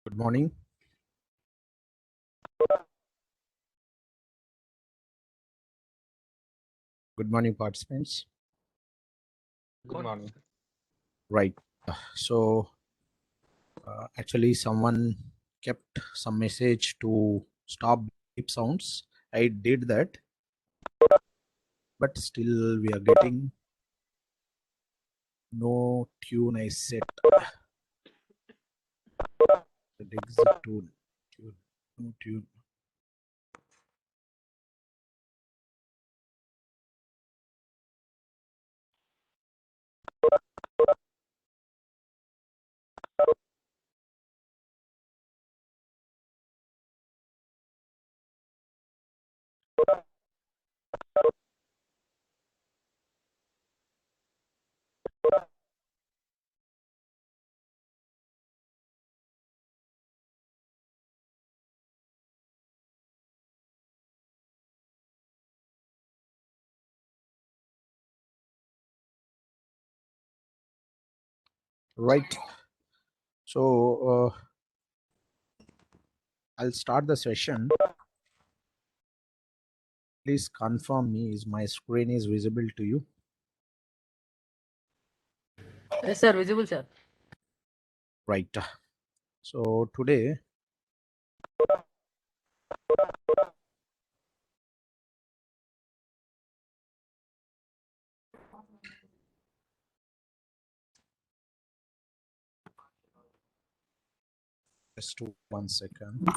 Good morning. Good morning, participants. Good morning. Right. So, actually, someone kept some message to stop beep sounds. I did that, but still we are getting no tune. I set the exit tune. No tune. Right. So, I'll start the session. Please confirm me. Is my screen is visible to you? Yes, sir. Visible, sir. Right. So today, just 1 second.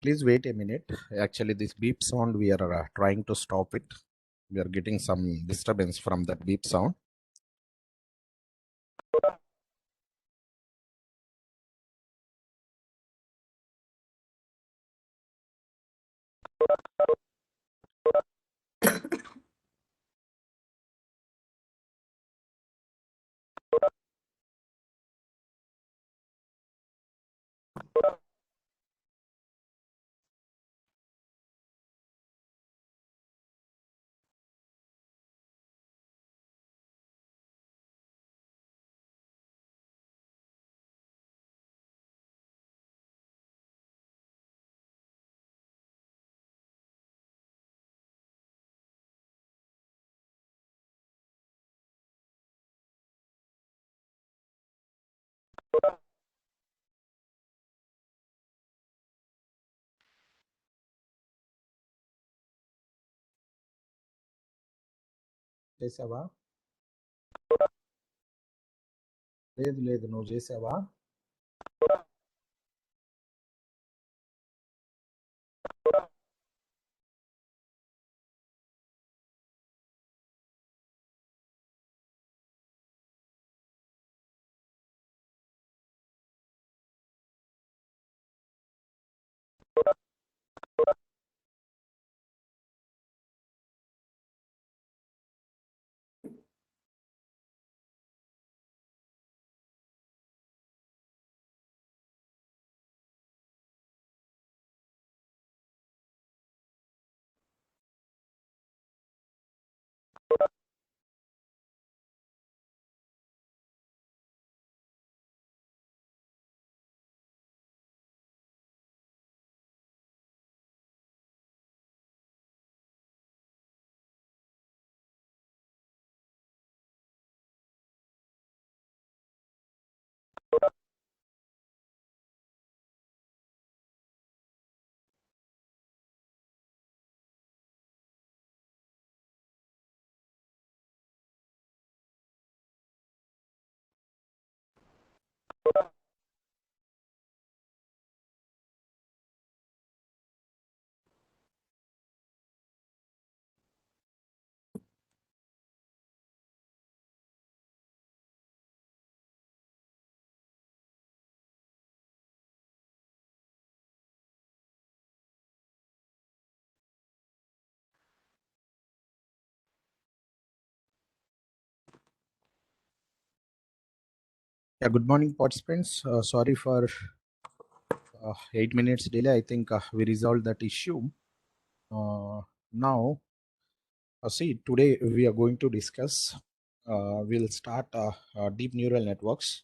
Please wait a minute. Actually, this beep sound, we are trying to stop it. We are getting some disturbance from that beep sound. చేసావా? లేదు లేదు, నువ్వు చేసావా? Yeah, good morning, participants. Sorry for 8 minutes delay. I think we resolved that issue. Now, see, today we are going to discuss. We'll start deep neural networks.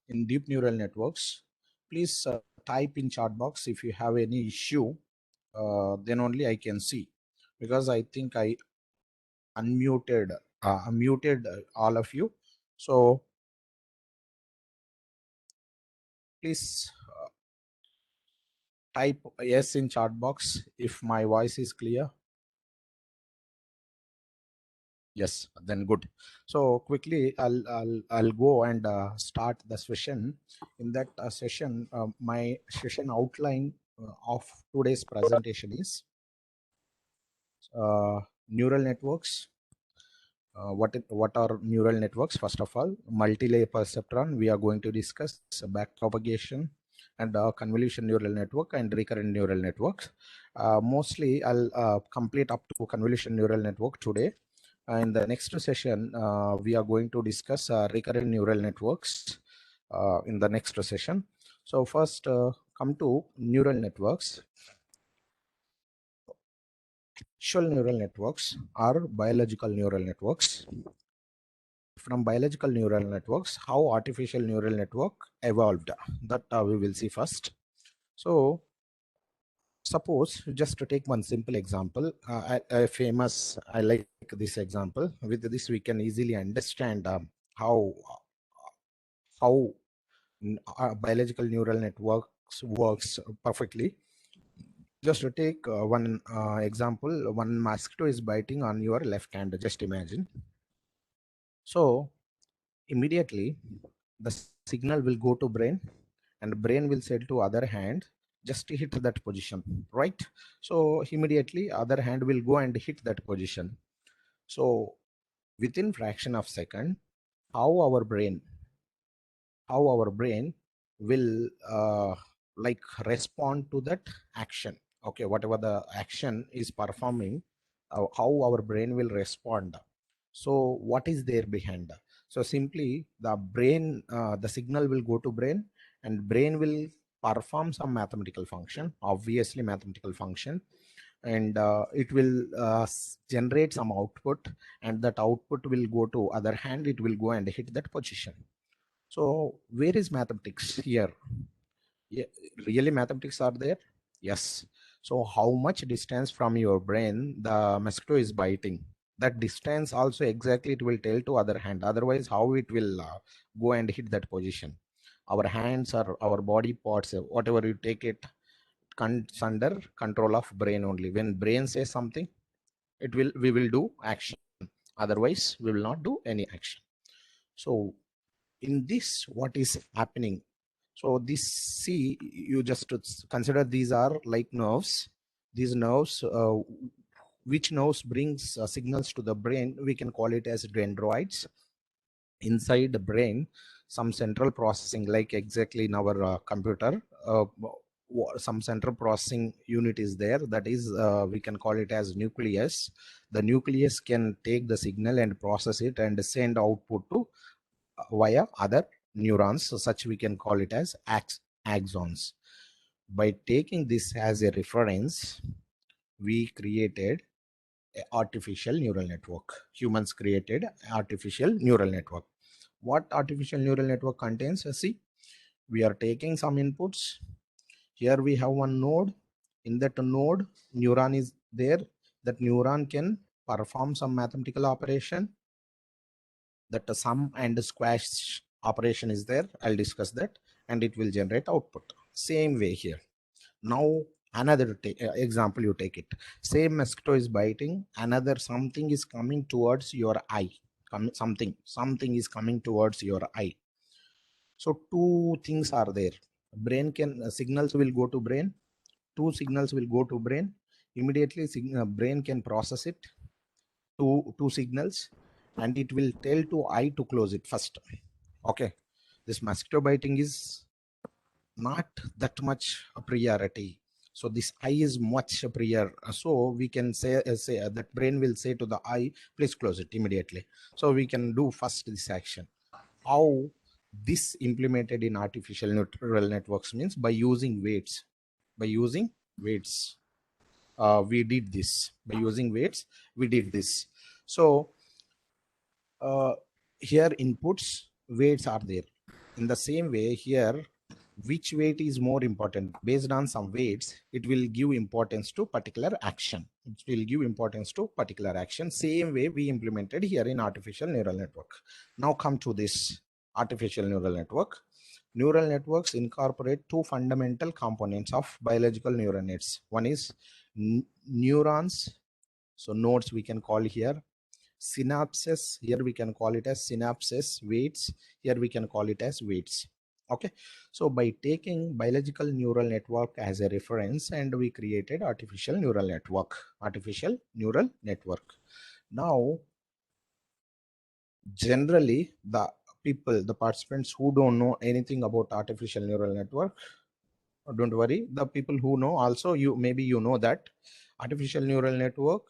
In deep neural networks, please type in chat box if you have any issue. Then only I can see, because I think I unmuted all of you. So please type yes in chat box if my voice is clear. Yes, then good. So quickly I'll go and start the session. In that session, my session outline of today's presentation is neural networks. What are neural networks? First of all, multi-layer perceptron. We are going to discuss backpropagation and convolution neural network and recurrent neural networks. Mostly, I'll complete up to convolution neural network today. In the next session, we are going to discuss recurrent neural networks in the next session. So first, come to neural networks. Actual neural networks are biological neural networks. From biological neural networks, how artificial neural network evolved, that we will see first. So suppose, just to take one simple example, I like this example. With this we can easily understand how biological neural networks works perfectly. Just to take one example, one mosquito is biting on your left hand, just imagine. So immediately the signal will go to brain, and brain will say to other hand, just hit that position, right? So immediately other hand will go and hit that position. So within fraction of second, how our brain will like respond to that action. Okay, whatever the action is performing, how our brain will respond. So what is there behind? So simply the brain, the signal will go to brain, and brain will perform some mathematical function, obviously mathematical function, and it will generate some output, and that output will go to other hand, it will go and hit that position. So where is mathematics here? Yeah, really mathematics are there? Yes. So how much distance from your brain the mosquito is biting? That distance also exactly it will tell to other hand. Otherwise, how it will go and hit that position? Our hands or our body parts, whatever you take it, comes under control of brain only. When brain says something, we will do action. Otherwise, we will not do any action. So in this, what is happening? So this, see, you just consider these are like nerves. These nerves, which nerves brings signals to the brain, we can call it as dendroids. Inside the brain, some central processing, like exactly in our computer, some central processing unit is there. That is, we can call it as nucleus. The nucleus can take the signal and process it and send output to via other neurons, so such we can call it as axons. By taking this as a reference, we created an artificial neural network. Humans created artificial neural network. What artificial neural network contains? See, we are taking some inputs. Here we have one node. In that node, neuron is there. That neuron can perform some mathematical operation. That the sum and squash operation is there. I'll discuss that, and it will generate output. Same way here. Now another example, you take it. Same mosquito is biting. Another something is coming towards your eye. Something is coming towards your eye. So two things are there. Brain can signals will go to brain. Two signals will go to brain. Immediately, brain can process it. Two signals, and it will tell to eye to close it first. Okay, this mosquito biting is not that much a priority, so this eye is much prior. So we can say that brain will say to the eye, please close it immediately. So we can do first this action. How This implemented in artificial neural networks means by using weights. We did this. By using weights, we did this. So here inputs, weights are there. In the same way here, which weight is more important? Based on some weights, it will give importance to particular action. It will give importance to particular action. Same way we implemented here in artificial neural network. Now come to this artificial neural network. Neural networks incorporate two fundamental components of biological neural nets. One is neurons, so nodes we can call here. Synapses, here we can call it as synapses. Weights, here we can call it as weights. Okay, so by taking biological neural network as a reference, and we created artificial neural network. Now generally the participants who don't know anything about artificial neural network, don't worry, the people who know also, maybe you know that artificial neural network,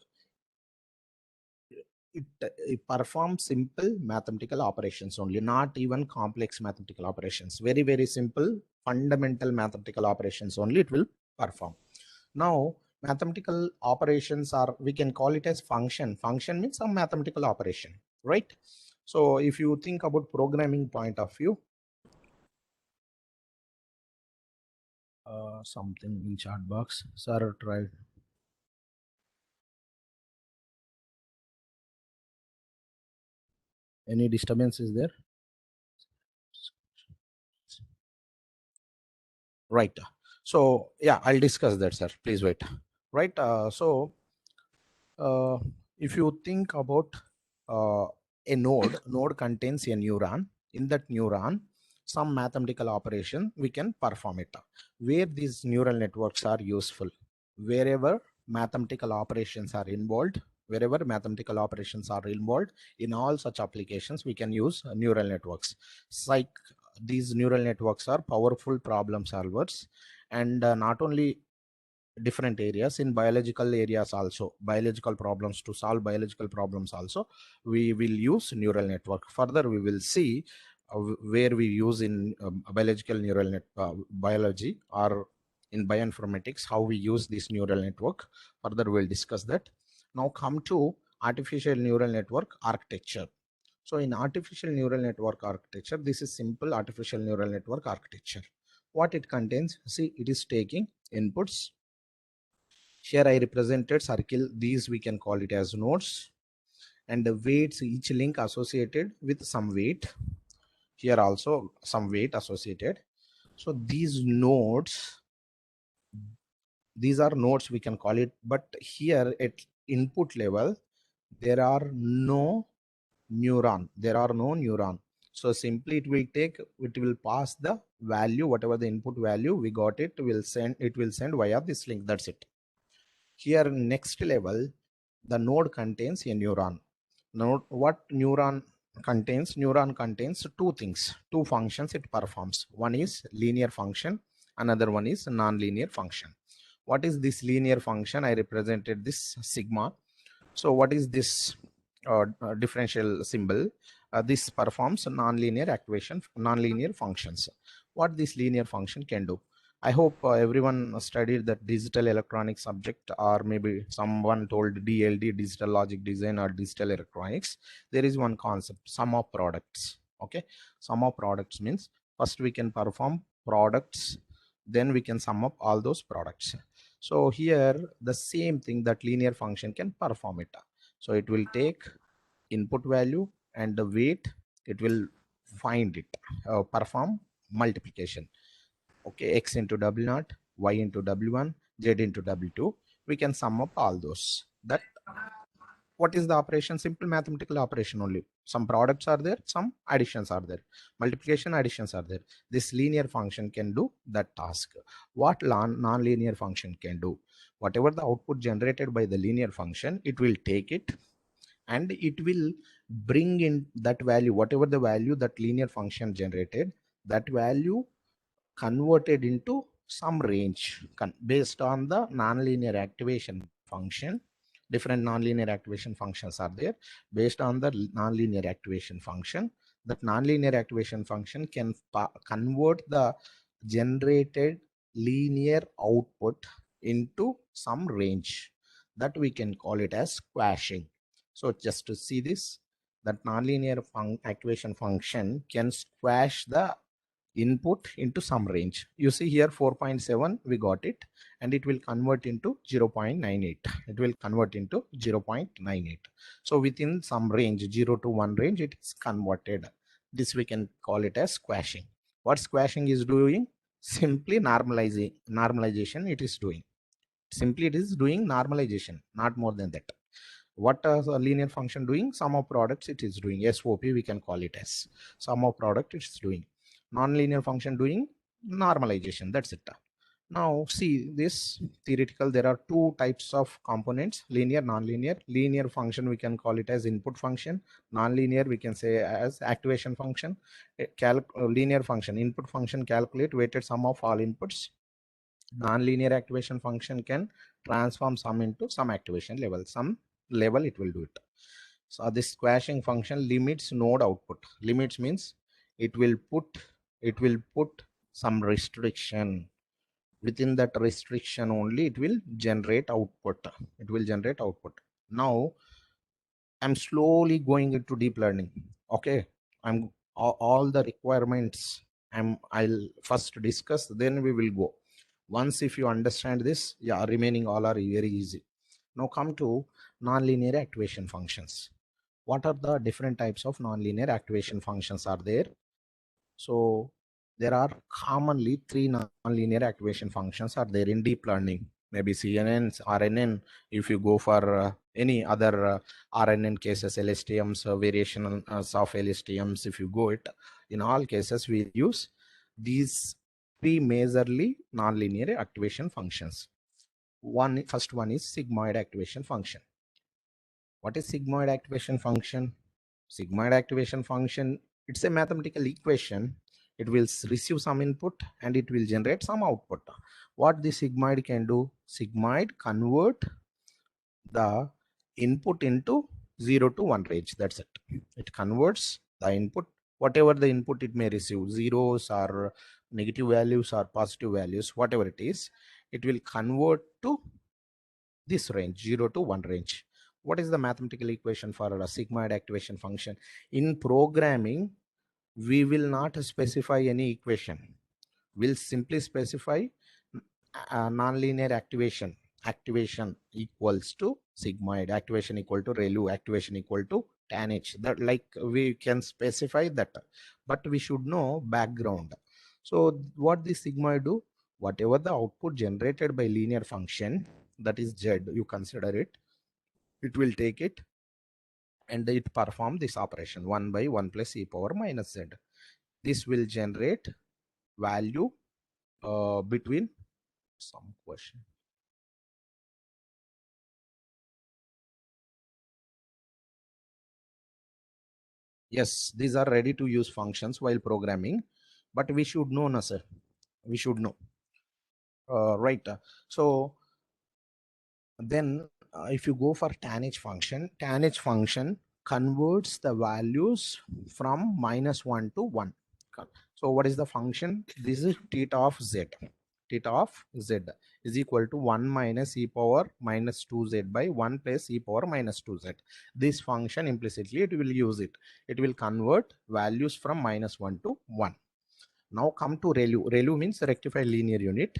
it performs simple mathematical operations only, not even complex mathematical operations. Very simple fundamental mathematical operations only it will perform. Now mathematical operations are, we can call it as function. Function means some mathematical operation, right? So if you think about programming point of view, something in chat box, sir, try. Any disturbance is there? Right. So yeah, I'll discuss that, sir. Please wait. Right. So if you think about a node contains a neuron. In that neuron, some mathematical operation we can perform it. Where these neural networks are useful, wherever mathematical operations are involved, in all such applications we can use neural networks. Like these neural networks are powerful problem solvers, and not only different areas, in biological areas also, biological problems, to solve biological problems also we will use neural network. Further we will see where we use in biological neural net biology, or in bioinformatics, how we use this neural network. Further we'll discuss that. Now come to artificial neural network architecture. So in artificial neural network architecture, this is simple artificial neural network architecture. What it contains, see, it is taking inputs. Here I represented circle, these we can call it as nodes, and the weights, each link associated with some weight. Here also some weight associated. So these are nodes we can call it, but here at input level there are no neuron. So simply it will pass the value, whatever the input value we got, it will send via this link. That's it. Here next level, the node contains a neuron. Now what neuron contains? Neuron contains two things, two functions it performs. One is linear function, another one is non-linear function. What is this linear function? I represented this sigma. So what is this differential symbol? This performs non-linear functions. What this linear function can do? I hope everyone studied that digital electronics subject, or maybe someone told DLD, digital logic design, or digital electronics. There is one concept, sum of products. Okay, sum of products means first we can perform products, then we can sum up all those products. So here the same thing, that linear function can perform it. So it will take input value and the weight, it will find it, perform multiplication. Okay, x into w0, y into w1, z into w2. We can sum up all those. That, what is the operation? Simple mathematical operation only. Some products are there, some additions are there, multiplication, additions are there. This linear function can do that task. What non-linear function can do? Whatever the output generated by the linear function, it will take it and it will bring in that value, whatever the value that linear function generated, that value converted into some range based on the nonlinear activation function. Different nonlinear activation functions are there. Based on the nonlinear activation function, that nonlinear activation function can convert the generated linear output into some range that we can call it as squashing. So just to see this, that nonlinear activation function can squash the input into some range. You see here 4.7 we got it, and it will convert into 0.98. It will convert into 0.98. So within some range, 0 to 1 range, it is converted. This we can call it as squashing. What squashing is doing? Simply normalization it is doing. Simply it is doing normalization, not more than that. What is a linear function doing? Sum of products it is doing. SOP we can call it as sum of product it's doing. Non-linear function doing normalization. That's it. Now see this theoretical, there are two types of components: linear, non-linear. Linear function we can call it as input function. Non-linear we can say as activation function. Linear function, input function calculate weighted sum of all inputs. Non-linear activation function can transform sum into some activation level, some level it will do it. So this squashing function limits node output. Limits means it will put some restriction. Within that restriction only it will generate output. It will generate output. Now I'm slowly going into deep learning. Okay, I'm all the requirements I'll first discuss, then we will go. Once if you understand this, yeah, remaining all are very easy. Now come to nonlinear activation functions. What are the different types of nonlinear activation functions are there? So there are commonly three nonlinear activation functions are there in deep learning. Maybe CNNs, RNN. If you go for any other RNN cases, LSTMs, variation of LSTMs, if you go it, in all cases we use these three majorly nonlinear activation functions. First one is sigmoid activation function. What is sigmoid activation function? Sigmoid activation function, it's a mathematical equation. It will receive some input and it will generate some output. What the sigmoid can do? Sigmoid convert the input into 0 to 1 range. That's it. It converts the input, whatever the input it may receive, zeros or negative values or positive values, whatever it is, it will convert to this range, 0 to 1 range. What is the mathematical equation for a sigmoid activation function? In programming, we will not specify any equation. We'll simply specify nonlinear activation equals to sigmoid, activation equal to ReLU, activation equal to tan H. That, like, we can specify that, but we should know background. So what the sigmoid do? Whatever the output generated by linear function, that is Z, you consider it, it will take it and it perform this operation 1 by 1 plus e power minus Z. This will generate value between some question. Yes, these are ready to use functions while programming, but we should know, na sir. We should know. Right. So then if you go for tan H function converts the values from -1 to 1. So what is the function? This is theta of Z. Theta of Z is equal to 1 minus e power minus 2z by 1 plus e power minus 2z. This function implicitly it will use it. It will convert values from -1 to 1. Now come to ReLU. ReLU means rectified linear unit.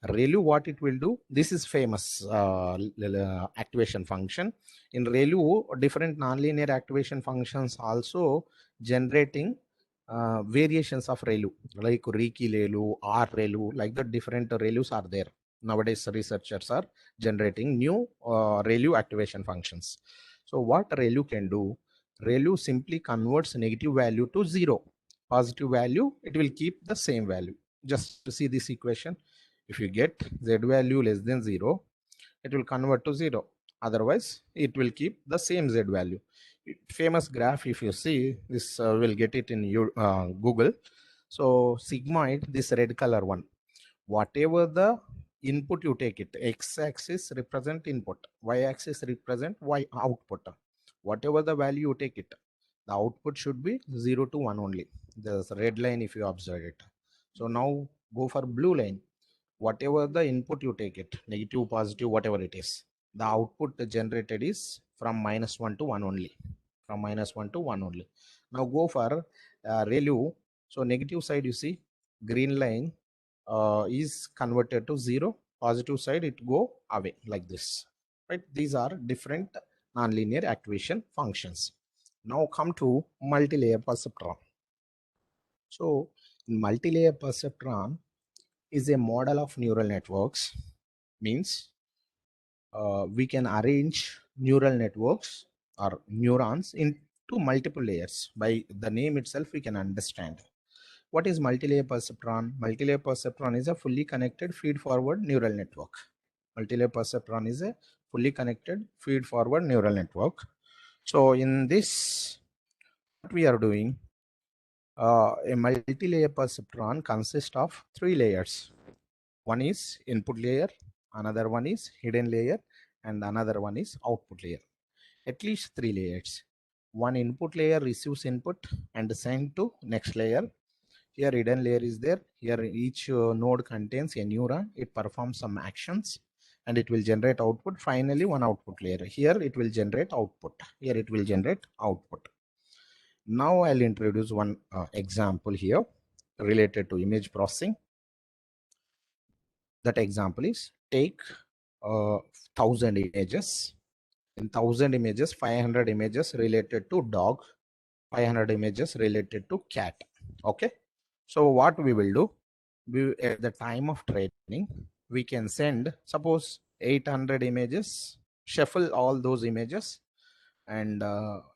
ReLU, what it will do? This is famous activation function. In ReLU, different nonlinear activation functions also generating variations of ReLU, like Riki ReLU, R ReLU, like the different ReLUs are there. Nowadays, researchers are generating new ReLU activation functions. So what ReLU can do? ReLU simply converts negative value to 0. Positive value, it will keep the same value. Just to see this equation, if you get Z value less than 0, it will convert to 0. Otherwise, it will keep the same Z value. Famous graph, if you see, this will get it in your Google. So sigmoid, this red color one, whatever the input you take it, x-axis represent input, y-axis represent y output. Whatever the value you take it, The output should be 0 to 1 only. There's a red line if you observe it. So now go for blue line. Whatever the input you take it, negative, positive, whatever it is, the output generated is from -1 to 1 only. From -1 to 1 only. Now go for ReLU. So negative side, you see, green line is converted to 0. Positive side, it go away like this. Right? These are different nonlinear activation functions. Now come to multi-layer perceptron. So in multi-layer perceptron is a model of neural networks. Means we can arrange neural networks or neurons into multiple layers. By the name itself we can understand. What is multi-layer perceptron? Multi-layer perceptron is a fully connected feed-forward neural network. Multi-layer perceptron is a fully connected feed-forward neural network. So in this, what we are doing, a multi-layer perceptron consists of 3 layers. One is input layer, another one is hidden layer, and another one is output layer. At least 3 layers. One input layer receives input and sent to next layer. Here hidden layer is there. Here each node contains a neuron. It performs some actions and it will generate output. Finally, one output layer. Here it will generate output. Here it will generate output. Now I'll introduce one example here related to image processing. That example is take 1,000 images. In 1,000 images, 500 images related to dog, 500 images related to cat. Okay. So what we will do, at the time of training, we can send, suppose 800 images, shuffle all those images, and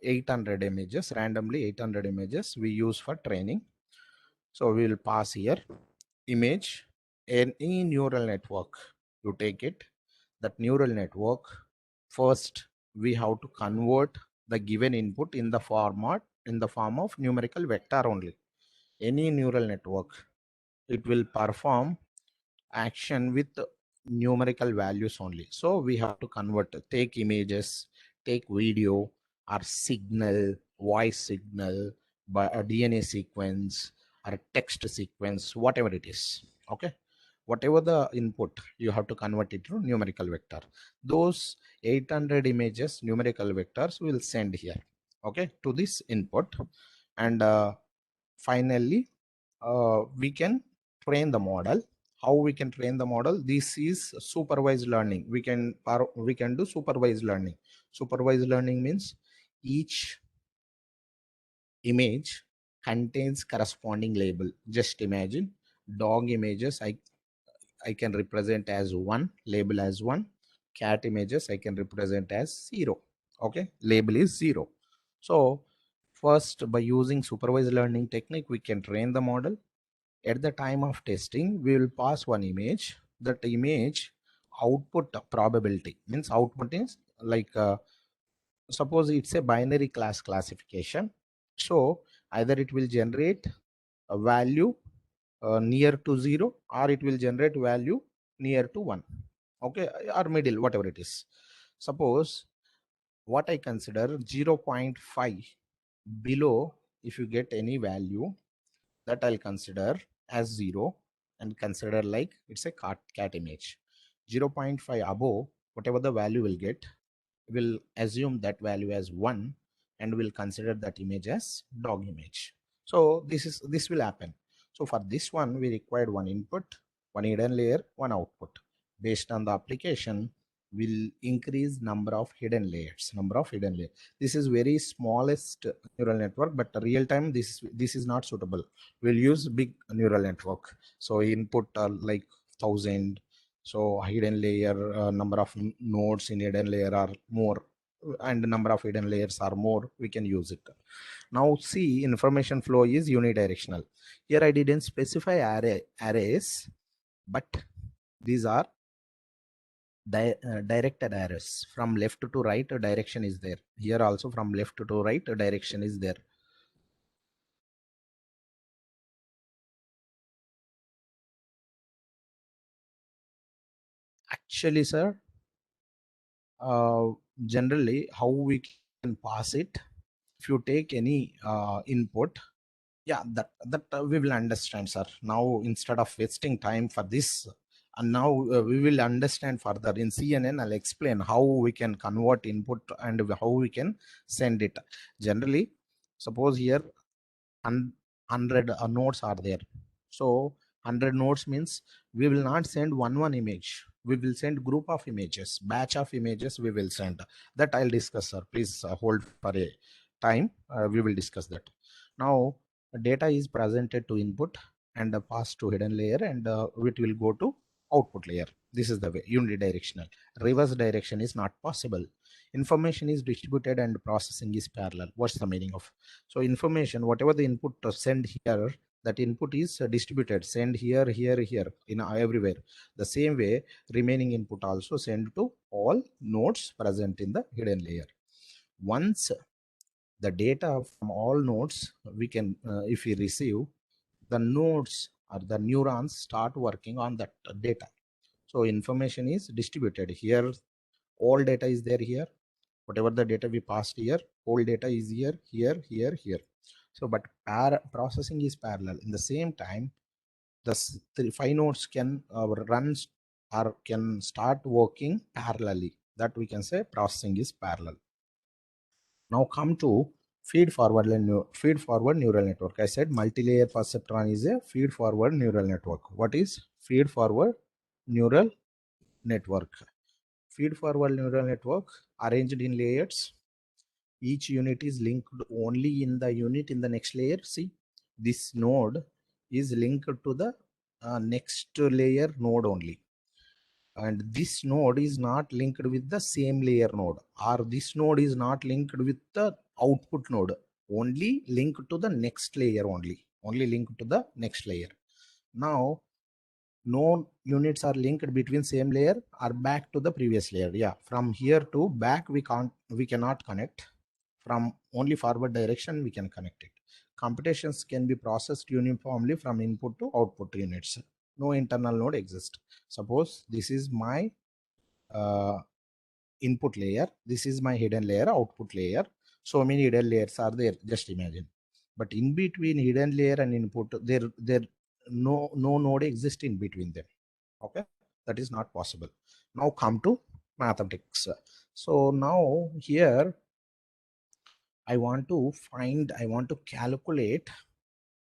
800 images, randomly 800 images we use for training. So we will pass here image, any neural network you take it, that neural network, first we have to convert the given input in the form of numerical vector only. Any neural network, it will perform action with numerical values only. So we have to convert, take images, take video or signal, voice signal, by a DNA sequence or a text sequence, whatever it is. Okay. Whatever the input, you have to convert it to numerical vector. Those 800 images numerical vectors will send here, okay, to this input. And finally we can train the model. How we can train the model? This is supervised learning. We can do supervised learning. Supervised learning means each image contains corresponding label. Just imagine dog images, I can represent as 1, label as 1. Cat images I can represent as 0. Okay, label is 0. So first, by using supervised learning technique, we can train the model. At the time of testing, we will pass one image. That image output probability, means output is like suppose it's a binary class classification. So either it will generate a value near to 0, or it will generate value near to 1, okay, or middle, whatever it is. Suppose what I consider 0.5 below, if you get any value, that I'll consider as 0 and consider like it's a cat image. 0.5 above, whatever the value will get, will assume that value as 1 and will consider that image as dog image. So this will happen. So for this one, we required one input, one hidden layer, one output. Based on the application, will increase number of hidden layers. This is very smallest neural network, but real time this is not suitable. We'll use big neural network. So input are like 1,000. So hidden layer, number of nodes in hidden layer are more, and number of hidden layers are more, we can use it. Now see, information flow is unidirectional. Here I didn't specify arrays, but these are directed arrows. From left to right, a direction is there. Here also from left to right, a direction is there. Actually, sir, uh, generally how we can pass it, if you take any input, yeah, that we will understand, sir. Now instead of wasting time for this, and now we will understand further in CNN. I'll explain how we can convert input and how we can send it. Generally, suppose here 100 nodes are there. So 100 nodes means we will not send one image. We will send group of images, batch of images we will send. That I'll discuss, sir. Please hold for a time. We will discuss that. Now data is presented to input and passed to hidden layer, and it will go to output layer. This is the way, unidirectional. Reverse direction is not possible. Information is distributed and processing is parallel. What's the meaning of? So information, whatever the input send here, that input is distributed, send here, here, here, in everywhere. The same way, remaining input also send to all nodes present in the hidden layer. Once the data from all nodes, we can, if we receive, the nodes or the neurons start working on that data. So information is distributed here. All data is there here. Whatever the data we passed here, whole data is here, here, here, here. So, but processing is parallel. In the same time, the 5 nodes can run or can start working parallelly. That we can say processing is parallel. Now come to feed forward neural network. I said multi-layer perceptron is a feed forward neural network. What is feed forward neural network? Feed forward neural network arranged in layers. Each unit is linked only in the unit in the next layer. See, this node is linked to the next layer node only, and this node is not linked with the same layer node, or this node is not linked with the output node, only linked to the next layer, only linked to the next layer. Now no units are linked between same layer or back to the previous layer. Yeah, from here to back we cannot connect. From only forward direction we can connect it. Computations can be processed uniformly from input to output units. No internal node exists. Suppose this is my uh, input layer, this is my hidden layer, output layer. So many hidden layers are there, just imagine. But in between hidden layer and input, there no node exists in between them. Okay, that is not possible. Now come to mathematics. So now here I want to calculate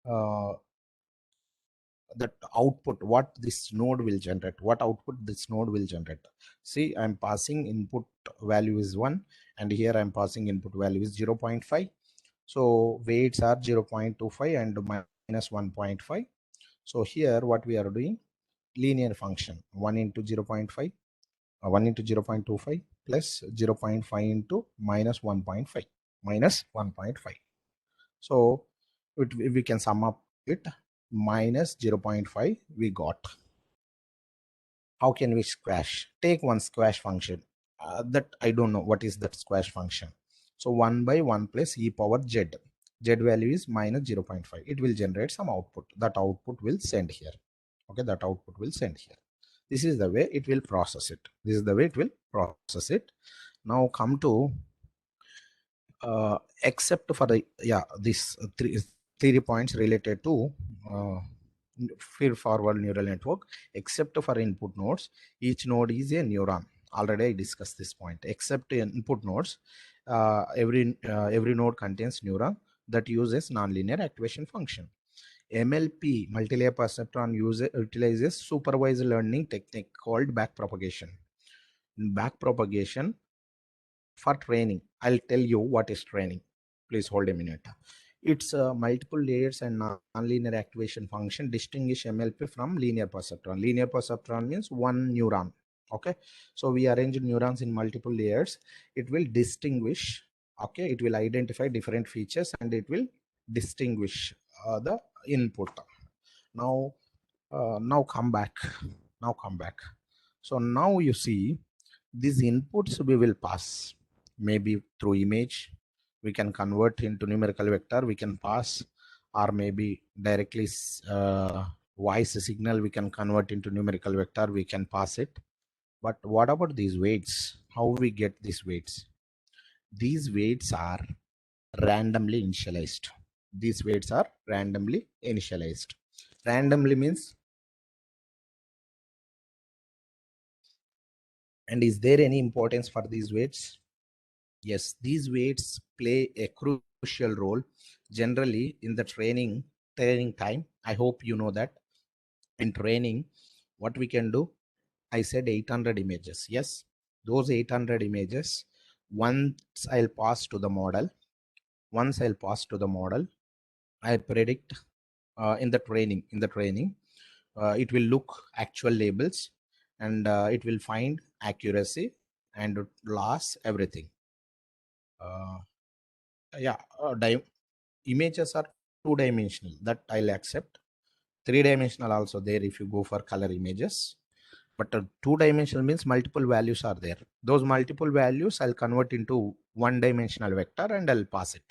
uh, that output, what this node will generate, what output this node will generate. See, I'm passing input value is 1, and here I'm passing input value is 0.5. So weights are 0.25 and minus 1.5. So here what we are doing, linear function, 1 into 0.5, 1 into 0.25 plus 0.5 into minus 1.5, minus 1.5. So we can sum up it, minus 0.5 we got. How can we squash? Take one squash function. That I don't know what is that squash function. So 1 by 1 plus e power z. Z value is minus 0.5. It will generate some output. That output will send here. Okay, that output will send here. This is the way it will process it. This is the way it will process it. Now come to except for the, yeah, these three points related to uh, feed forward neural network. Except for input nodes, each node is a neuron. Already I discussed this point. Except input nodes, every node contains neuron that uses nonlinear activation function. MLP, multi-layer perceptron, utilizes supervised learning technique called backpropagation. In backpropagation, for training, I'll tell you what is training. Please hold a minute. It's multiple layers and nonlinear activation function distinguish MLP from linear perceptron. Linear perceptron means one neuron. Okay, so we arrange neurons in multiple layers. It will distinguish. Okay, it will identify different features and it will distinguish the input. Now, now come back. Now come back. So now you see these inputs we will pass, maybe through image we can convert into numerical vector, we can pass, or maybe directly voice signal we can convert into numerical vector, we can pass it. But what about these weights? How we get these weights? These weights are randomly initialized. These weights are randomly initialized. Randomly means, and is there any importance for these weights? Yes, these weights play a crucial role generally in the training time. I hope you know that in training, what we can do, I said 800 images. Yes, those 800 images, once I'll pass to the model, I predict in the training, it will look actual labels, and it will find accuracy and loss, everything. Uh, yeah, images are two-dimensional, that I'll accept. Three-dimensional also there if you go for color images. But two-dimensional means multiple values are there. Those multiple values I'll convert into one-dimensional vector and I'll pass it.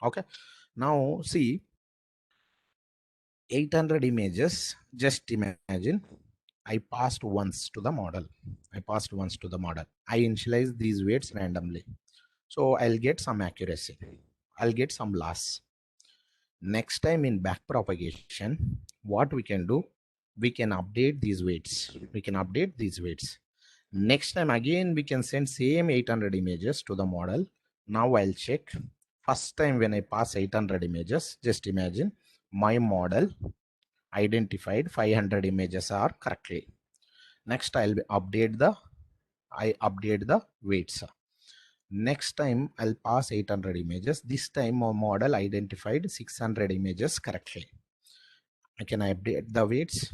Okay. Now see, 800 images, just imagine I passed once to the model. I initialize these weights randomly. So I'll get some accuracy. I'll get some loss. Next time in back propagation, what we can do, we can update these weights. Next time again, we can send same 800 images to the model. Now I'll check. First time when I pass 800 images, just imagine my model identified 500 images are correctly. Next I update the weights. Next time I'll pass 800 images. This time my model identified 600 images correctly. I can update the weights.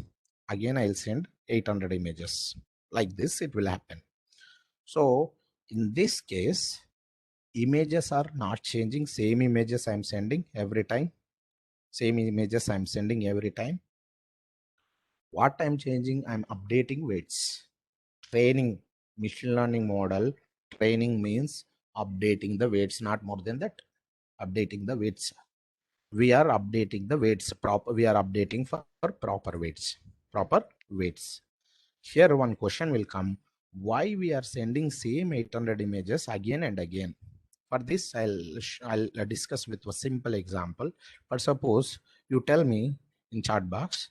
Again, I'll send 800 images. Like this, it will happen. So in this case, images are not changing. Same images I'm sending every time. What I'm changing, I'm updating weights. Training, machine learning model, training means updating the weights, not more than that. Updating the weights. We are updating the weights. We are updating for proper weights. Here one question will come. Why we are sending same 800 images again and again? For this, I'll discuss with a simple example. But suppose you tell me in chat box,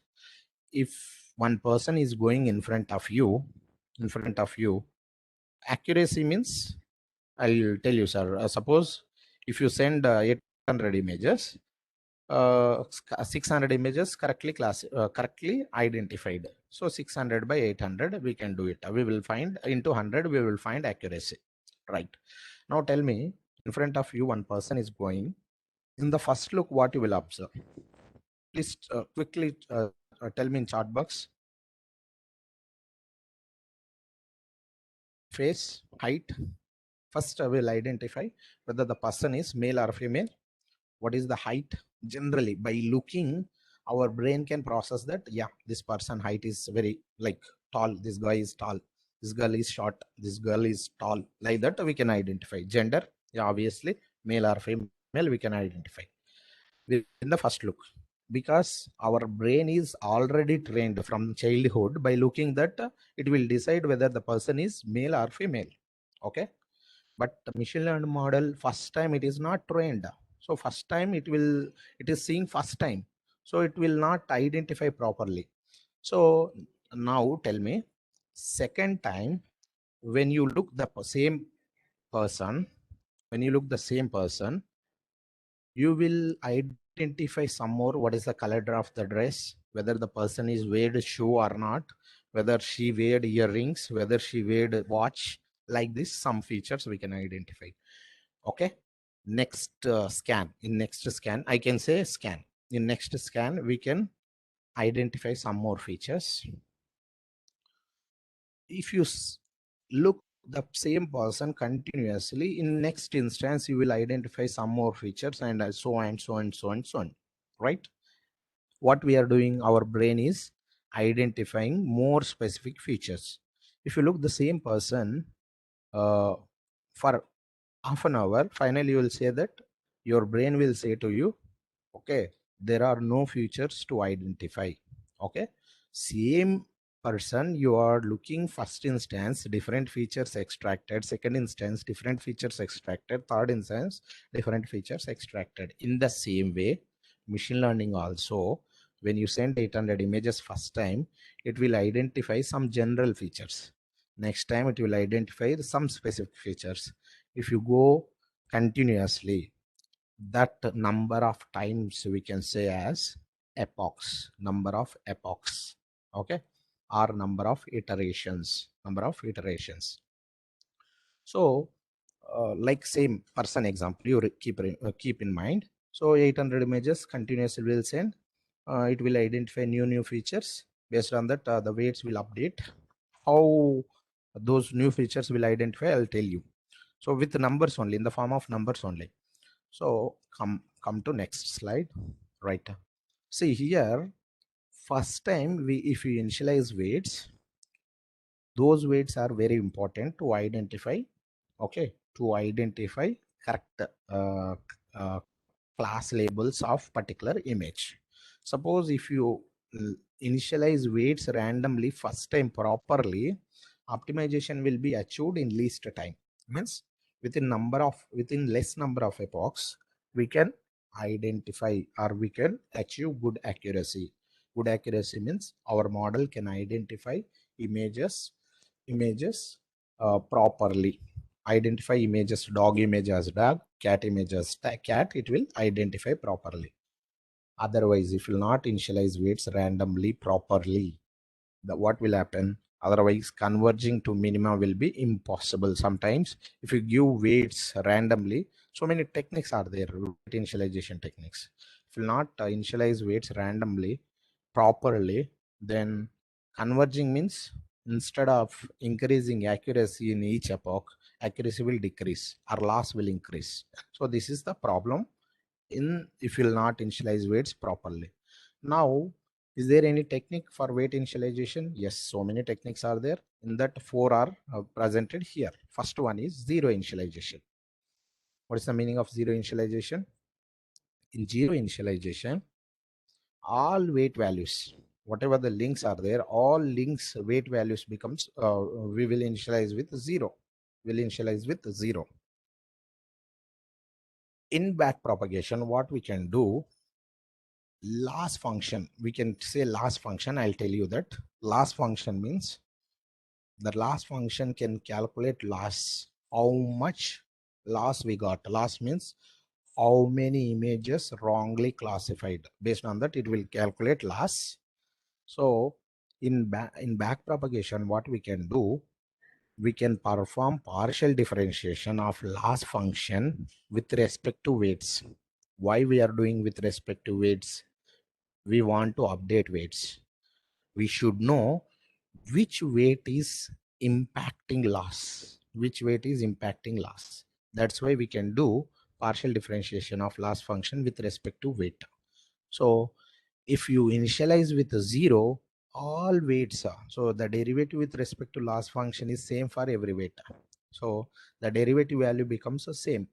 if one person is going in front of you, accuracy means, I'll tell you, sir. Suppose if you send 800 images, 600 images correctly identified. So 600 by 800, we can do it. We will find into 100, we will find accuracy. Right. Now tell me, in front of you, one person is going. In the first look, what you will observe? Please quickly tell me in chat box. Face, height. First, I will identify whether the person is male or female. What is the height? Generally, by looking, our brain can process that, yeah, this person height is very tall, this guy is tall, this girl is short, this girl is tall. Like that, we can identify. Gender, yeah, obviously male or female, we can identify in the first look, because our brain is already trained from childhood. By looking that, it will decide whether the person is male or female. Okay. But the machine learned model, first time it is not trained. So first time it is seeing first time. So it will not identify properly. So now tell me, second time, when you look the same person, you will identify some more. What is the color of the dress, whether the person is weared shoe or not, whether she weared earrings, whether she weared watch. Like this, some features we can identify. Okay. Next scan. In next scan, I can say scan. In next scan, we can identify some more features. If you look the same person continuously, in next instance, you will identify some more features, and so on, right? What we are doing, our brain is identifying more specific features. If you look the same person for half an hour, finally you will say that your brain will say to you, okay, there are no features to identify. Okay. Same person, you are looking first instance different features extracted, second instance different features extracted, third instance different features extracted. In the same way, machine learning also, when you send 800 images first time, it will identify some general features. Next time it will identify some specific features. If you go continuously, that number of times we can say as epochs, number of epochs, okay, or number of iterations, so like same person example you keep in mind. So 800 images continuously will send, it will identify new features. Based on that, the weights will update. How those new features will identify, I'll tell you. So with numbers only, in the form of numbers only. So come to next slide, right? See here, first time we, if we initialize weights, those weights are very important to identify, okay, to identify correct uh, class labels of particular image. Suppose if you initialize weights randomly first time properly, optimization will be achieved in least time. Means within less number of epochs, we can identify or we can achieve good accuracy. Good accuracy means our model can identify images properly. Identify images, dog image as dog, cat image as cat, it will identify properly. Otherwise, if you will not initialize weights randomly properly, what will happen? Otherwise, converging to minima will be impossible. Sometimes if you give weights randomly, so many techniques are there, weight initialization techniques. If you will not initialize weights randomly properly, then converging means instead of increasing accuracy in each epoch, accuracy will decrease or loss will increase. So this is the problem in if you will not initialize weights properly. Now, is there any technique for weight initialization? Yes, so many techniques are there. In that, four are presented here. First one is zero initialization. What is the meaning of zero initialization? In zero initialization, all weight values, whatever the links are there, all links weight values becomes we will initialize with zero. Will initialize with zero. In back propagation, what we can do, loss function, we can say loss function. I'll tell you that loss function means the loss function can calculate loss, how much loss we got. Loss means how many images wrongly classified. Based on that, it will calculate loss. So in back propagation, what we can do, we can perform partial differentiation of loss function with respect to weights. Why we are doing with respect to weights? We want to update weights. We should know which weight is impacting loss. Which weight is impacting loss. That's why we can do partial differentiation of loss function with respect to weight. So if you initialize with a zero, all weights are, so the derivative with respect to loss function is same for every weight. So the derivative value becomes the same.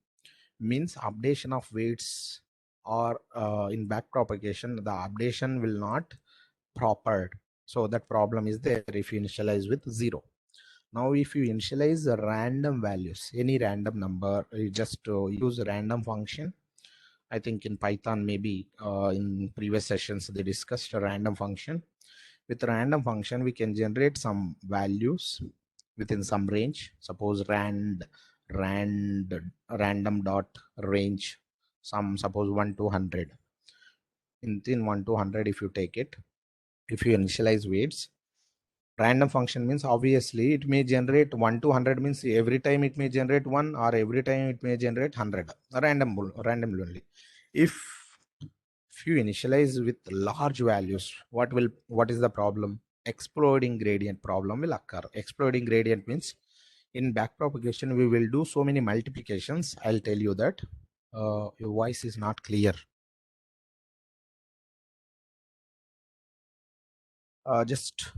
Means updation of weights or in back propagation, the updation will not proper. So that problem is there if you initialize with zero. Now if you initialize the random values, any random number, you just use a random function. I think in Python, maybe in previous sessions they discussed a random function. With random function, we can generate some values within some range. Suppose random dot range, some suppose 1 to 100. In 1 to 100, if you take it, if you initialize weights, random function means obviously it may generate 1 to 100 means every time it may generate 1 or every time it may generate 100 randomly only. If you initialize with large values, what is the problem? Exploding gradient problem will occur. Exploding gradient means in back propagation we will do so many multiplications. I'll tell you that. Your voice is not clear. Just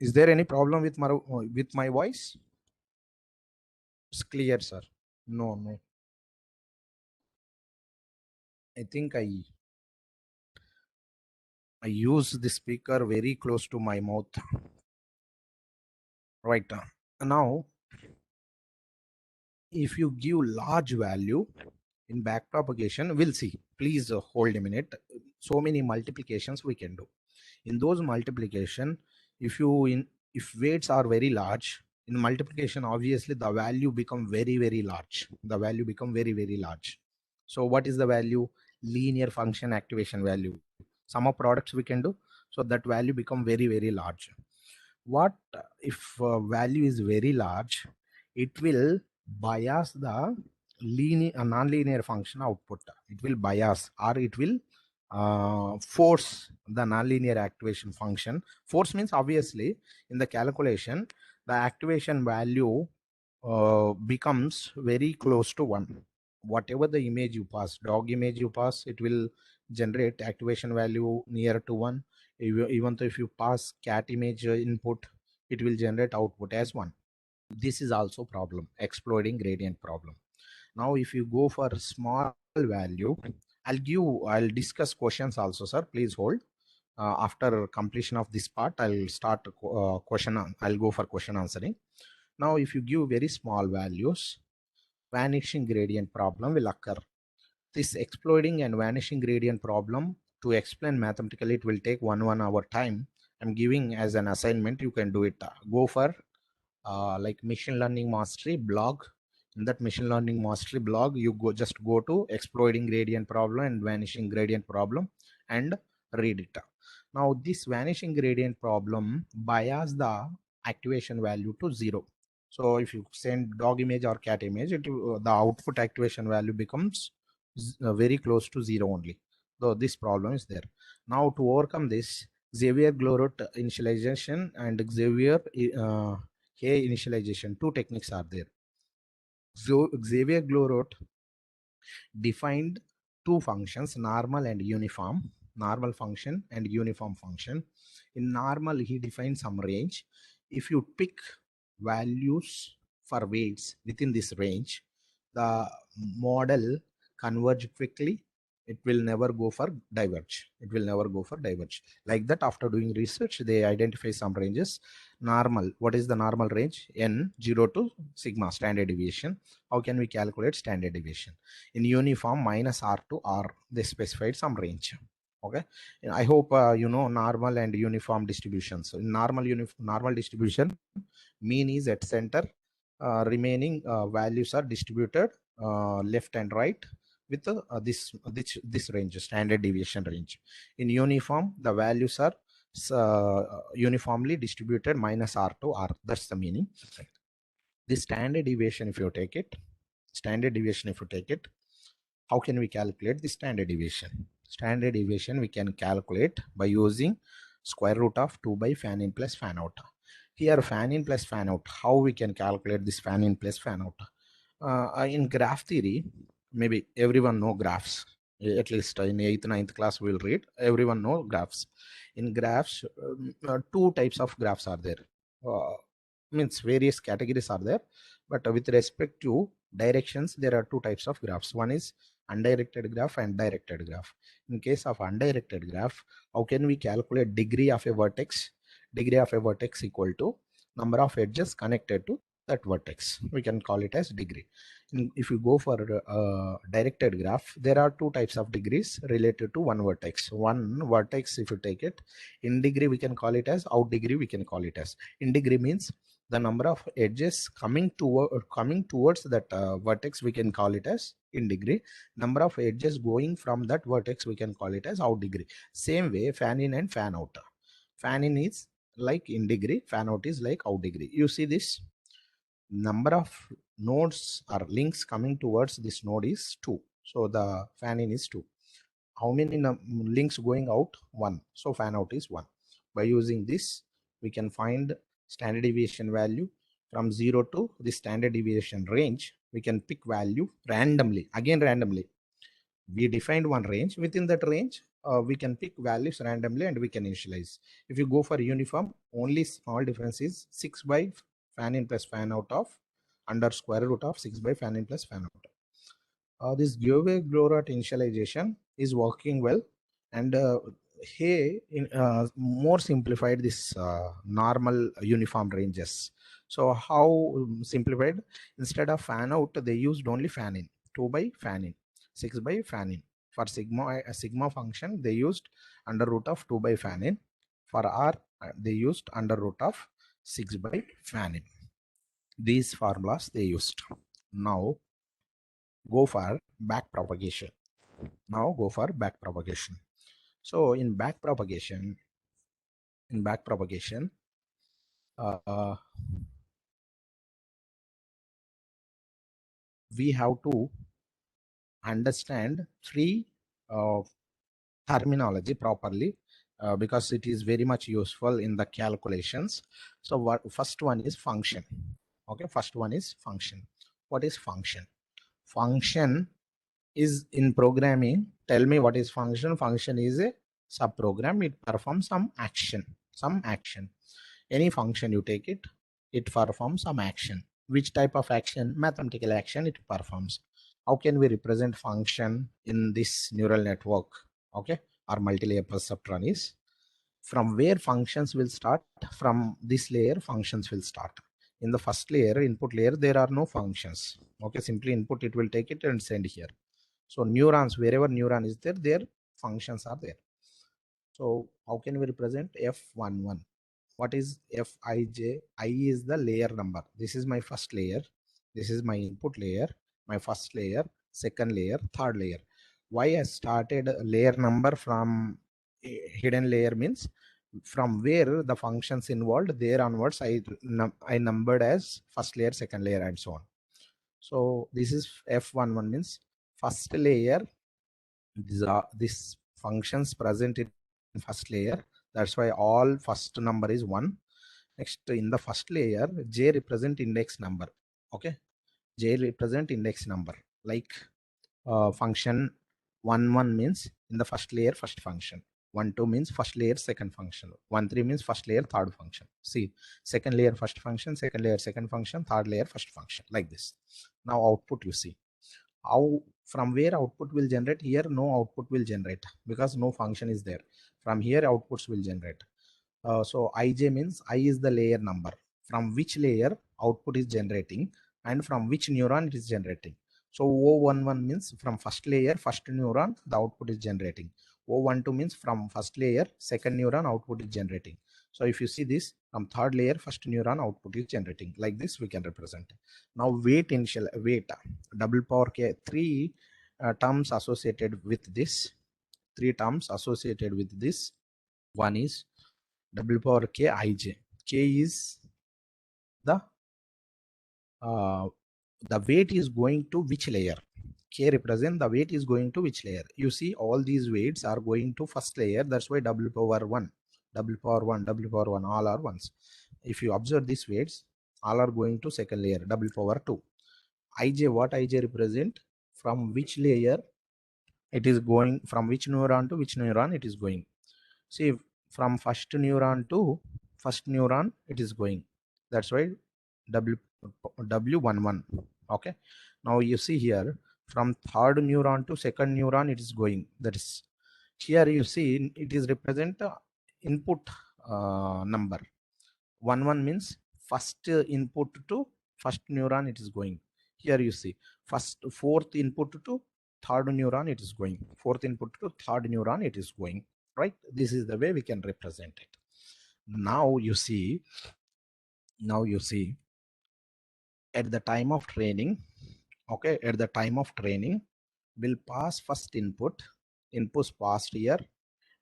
is there any problem with my voice? It's clear, sir. No, I think I use the speaker very close to my mouth. Right. Now, if you give large value in back propagation, we'll see. Please hold a minute. So many multiplications we can do. In those multiplication, if you in if weights are very large, in multiplication, obviously the value become very, very large. The value become very, very large. So what is the value? Linear function activation value. Sum of products we can do. So that value become very, very large. What if value is very large? It will bias the linear non-linear function output. It will bias, or it will force the nonlinear activation function. Force means obviously in the calculation the activation value becomes very close to 1. Whatever the image you pass, dog image you pass, it will generate activation value near to 1. Even though if you pass cat image input, it will generate output as 1. This is also problem, exploding gradient problem. Now if you go for small value, I'll discuss questions also, sir. Please hold. After completion of this part, I'll start I'll go for question answering. Now if you give very small values, vanishing gradient problem will occur. This exploding and vanishing gradient problem, to explain mathematically, it will take 1 hour time. I'm giving as an assignment. You can do it. Go for like machine learning mastery blog. In that machine learning mastery blog, you go to exploding gradient problem and vanishing gradient problem and read it. Now this vanishing gradient problem bias the activation value to 0. So if you send dog image or cat image, the output activation value becomes very close to 0 only. So this problem is there. Now to overcome this, Xavier Glorot initialization and Xavier Hay initialization, two techniques are there. So Xavier Glorot defined two functions, normal and uniform, normal function and uniform function. In normal, he defined some range. If you pick values for weights within this range, the model converge quickly. It will never go for diverge. It will never go for diverge. Like that, after doing research, they identify some ranges. Normal, what is the normal range? N 0 to sigma, standard deviation. How can we calculate standard deviation? In uniform, minus R to R, they specified some range. Okay, I hope you know normal and uniform distribution. So in normal distribution, mean is at center, remaining values are distributed left and right with this range, standard deviation range. In uniform, the values are uniformly distributed minus R to R. That's the meaning. The standard deviation, if you take it, how can we calculate the standard deviation? Standard deviation we can calculate by using square root of 2 by fan in plus fan out. Here fan in plus fan out, how we can calculate this fan in plus fan out? In graph theory, maybe everyone know graphs. At least in 8th, 9th class we'll read. Everyone know graphs. In graphs, two types of graphs are there. Means various categories are there, but with respect to directions, there are two types of graphs. One is undirected graph and directed graph. In case of undirected graph, how can we calculate degree of a vertex? Degree of a vertex equal to number of edges connected to that vertex. We can call it as degree. If you go for directed graph, there are two types of degrees related to one vertex. One vertex, if you take it in degree, we can call it as out degree. We can call it as in degree means the number of edges coming towards that vertex, we can call it as in degree. Number of edges going from that vertex, we can call it as out degree. Same way, fan in and fan out. Fan in is like in degree, fan out is like out degree. You see this number of nodes or links coming towards this node is 2. So the fan in is 2. How many links going out? 1. So fan out is 1. By using this, we can find standard deviation value from 0 to the standard deviation range. We can pick value randomly, again randomly. We defined one range. Within that range, we can pick values randomly and we can initialize. If you go for uniform, only small difference is 6 by fan in plus fan out of under square root of 6 by fan in plus fan out. This Giove-Glorot initialization is working well, and here in more simplified this normal uniform ranges. So how simplified? Instead of fan out, they used only fan in. 2 by fan in, 6 by fan in. For sigma, a sigma function, they used under root of 2 by fan in. For r, they used under root of 6 by fan in. These formulas they used. Now go for back propagation. So in back propagation, uh, we have to understand three terminology properly, because it is very much useful in the calculations. So first one is function. Okay, first one is function. What is function? Function is in programming. Tell me what is function. Function is a subprogram. It performs some action. Any function you take it, it performs some action. Which type of action? Mathematical action it performs. How can we represent function in this neural network? Okay, or multi-layer perceptron is from where functions will start. From this layer functions will start. In the first layer, input layer, there are no functions. Okay, simply input, it will take it and send here. So neurons, wherever neuron is there, their functions are there. So how can we represent F11? What is Fij? I is the layer number. This is my first layer. This is my input layer, my first layer, second layer, third layer. Why I started layer number from hidden layer means from where the functions involved, there onwards I numbered as first layer, second layer, and so on. So this is F11 means first layer. This functions present in first layer. That's why all first number is 1. Next, in the first layer, j represent index number. Okay, j represent index number. Like function 1 means in the first layer first function. 1 2 means first layer second function. 1 3 means first layer third function. See, second layer first function, second layer second function, third layer first function, like this. Now output, you see how from where output will generate. Here no output will generate because no function is there. From here outputs will generate. So ij means I is the layer number from which layer output is generating and from which neuron it is generating. So O11 means from first layer first neuron the output is generating. O12 means from first layer second neuron output is generating. So if you see this, from third layer first neuron output is generating. Like this we can represent. Now weight double power k, three terms associated with this. One is double power k ij. K is uh, the weight is going to which layer. K represent the weight is going to which layer. You see all these weights are going to first layer. That's why w power 1, all are ones. If you observe these weights, all are going to second layer, w power 2. Ij, what ij represent? From which layer it is going, from which neuron to which neuron it is going. See, from first neuron to first neuron it is going. That's why w11. Okay, now you see here from third neuron to second neuron it is going. That is, here you see it is represent input number. 11 means first input to first neuron it is going. Here you see fourth input to third neuron it is going. Fourth input to third neuron it is going. Right, this is the way we can represent it. Now you see at the time of training. Okay, at the time of training will pass first inputs passed here,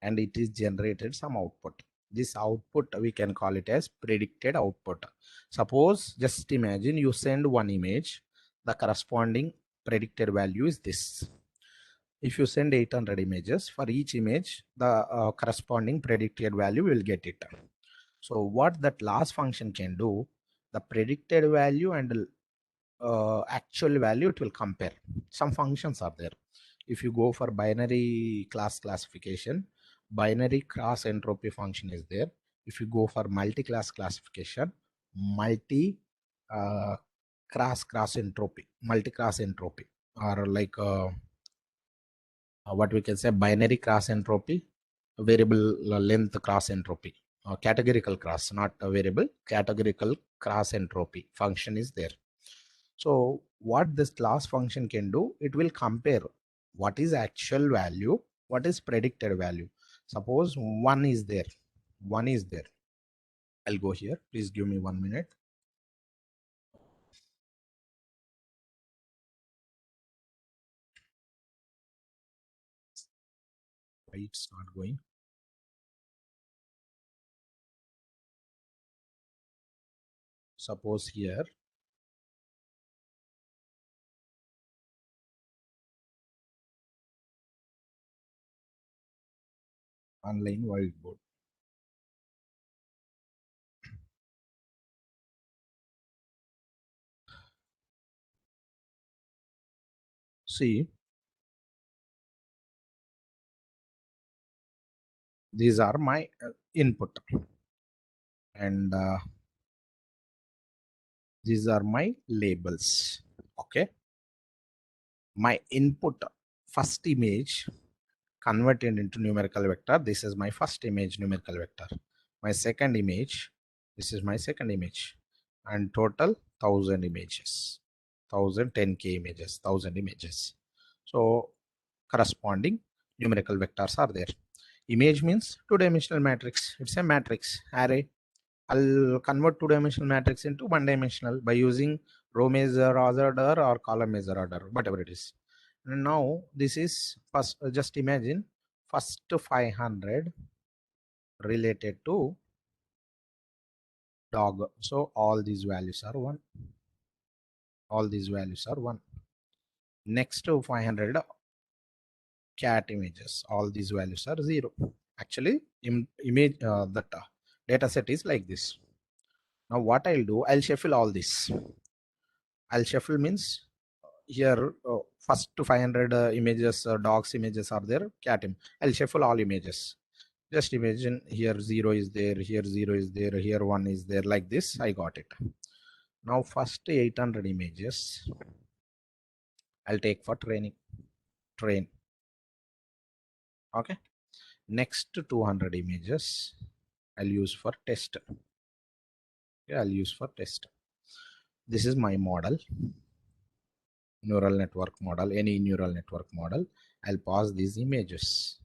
and it is generated some output. This output we can call it as predicted output. Suppose, just imagine you send one image, the corresponding predicted value is this. If you send 800 images, for each image the corresponding predicted value will get it. So what that last function can do, the predicted value and actual value it will compare. Some functions are there. If you go for binary class classification, binary cross entropy function is there. If you go for multi-class classification, multi cross entropy, multi-class entropy, or like what we can say binary cross entropy, variable length cross entropy, categorical cross, not a variable, categorical cross entropy function is there. So what this class function can do, it will compare what is actual value, what is predicted value. Suppose one is there, one is there. I'll go here, please give me 1 minute. Why it's not going? Suppose here online whiteboard. See, these are my input, and these are my labels. Okay, my input first image converted into numerical vector. This is my first image numerical vector. My second image, this is my second image, and total 1000 images, 1010k images, 1000 images. So corresponding numerical vectors are there. Image means two-dimensional matrix. It's a matrix array. I'll convert two-dimensional matrix into one-dimensional by using row measure order or column measure order, whatever it is. And now this is first, just imagine first 500 related to dog. So all these values are 1. All these values are 1. Next to 500 cat images, all these values are 0. Actually, image that data set is like this. Now what I'll do, I'll shuffle all this. I'll shuffle means here first to 500 images, dogs images are there, cat I'll shuffle all images. Just imagine here 0 is there, here 0 is there, here 1 is there, like this. I got it. Now first 800 images I'll take for train. Okay, next 200 images I'll use for test. Okay, I'll use for test. This is my model, neural network model, any neural network model. I'll pass these images.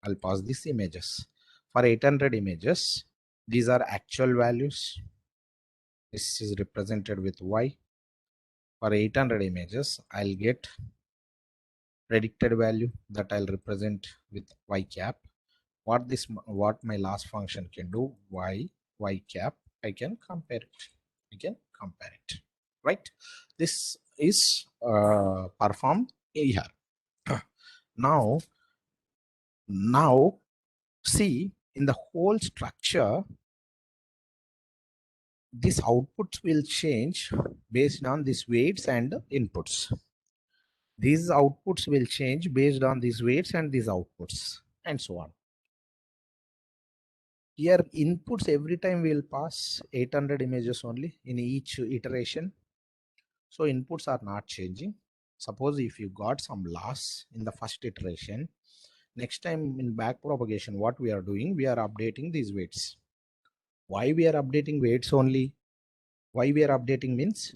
I'll pass these images. For 800 images, these are actual values. This is represented with Y. For 800 images, I'll get predicted value that I'll represent with Y cap. What my last function can do, Y cap, I can compare it. Right? This is performed here. Now see, in the whole structure, these outputs will change based on these weights and inputs. These outputs will change based on these weights and these outputs, and so on. Here inputs every time will pass 800 images only in each iteration. So inputs are not changing. Suppose if you got some loss in the first iteration, next time in back propagation, what we are doing, we are updating these weights. Why we are updating weights only? Why we are updating means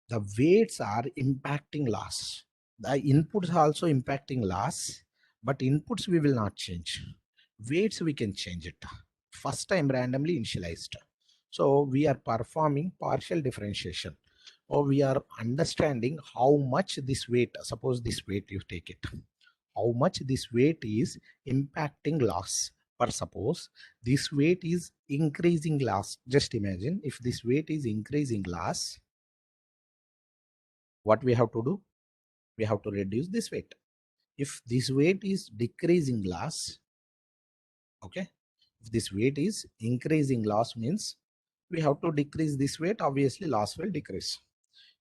the weights are impacting loss. The inputs are also impacting loss, but inputs we will not change. Weights we can change it. First time randomly initialized. So we are performing partial differentiation, or we are understanding how much this weight, suppose this weight you take it, how much this weight is impacting loss. But suppose this weight is increasing loss. Just imagine if this weight is increasing loss, what we have to do? We have to reduce this weight. If this weight is decreasing loss, okay, if this weight is increasing loss means we have to decrease this weight, obviously loss will decrease.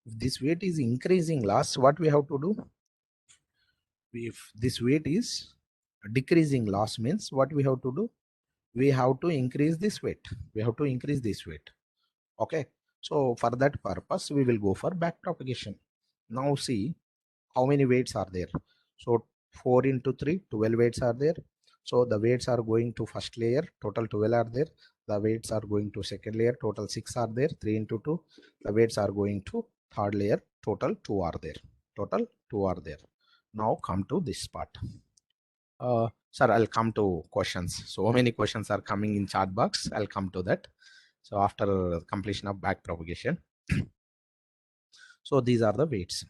If this weight is increasing loss, what we have to do? If this weight is decreasing loss means what we have to do? We have to increase this weight. We have to increase this weight. Okay, so for that purpose we will go for back propagation. Now see how many weights are there. So 4 into 3, 12 weights are there. So the weights are going to first layer, total 12 are there. The weights are going to second layer, total 6 are there, 3 into 2. The weights are going to third layer, total 2 are there. Total 2 are there. Now come to this part. Sir, I'll come to questions. So many questions are coming in chat box. I'll come to that. So after completion of back propagation. So these are the weights.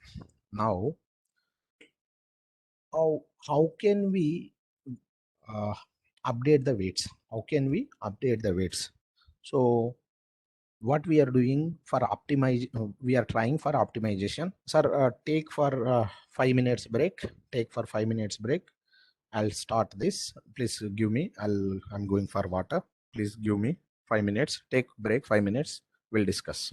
Now, how can we uh, update the weights? How can we update the weights? So what we are doing for optimize, we are trying for optimization. Sir, take for 5 minutes break. Take for 5 minutes break. I'll start this. Please give me. I'm going for water. Please give me 5 minutes. Take break 5 minutes. We'll discuss.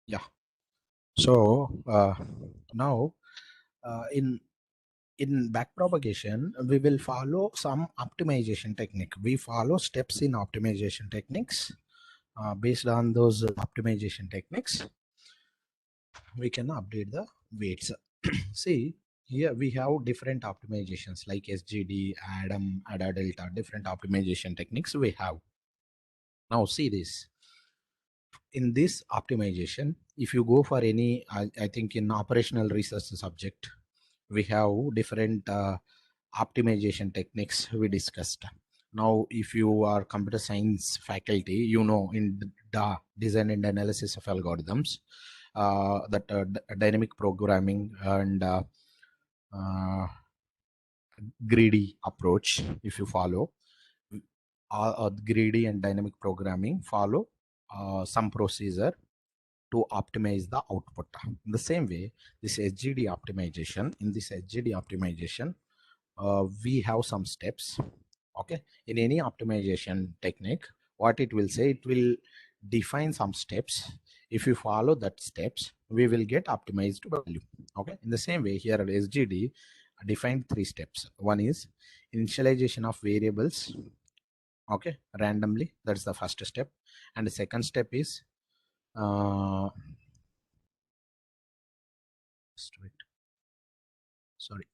Yeah. So now in back propagation, we will follow some optimization technique. We follow steps in optimization techniques. Based on those optimization techniques, we can update the weights. See, here we have different optimizations like SGD, ADAM, ADA delta, different optimization techniques we have. Now see this. In this optimization, if you go for any, I think in operational research subject, we have different optimization techniques we discussed. Now, if you are computer science faculty, you know in the design and analysis of algorithms, that dynamic programming and uh, greedy approach, if you follow, greedy and dynamic programming follow some procedure to optimize the output. In the same way, this SGD optimization, in this SGD optimization, we have some steps. Okay, in any optimization technique, what it will say, it will define some steps. If you follow that steps, we will get optimized value. Okay, in the same way, here at SGD defined 3 steps. One is initialization of variables, okay, randomly. That's the first step. And the second step is just wait, sorry,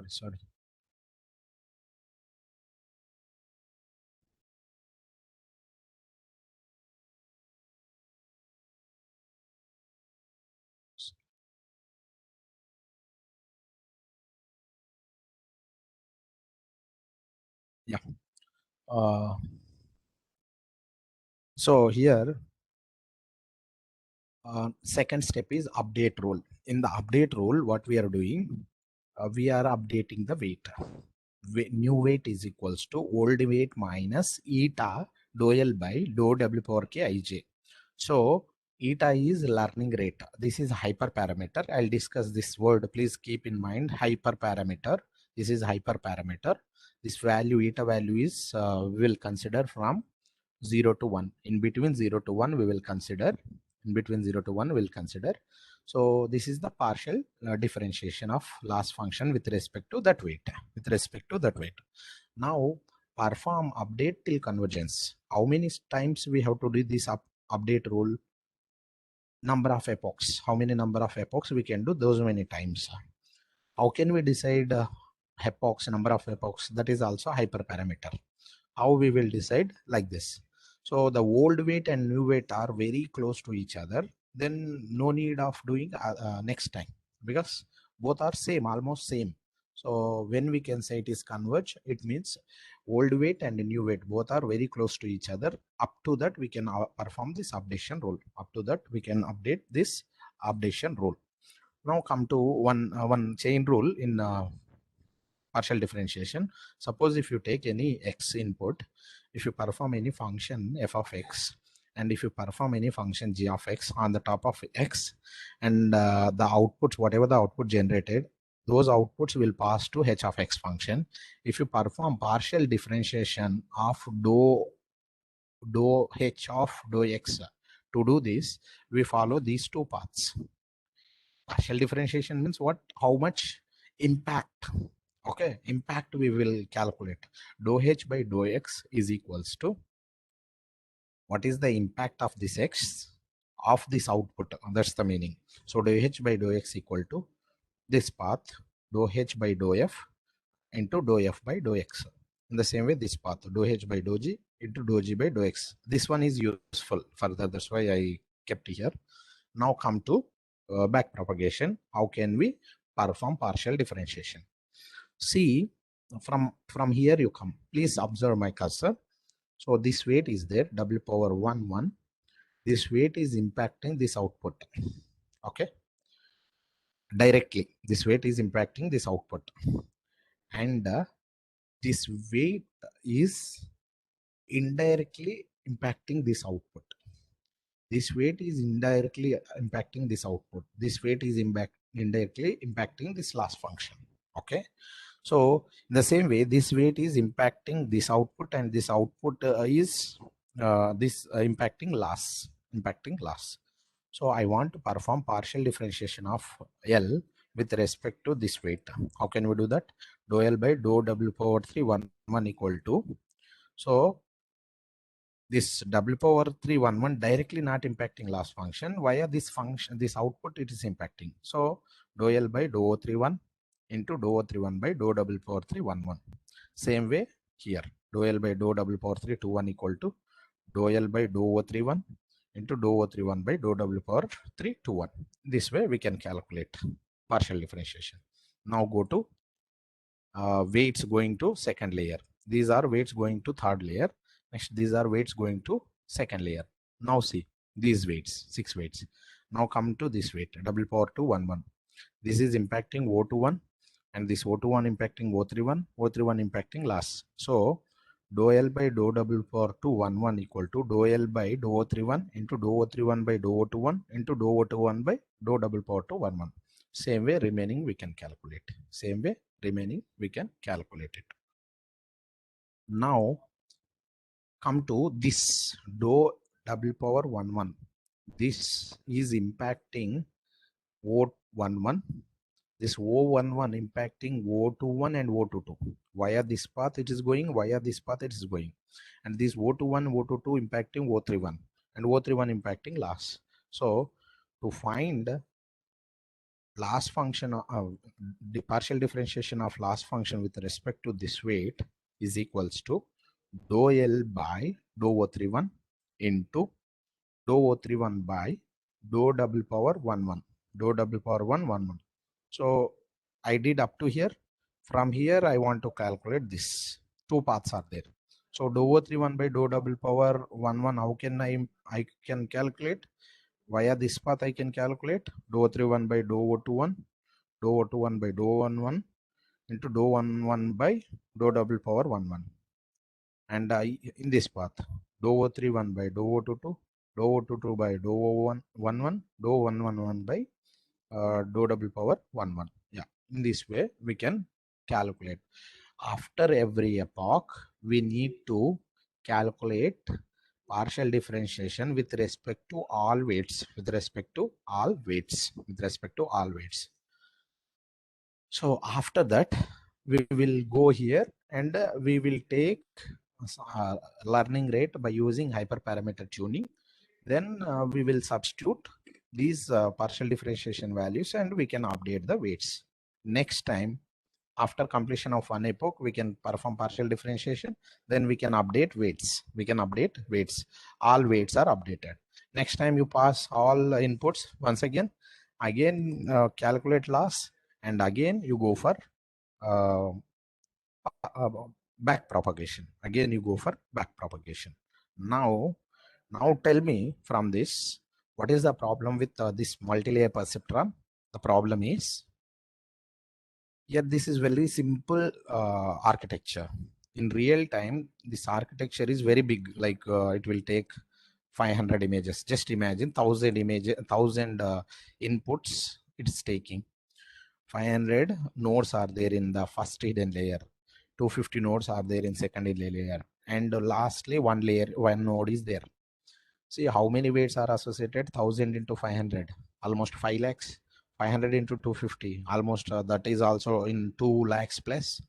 sorry. Yeah. uh, so here, second step is update rule. In the update rule, what we are doing, we are updating the weight. New weight is equals to old weight minus eta dou L by dou W power k ij. So eta is learning rate. This is hyperparameter. I'll discuss this word. Please keep in mind hyperparameter. This is hyperparameter. This value, eta value is, we will consider from 0 to 1. In between 0 to 1, we will consider. In between 0 to 1, we'll consider. So this is the partial differentiation of loss function with respect to that weight. With respect to that weight. Now perform update till convergence. How many times we have to do this update rule? Number of epochs. How many number of epochs we can do? Those many times. How can we decide epochs, number of epochs? That is also hyperparameter. How we will decide? Like this. So the old weight and new weight are very close to each other, then no need of doing next time, because both are same, almost same. So when we can say it is converge, it means old weight and new weight both are very close to each other. Up to that we can perform this updation rule. Up to that we can update this updation rule. Now come to one chain rule in partial differentiation. Suppose if you take any x input, if you perform any function f of x, and if you perform any function g of x on the top of x, and the outputs, whatever the output generated, those outputs will pass to h of x function. If you perform partial differentiation of dou h of dou x, to do this, we follow these two paths. Partial differentiation means what? How much impact? Okay, impact we will calculate. Dou h by dou x is equals to what is the impact of this x of this output. That's the meaning. So dou h by dou x equal to this path, dou h by dou f into dou f by dou x. In the same way, this path, dou h by dou g into dou g by dou x. This one is useful further. That's why I kept here. Now come to back propagation. How can we perform partial differentiation? See, from here you come. Please observe my cursor. So this weight is there, W power 1, 1. This weight is impacting this output. Okay. Directly, this weight is impacting this output. And this weight is indirectly impacting this output. This weight is indirectly impacting this output. This weight is indirectly impacting this loss function. Okay. So in the same way, this weight is impacting this output, and this output is impacting loss. So I want to perform partial differentiation of L with respect to this weight. How can we do that? Dou L by dou W power 3 1 equal to, so this W power 3 1 directly not impacting loss function, via this function, this output it is impacting. So dou L by dou O 3 1 into dou O 3 1 by dou W power 3 1. Same way here, dou L by dou W power 3 2 1 equal to dou L by dou O 3 1 into dou O 3 1 by dou W power 3 2 1. This way we can calculate partial differentiation. Now go to weights going to second layer. These are weights going to third layer. Next, these are weights going to second layer. Now see these weights, 6 weights. Now come to this weight, W power 2 1 1. This is impacting O21, and this O21 impacting O31, O31 impacting loss. So dou L by dou W power 2 1 1 equal to dou L by dou O31 into dou O31 by dou O21 into dou O21 by dou W power 2 1 1. Same way remaining we can calculate. Same way remaining we can calculate it. Now come to this dou W power 1 1. This is impacting O11. This O11 impacting O21 and O22. Via this path it is going, via this path it is going. And this O21, O22 impacting O31 and O31 impacting loss. So to find loss function of the partial differentiation of loss function with respect to this weight is equals to dou L by dou O31 into dou O31 by dou double power 1 1. Dou double power 1 1 1. So I did up to here. From here I want to calculate this. Two paths are there. So dou O31 by dou double power 1 1. How can I can calculate? Via this path I can calculate dou O31 by dou O21, dou O21 by dou 1 1 into dou 1 1 by dou double power 1 1. And in this path dou O31 by dou O22, dou O22 by dou 1 1 1, dou 1 1 1 by dou double power 1 1. Yeah, in this way we can calculate. After every epoch we need to calculate partial differentiation with respect to all weights, with respect to all weights, with respect to all weights. So after that we will go here, and we will take learning rate by using hyperparameter tuning. Then we will substitute these partial differentiation values, and we can update the weights. Next time, after completion of one epoch, we can perform partial differentiation. Then we can update weights. We can update weights. All weights are updated. Next time you pass all inputs once again, calculate loss, and again you go for uh, back propagation. Again you go for back propagation. Now tell me from this, what is the problem with this multi-layer perceptron? The problem is, here this is very simple architecture. In real time this architecture is very big, like it will take 500 images. Just imagine 1000 images, 1000 inputs it's taking. 500 nodes are there in the first hidden layer, 250 nodes are there in second hidden layer, and lastly one node is there. See how many weights are associated. 1000 into 500, almost 5 lakhs. 500 into 250, almost that is also in 2 lakhs plus,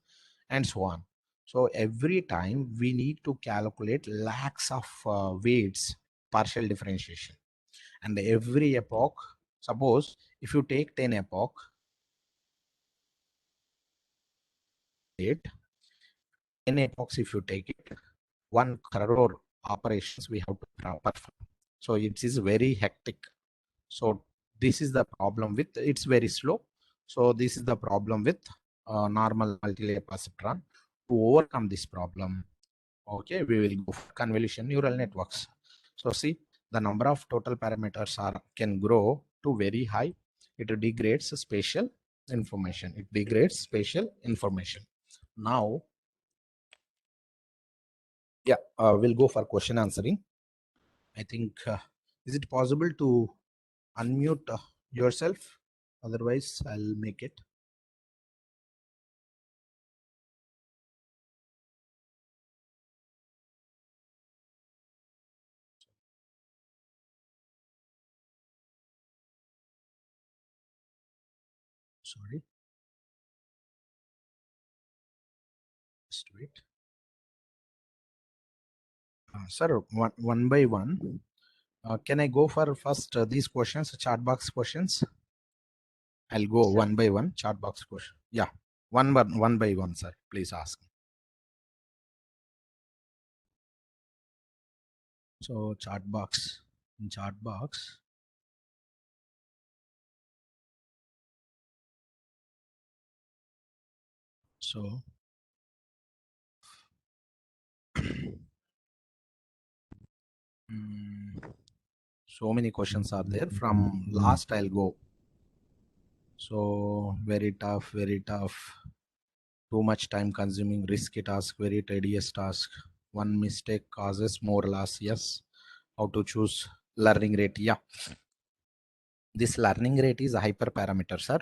and so on. So every time we need to calculate lakhs of weights partial differentiation. And every epoch, suppose if you take 10 epoch, 10 epochs if you take it, 1 crore operations we have to perform. So it is very hectic. So this is the problem with, it's very slow. So this is the problem with normal multi-layer perceptron. To overcome this problem, okay, we will go for convolution neural networks. So see, the number of total parameters can grow to very high. It degrades spatial information. It degrades spatial information. Now, yeah, we'll go for question answering. I think, is it possible to unmute yourself? Otherwise, I'll make it. Sorry, just wait. Sir, one by one. Can I go for first these questions, chat box questions? I'll go Sure. one by one, chat box question. Yeah, one by one, sir. Please ask. So chat box, in chat box. So so many questions are there. From last, I'll go. So very tough, very tough. Too much time consuming, risky task, very tedious task. One mistake causes more loss. Yes. How to choose learning rate? Yeah. This learning rate is a hyperparameter, sir.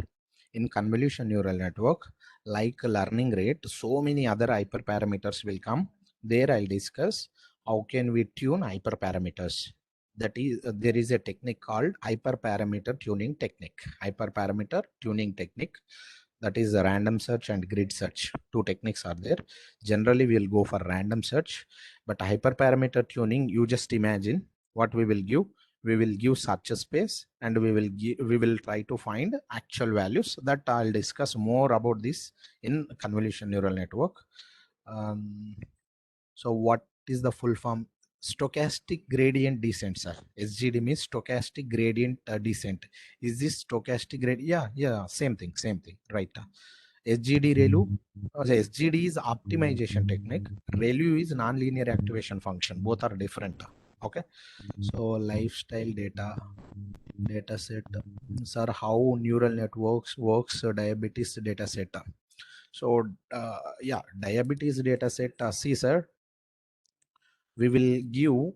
In convolution neural network, like learning rate, so many other hyperparameters will come. There I'll discuss how can we tune hyperparameters. That is, there is a technique called hyperparameter tuning technique. Hyperparameter tuning technique. That is a random search and grid search. Two techniques are there. Generally, we'll go for random search, but hyperparameter tuning, you just imagine what we will give. We will give search space and we will try to find actual values. That I'll discuss more about this in convolution neural network. So what is the full form? Stochastic gradient descent, sir. SGD means stochastic gradient descent. Is this stochastic gradient? Yeah, same thing, right? SGD ReLU. SGD is optimization technique. ReLU is nonlinear activation function. Both are different. Okay. So lifestyle data set. Sir, how neural networks works, diabetes data set. So yeah, diabetes data set. See, sir, we will give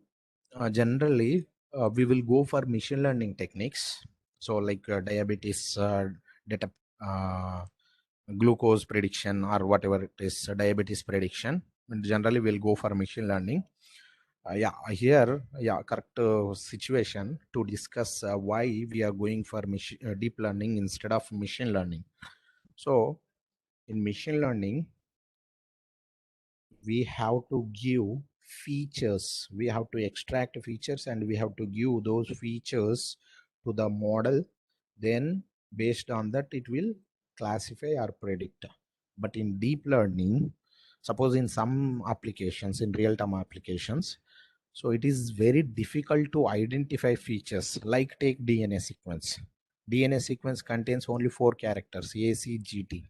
generally we will go for machine learning techniques. So like diabetes data, uh, glucose prediction, or whatever it is, diabetes prediction. And generally we'll go for machine learning. Yeah, here, yeah, correct situation to discuss why we are going for deep learning instead of machine learning. So in machine learning, we have to give features, we have to extract features, and we have to give those features to the model. Then based on that, it will classify or predict. But in deep learning, suppose in some applications, in real-time applications, so it is very difficult to identify features. Like take DNA sequence. DNA sequence contains only 4 characters, A, C, G, T.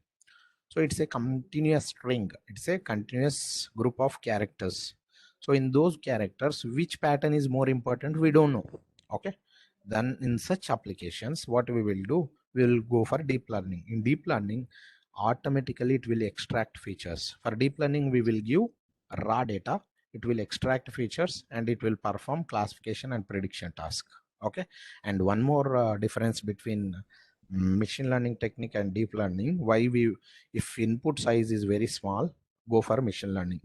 So it's a continuous string. It's a continuous group of characters. So in those characters, which pattern is more important? We don't know. Okay. Then in such applications, what we will do, we will go for deep learning. In deep learning, automatically it will extract features. For deep learning, we will give raw data. It will extract features and it will perform classification and prediction task. Okay. And one more difference between machine learning technique and deep learning, why we, if input size is very small, go for machine learning.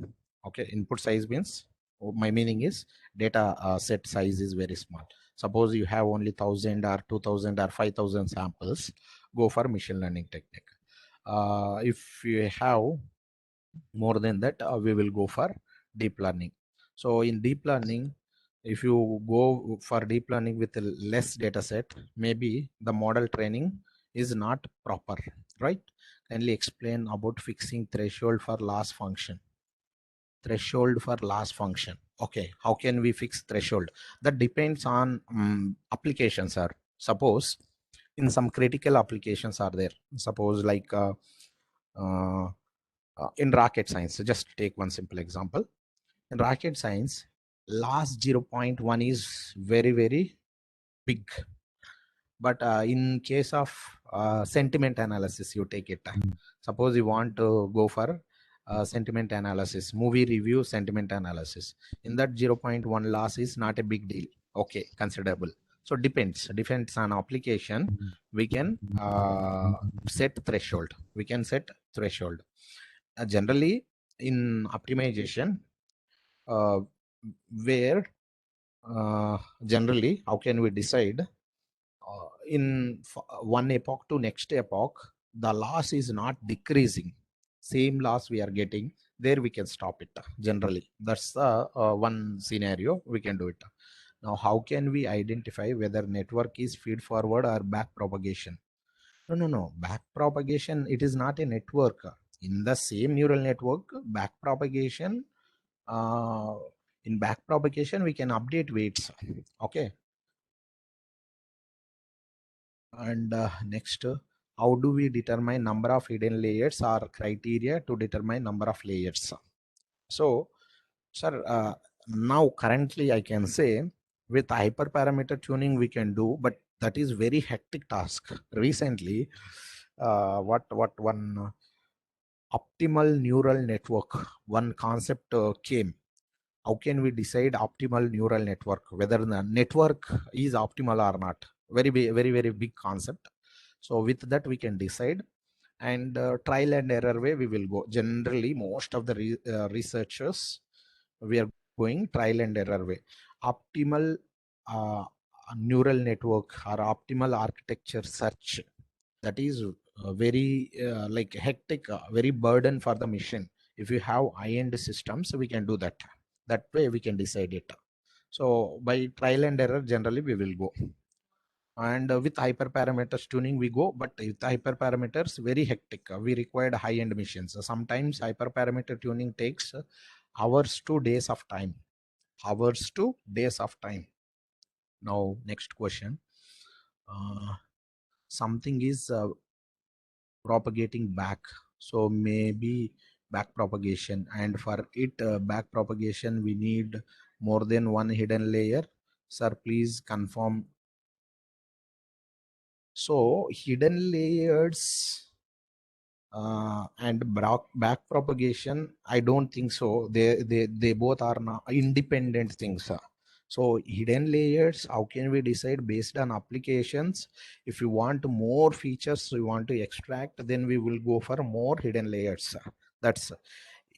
Okay, input size means, my meaning is data set size is very small. Suppose you have only 1000 or 2000 or 5000 samples, go for machine learning technique. If you have more than that, we will go for deep learning. So in deep learning, if you go for deep learning with a less data set, maybe the model training is not proper, right? Kindly explain about fixing threshold for loss function. Threshold for loss function. Okay, how can we fix threshold? That depends on applications, sir. Suppose in some critical applications are there. Suppose like uh, in rocket science, just take one simple example. In rocket science, last 0.1 is very, very big. But in case of sentiment analysis, you take it. Suppose you want to go for sentiment analysis, movie review, sentiment analysis. In that 0.1 loss is not a big deal. Okay, considerable. So depends on application. We can set threshold. We can set threshold. Generally, in optimization, uh, where generally, how can we decide in one epoch to next epoch, the loss is not decreasing, same loss we are getting, there we can stop it generally. That's the one scenario we can do it. Now, how can we identify whether network is feed forward or back propagation? No. Back propagation, it is not a network. In the same neural network, back propagation, uh, in back propagation, we can update weights. Okay. And next, how do we determine number of hidden layers or criteria to determine number of layers? So, sir, now currently I can say with hyperparameter tuning we can do, but that is very hectic task. Recently, what one optimal neural network, one concept came. How can we decide optimal neural network, whether the network is optimal or not? Very big concept. So with that we can decide, and trial and error way we will go. Generally, most of the researchers, we are going trial and error way. Optimal uh, neural network or optimal architecture search, that is very like hectic, very burden for the mission. If you have high-end systems, we can do that. That way we can decide it. So by trial and error, generally we will go. And with hyperparameters tuning we go, but with hyperparameters very hectic, we required high-end missions. Sometimes hyperparameter tuning takes hours to days of time. Hours to days of time. Now next question. Something is propagating back, so maybe back propagation, and for it back propagation we need more than one hidden layer. Sir, please confirm. So hidden layers and back propagation, I don't think so. They both are not independent things. So hidden layers, how can we decide? Based on applications. If you want more features you want to extract, then we will go for more hidden layers. That's,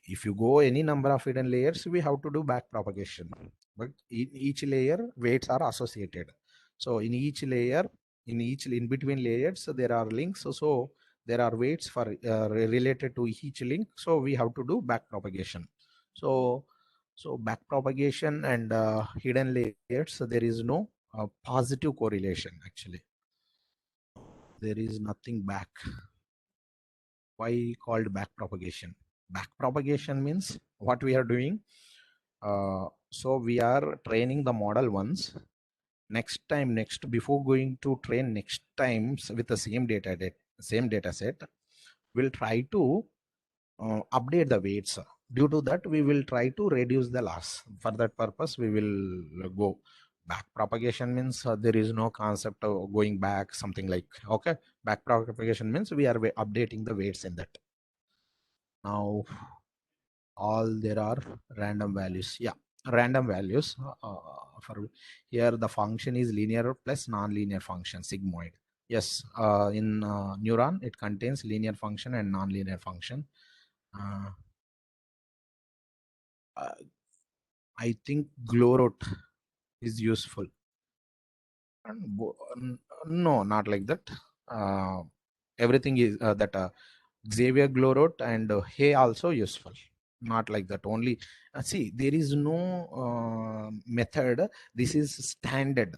if you go any number of hidden layers, we have to do back propagation. But in each layer, weights are associated. So in each layer, in between layers, there are links. So there are weights for related to each link. So we have to do back propagation. So back propagation and hidden layers, so there is no positive correlation actually. There is nothing back. Why called back propagation? Back propagation means what we are doing. So we are training the model once. Next before going to train next times with the same data set, we'll try to update the weights. Due to that, we will try to reduce the loss. For that purpose, we will go. Back propagation means there is no concept of going back, something like, okay. Back propagation means we are updating the weights in that. Now all there are random values. Yeah, random values. For here the function is linear plus non-linear function, sigmoid. Yes, in neuron it contains linear function and non-linear function. uh, I think glorot is useful. No, not like that. Everything is that Xavier glorot and Hay also useful. Not like that only. See, there is no method. This is standard.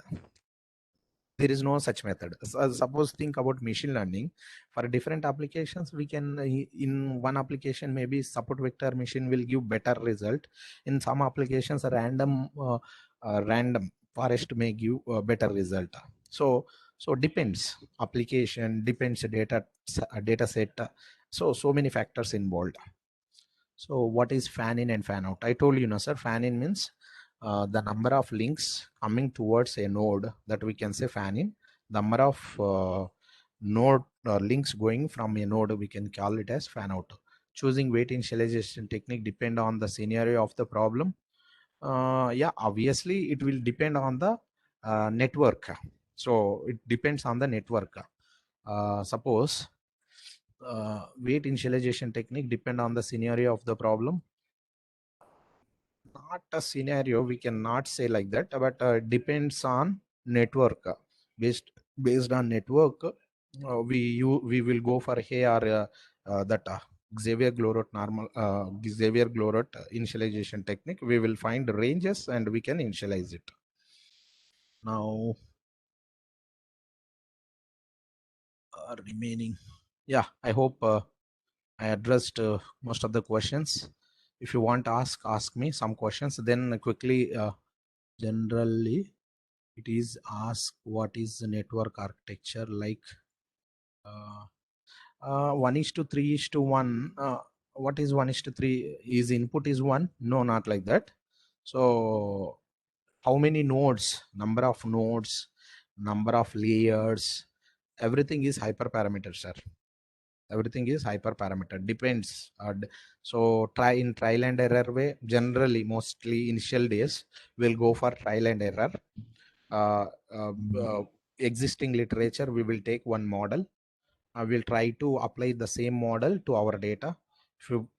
There is no such method. Suppose think about machine learning. For different applications, we can in one application maybe support vector machine will give better result. In some applications, a random forest may give better result. So depends application, depends data set. So many factors involved. So what is fan in and fan out? I told you, no, sir. Fan in means the number of links coming towards a node, that we can say fan in. The number of node links going from a node, we can call it as fan out. Choosing weight initialization technique depend on the scenario of the problem. Yeah, obviously it will depend on the network. So it depends on the network. Suppose weight initialization technique depend on the scenario of the problem. Not a scenario, we cannot say like that, but depends on network. Based on network, we will go for here or that Xavier Glorot normal Xavier Glorot initialization technique. We will find ranges and we can initialize it. Now remaining, yeah, I hope I addressed most of the questions. If you want to ask me some questions, then quickly. Generally, it is ask what is the network architecture like. 1:3:1. What is 1:3? Is input is 1? No, not like that. So how many nodes, number of nodes, number of layers, everything is hyperparameter, sir. Everything is hyperparameter, depends. So try in trial and error way, generally mostly initial days we'll go for trial and error. uh, uh, uh, Existing literature, we will take one model. We'll try to apply the same model to our data.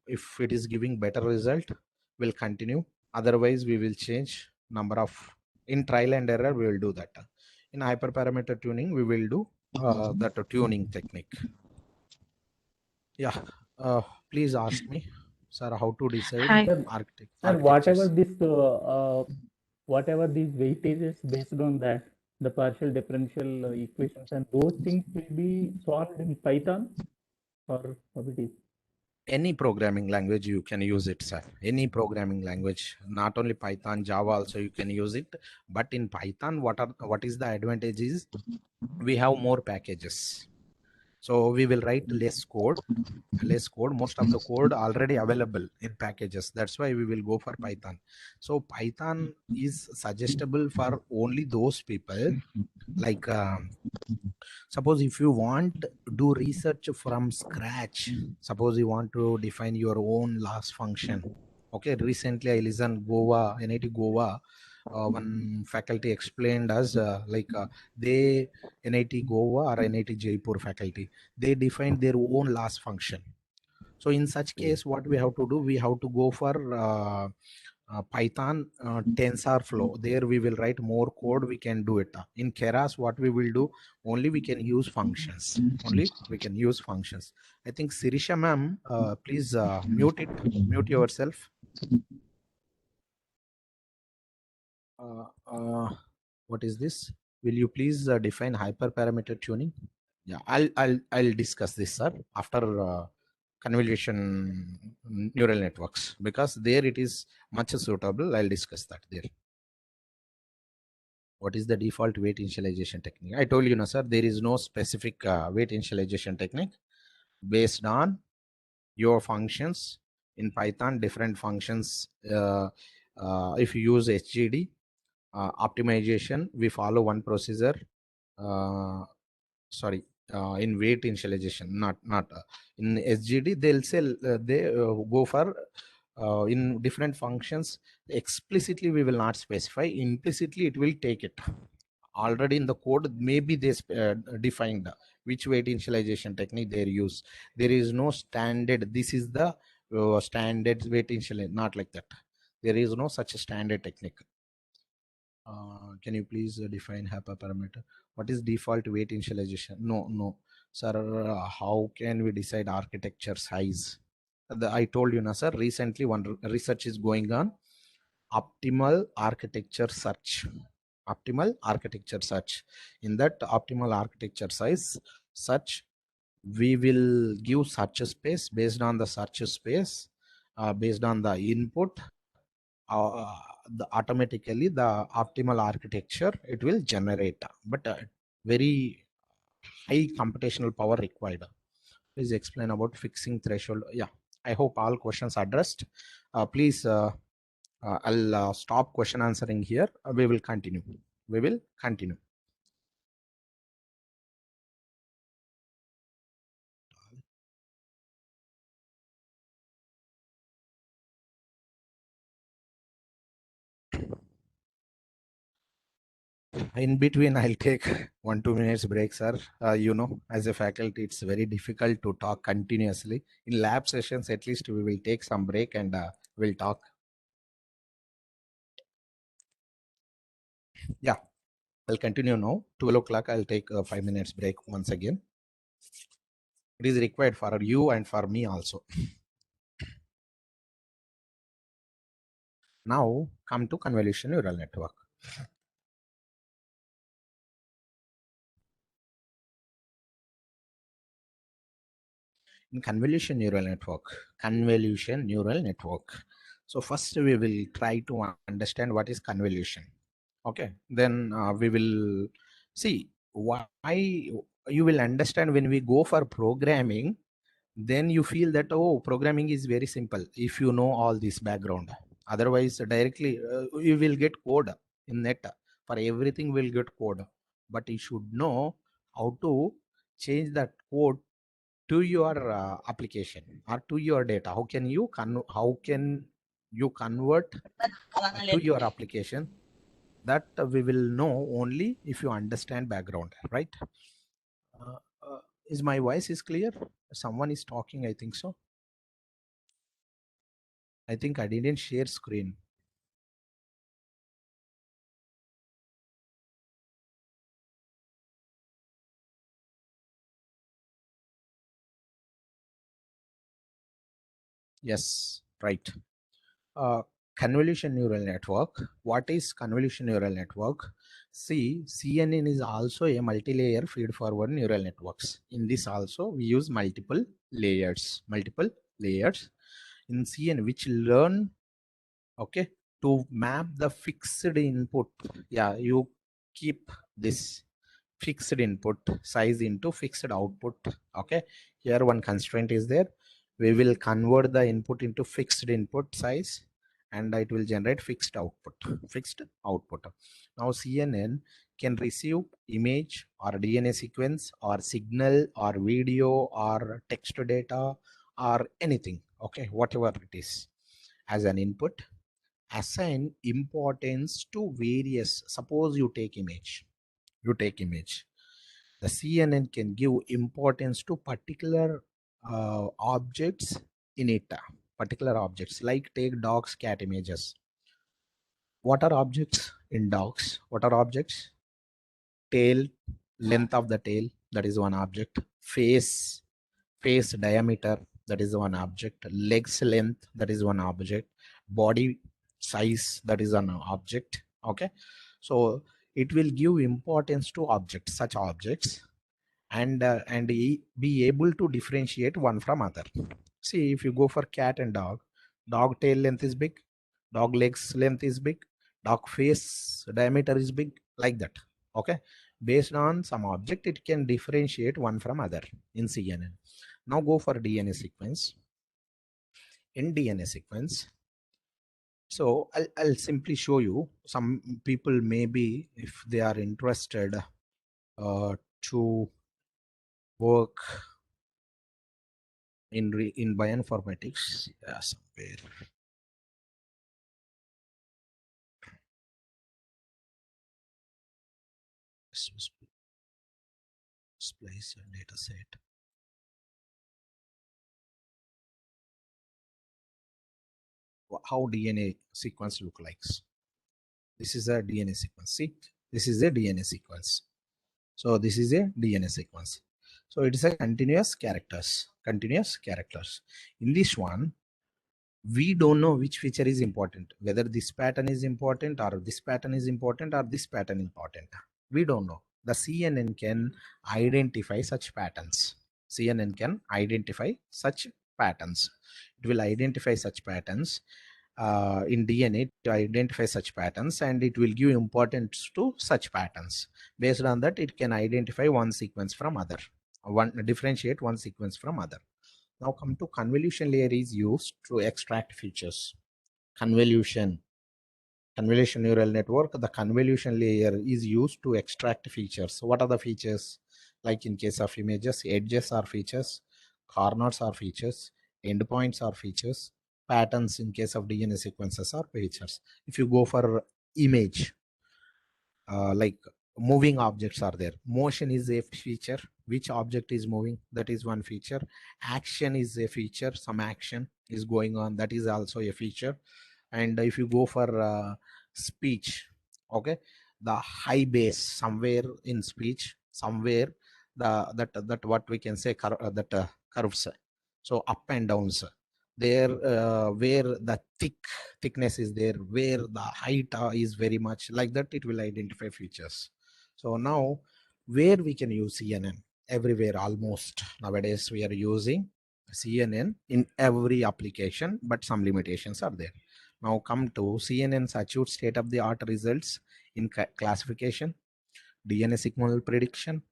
If it is giving better result, we'll continue. Otherwise, we will change number of. In trial and error, we will do that. In hyperparameter tuning, we will do that tuning technique. Yeah. Please ask me, sir, how to decide Hi. architectures. Whatever these weightages based on that, the partial differential equations and those things will be solved in Python or how it is. Any programming language you can use it, sir. Any programming language, not only Python, Java also you can use it. But in Python, what is the advantage is we have more packages. So we will write less code. Most of the code already available in packages. That's why we will go for Python. So Python is suggestible for only those people like suppose if you want do research from scratch. Suppose you want to define your own loss function. Okay, recently I listened Goa, NIT Goa, one faculty explained us they NIT Goa or NIT Jaipur faculty, they defined their own loss function. So in such case, what we have to do, we have to go for Python TensorFlow. There we will write more code. We can do it. In Keras, what we will do, only we can use functions. Only we can use functions. I think Sirisha ma'am, please mute it. Mute yourself. What is this? Will you please define hyperparameter tuning? Yeah, I'll discuss this, sir, after convolution neural networks, because there it is much suitable. I'll discuss that there. What is the default weight initialization technique? I told you, no, sir, there is no specific weight initialization technique based on your functions. In Python, different functions. If you use HGD optimization, we follow one procedure. Sorry, in weight initialization, not in SGD, they'll say they go for in different functions. Explicitly we will not specify, implicitly it will take it. Already in the code, maybe they defined which weight initialization technique they use. There is no standard, this is the standard weight initialization, not like that. There is no such a standard technique. Can you please define hyperparameter? What is default weight initialization? No, sir. How can we decide architecture size? I told you, na, sir. Recently, one research is going on. Optimal architecture search. Optimal architecture search. In that optimal architecture size search, we will give search space. Based on the search space, based on the input, automatically the optimal architecture it will generate, but very high computational power required. Please explain about fixing threshold. Yeah, I hope all questions addressed. Please I'll stop question answering here. We will continue. In between, I'll take 1-2 minutes break, sir. As a faculty, it's very difficult to talk continuously. In lab sessions, at least we will take some break and we'll talk. Yeah, I'll continue now. 12 o'clock, I'll take a 5 minutes break once again. It is required for you and for me also. Now come to convolution neural network. In convolution neural network. So first we will try to understand what is convolution. Okay, then we will see why. You will understand when we go for programming, then you feel that, oh, programming is very simple if you know all this background. Otherwise directly you will get code in net. For everything will get code, but you should know how to change that code to your application or to your data. How can you convert to your application? That we will know only if you understand background, right? uh, uh, is my voice is clear? Someone is talking, I think so. I think I didn't share screen. Yes, right. uh, Convolution neural network. What is convolution neural network? See, CNN is also a multi-layer feed-forward neural networks. In this also we use multiple layers in CNN, which learn, okay, to map the fixed input. Yeah, you keep this fixed input size into fixed output. Okay, here one constraint is there. We will convert the input into fixed input size, and it will generate fixed output. Now CNN can receive image or DNA sequence or signal or video or text data or anything, okay, whatever it is, as an input, assign importance to various. Suppose you take image, the CNN can give importance to particular objects in it. Particular objects, like take dogs, cat images. What are objects in dogs? What are objects? Tail, length of the tail, that is one object. Face diameter, that is one object. Legs length, that is one object. Body size, that is an object. Okay, so it will give importance to objects, such objects, and be able to differentiate one from other. See, if you go for cat and dog tail length is big, dog legs length is big, dog face diameter is big, like that. Okay, based on some object, it can differentiate one from other in CNN. Now go for DNA sequence. In DNA sequence, so I'll simply show you. Some people maybe, if they are interested to work in bioinformatics, yeah, somewhere. Splice a data set. How DNA sequence look like? This is a DNA sequence. See, this is a DNA sequence. So this is a DNA sequence. So it is a continuous characters. In this one, we don't know which feature is important, whether this pattern is important or this pattern is important or this pattern important. We don't know. The CNN can identify such patterns. CNN can identify such patterns. It will identify such patterns in DNA to identify such patterns, and it will give importance to such patterns. Based on that, it can identify one sequence from other, differentiate one sequence from other. Now come to convolution layer is used to extract features. Convolution neural network, the convolution layer is used to extract features. What are the features? Like in case of images, edges are features, corners are features, endpoints are features, patterns in case of DNA sequences are features. If you go for image, like moving objects are there. Motion is a feature. Which object is moving? That is one feature. Action is a feature. Some action is going on. That is also a feature. And if you go for speech, okay, the high bass somewhere in speech, somewhere that what we can say curves. So up and downs there, where the thickness is there, where the height is very much like that, it will identify features. So now where we can use CNN? Everywhere almost nowadays we are using CNN in every application, but some limitations are there. Now come to CNN's achieved state of the art results in classification, DNA signal prediction,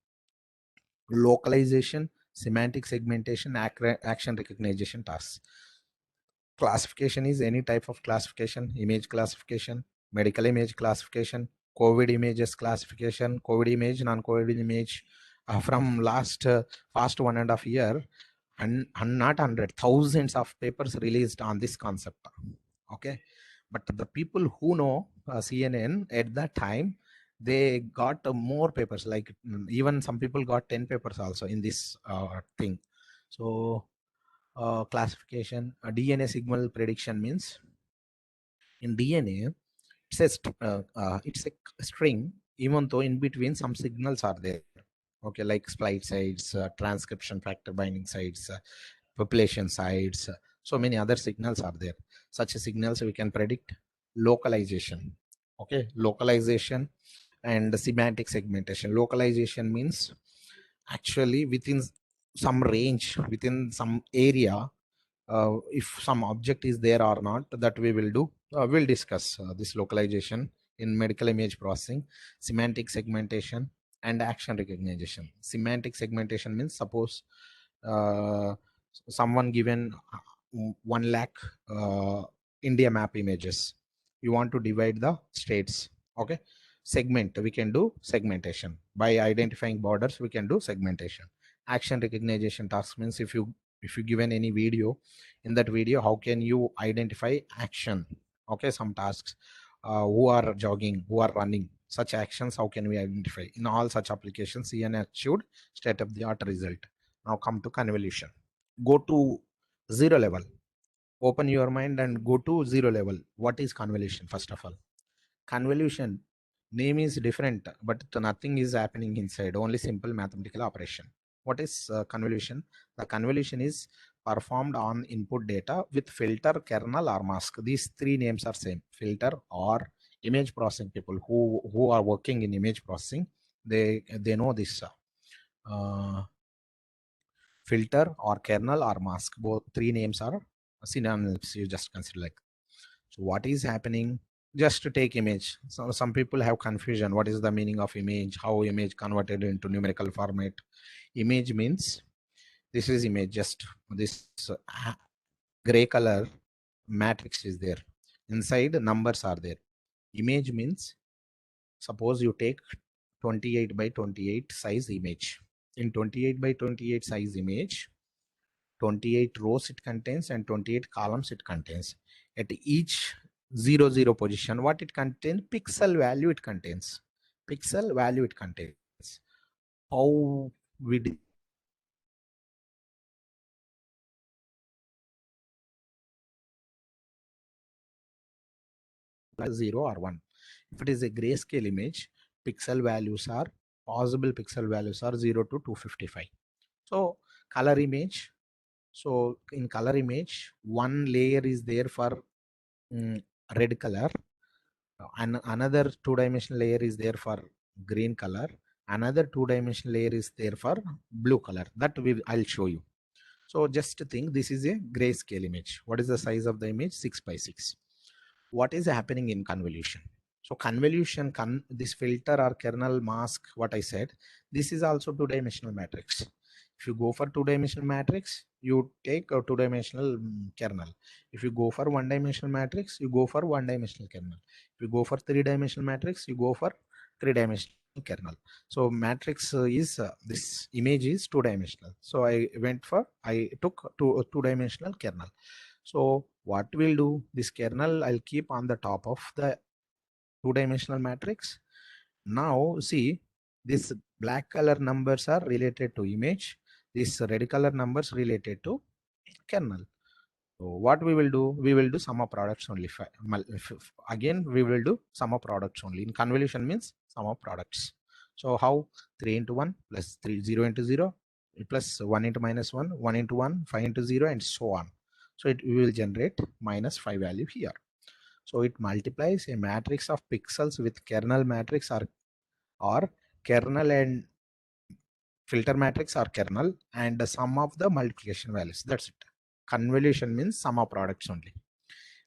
localization, semantic segmentation, action recognition tasks. Classification is any type of classification: image classification, medical image classification, COVID images classification, COVID image, non-COVID image. From last past 1.5 year, and not hundred, thousands of papers released on this concept. Okay, but the people who know CNN at that time, they got more papers, like even some people got 10 papers also in this thing. So classification, DNA signal prediction means in DNA it's a string, even though in between some signals are there. Okay, like splice sites, transcription factor binding sites, population sites, so many other signals are there. Such signals we can predict. Localization, okay, localization and semantic segmentation. Localization means actually within some range, within some area, if some object is there or not, that we will do. We'll discuss this localization in medical image processing. Semantic segmentation and action recognition. Semantic segmentation means, suppose uh, someone given 1 lakh India map images, you want to divide the states. Okay, segment, we can do segmentation by identifying borders, we can do segmentation. Action recognition task means, if you given any video, in that video how can you identify action? Okay, some tasks, who are jogging, who are running, such actions how can we identify? In all such applications, CNN achieved state of the art result. Now come to convolution. Go to zero level, open your mind and go to zero level. What is convolution? First of all, convolution name is different, but nothing is happening inside, only simple mathematical operation. What is convolution? The convolution is performed on input data with filter, kernel or mask. These three names are same: filter or image processing. People who are working in image processing, they know this. uh, Filter or kernel or mask, both three names are synonyms, you just consider like. So what is happening? Just to take image. So some people have confusion. What is the meaning of image? How image converted into numerical format? Image means, this is image. Just this gray color matrix is there. Inside numbers are there. Image means, suppose you take 28 by 28 size image. In 28 by 28 size image, 28 rows it contains and 28 columns it contains. At each 0 0 position, what it contains? Pixel value it contains. Pixel value it contains. How we 0 or 1. If it is a grayscale image, pixel values are, possible pixel values are 0 to 255. So color image. So in color image, one layer is there for red color, and another two-dimensional layer is there for green color, another two-dimensional layer is there for blue color. That I'll show you. So just think, this is a grayscale image. What is the size of the image? 6 by 6. What is happening in convolution? So convolution, this filter or kernel, mask, what I said, this is also two-dimensional matrix. If you go for two-dimensional matrix, you take a two-dimensional kernel. If you go for one-dimensional matrix, you go for one-dimensional kernel. If you go for three-dimensional matrix, you go for three-dimensional kernel. So matrix is this image is two-dimensional. So I took two-dimensional kernel. So what we'll do, this kernel I'll keep on the top of the two-dimensional matrix. Now see, this black color numbers are related to image. This red color numbers related to kernel. So what we will do, we will do sum of products only. Again, we will do sum of products only. In convolution means sum of products. So how? 3 into 1 plus 3, 0 into 0 plus 1 into minus 1, 1 into 1, 5 into 0, and so on. So it will generate minus 5 value here. So it multiplies a matrix of pixels with kernel matrix or kernel and filter matrix or kernel and the sum of the multiplication values. That's it. Convolution means sum of products only.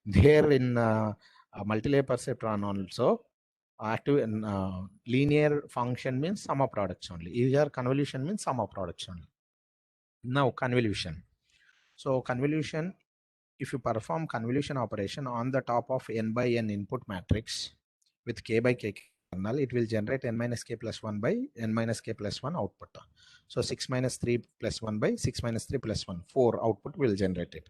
There in multi-layer perceptron also, active and linear function means sum of products only. Here convolution means sum of products only. Now convolution. So convolution, if you perform convolution operation on the top of n by n input matrix with k by k kernel, it will generate n minus k plus 1 by n minus k plus 1 output. So 6 minus 3 plus 1 by 6 minus 3 plus 1, 4 output will generate it.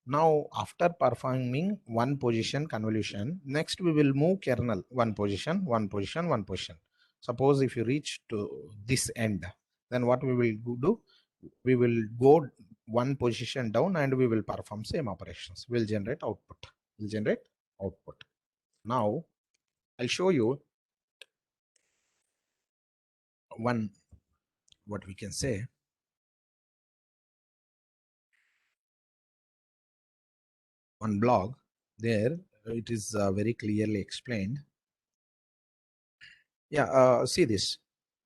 Now, after performing one position convolution, next we will move kernel one position, one position, one position. Suppose if you reach to this end, then what we will do? We will go one position down and we will perform same operations. We'll generate output. We'll generate output. Now, I'll show you one, what we can say, one blog. There it is very clearly explained. Yeah, see this.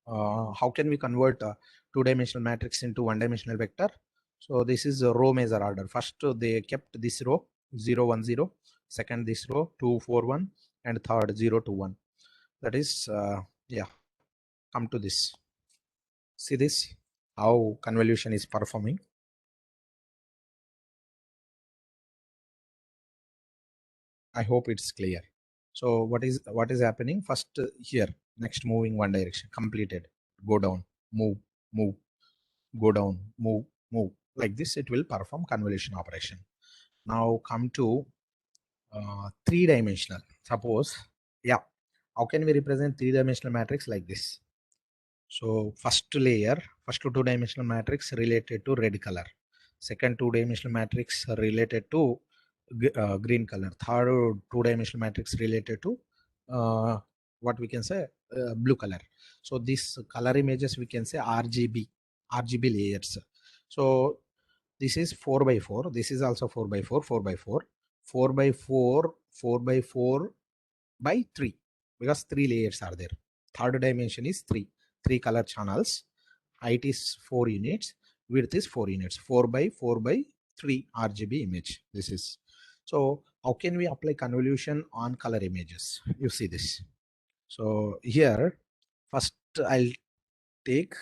How can we convert a two-dimensional matrix into one-dimensional vector? So this is a row measure order. First, they kept this row 0, 1, 0. Second, this row 2, 4, 1. And third, 0, 2, 1. That is, yeah, come to this. See this, how convolution is performing. I hope it's clear. So what is happening? First here, next moving one direction, completed. Go down, move, move, go down, move, move. Like this, it will perform convolution operation. Now come to three-dimensional. Suppose, yeah, how can we represent three-dimensional matrix like this? So first layer, first two-dimensional matrix related to red color. Second two-dimensional matrix related to green color. Third two-dimensional matrix related to what we can say blue color. So this color images we can say RGB layers. So this is 4 by 4. This is also 4 by 4, 4 by 4, 4 by 4, 4 by 4 by 3, because 3 layers are there. Third dimension is 3 color channels. Height is 4 units, width is 4 units. 4 by 4 by 3 RGB image. This is. So how can we apply convolution on color images? You see this. So here, first I'll take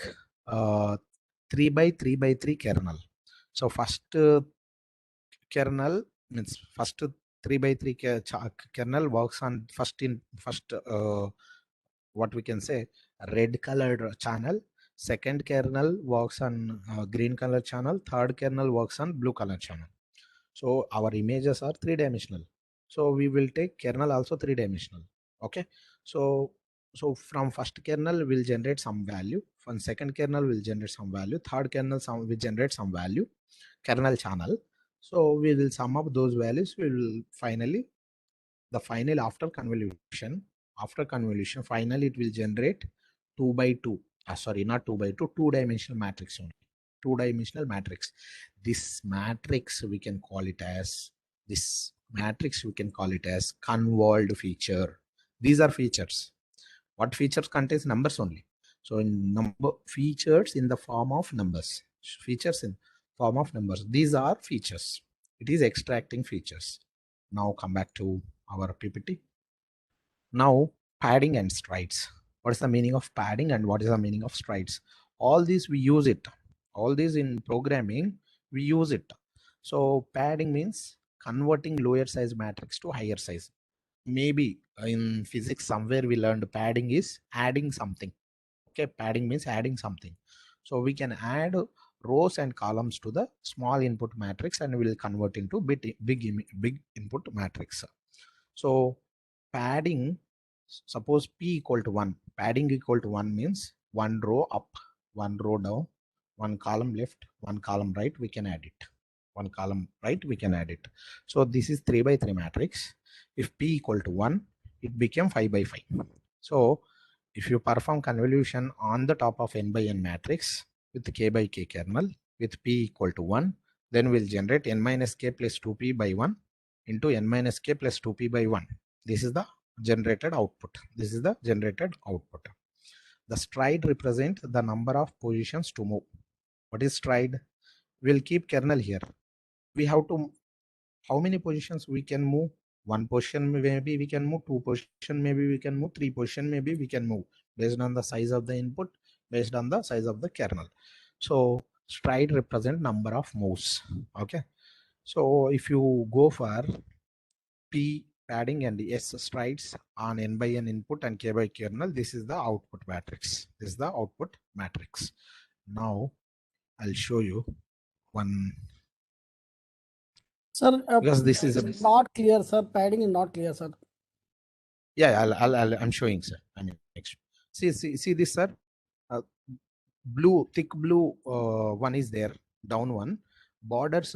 3 by 3 by 3 kernel. So first kernel means first 3 by 3 kernel works on first what we can say red colored channel. Second kernel works on green color channel. Third kernel works on blue color channel. So our images are three-dimensional. So we will take kernel also three-dimensional. Okay. So from first kernel will generate some value. From second kernel will generate some value. Third kernel will generate some value. Kernel channel. So we will sum up those values. We will finally, the final after convolution, finally it will generate 2 by 2. Sorry, not 2 by 2, two-dimensional matrix only. Two-dimensional matrix. This matrix we can call it as convolved feature. These are features. What features contains numbers only. So in number features in the form of numbers. Features in form of numbers. These are features. It is extracting features. Now come back to our PPT. Now padding and strides. What is the meaning of padding and what is the meaning of strides? All these we use it. All these in programming we use it. So padding means converting lower size matrix to higher size. Maybe in physics somewhere we learned padding is adding something. Okay, padding means adding something. So we can add rows and columns to the small input matrix and we will convert into big input matrix. So padding, suppose p equal to 1, padding equal to 1 means one row up, one row down, one column left, one column right, we can add it. One column right, we can add it. So this is 3 by 3 matrix. If p equal to 1, it became 5 by 5. So if you perform convolution on the top of n by n matrix with k by k kernel with p equal to 1, then we'll generate n minus k plus 2p by 1 into n minus k plus 2p by 1. This is the generated output. This is the generated output. The stride represent the number of positions to move. What is stride? We'll keep kernel here. We have to, how many positions we can move? One position maybe we can move, two position maybe we can move, three position maybe we can move, based on the size of the input, based on the size of the kernel. So stride represent number of moves. Okay, so if you go for p padding and s strides on n by n input and k by kernel, this is the output matrix. This is the output matrix. Now I'll show you one, Sir, because this is not clear, sir. Padding is not clear, sir. Yeah, I'm showing, sir. I mean, see this, sir. Uh, blue, thick blue one is there, down one. Borders,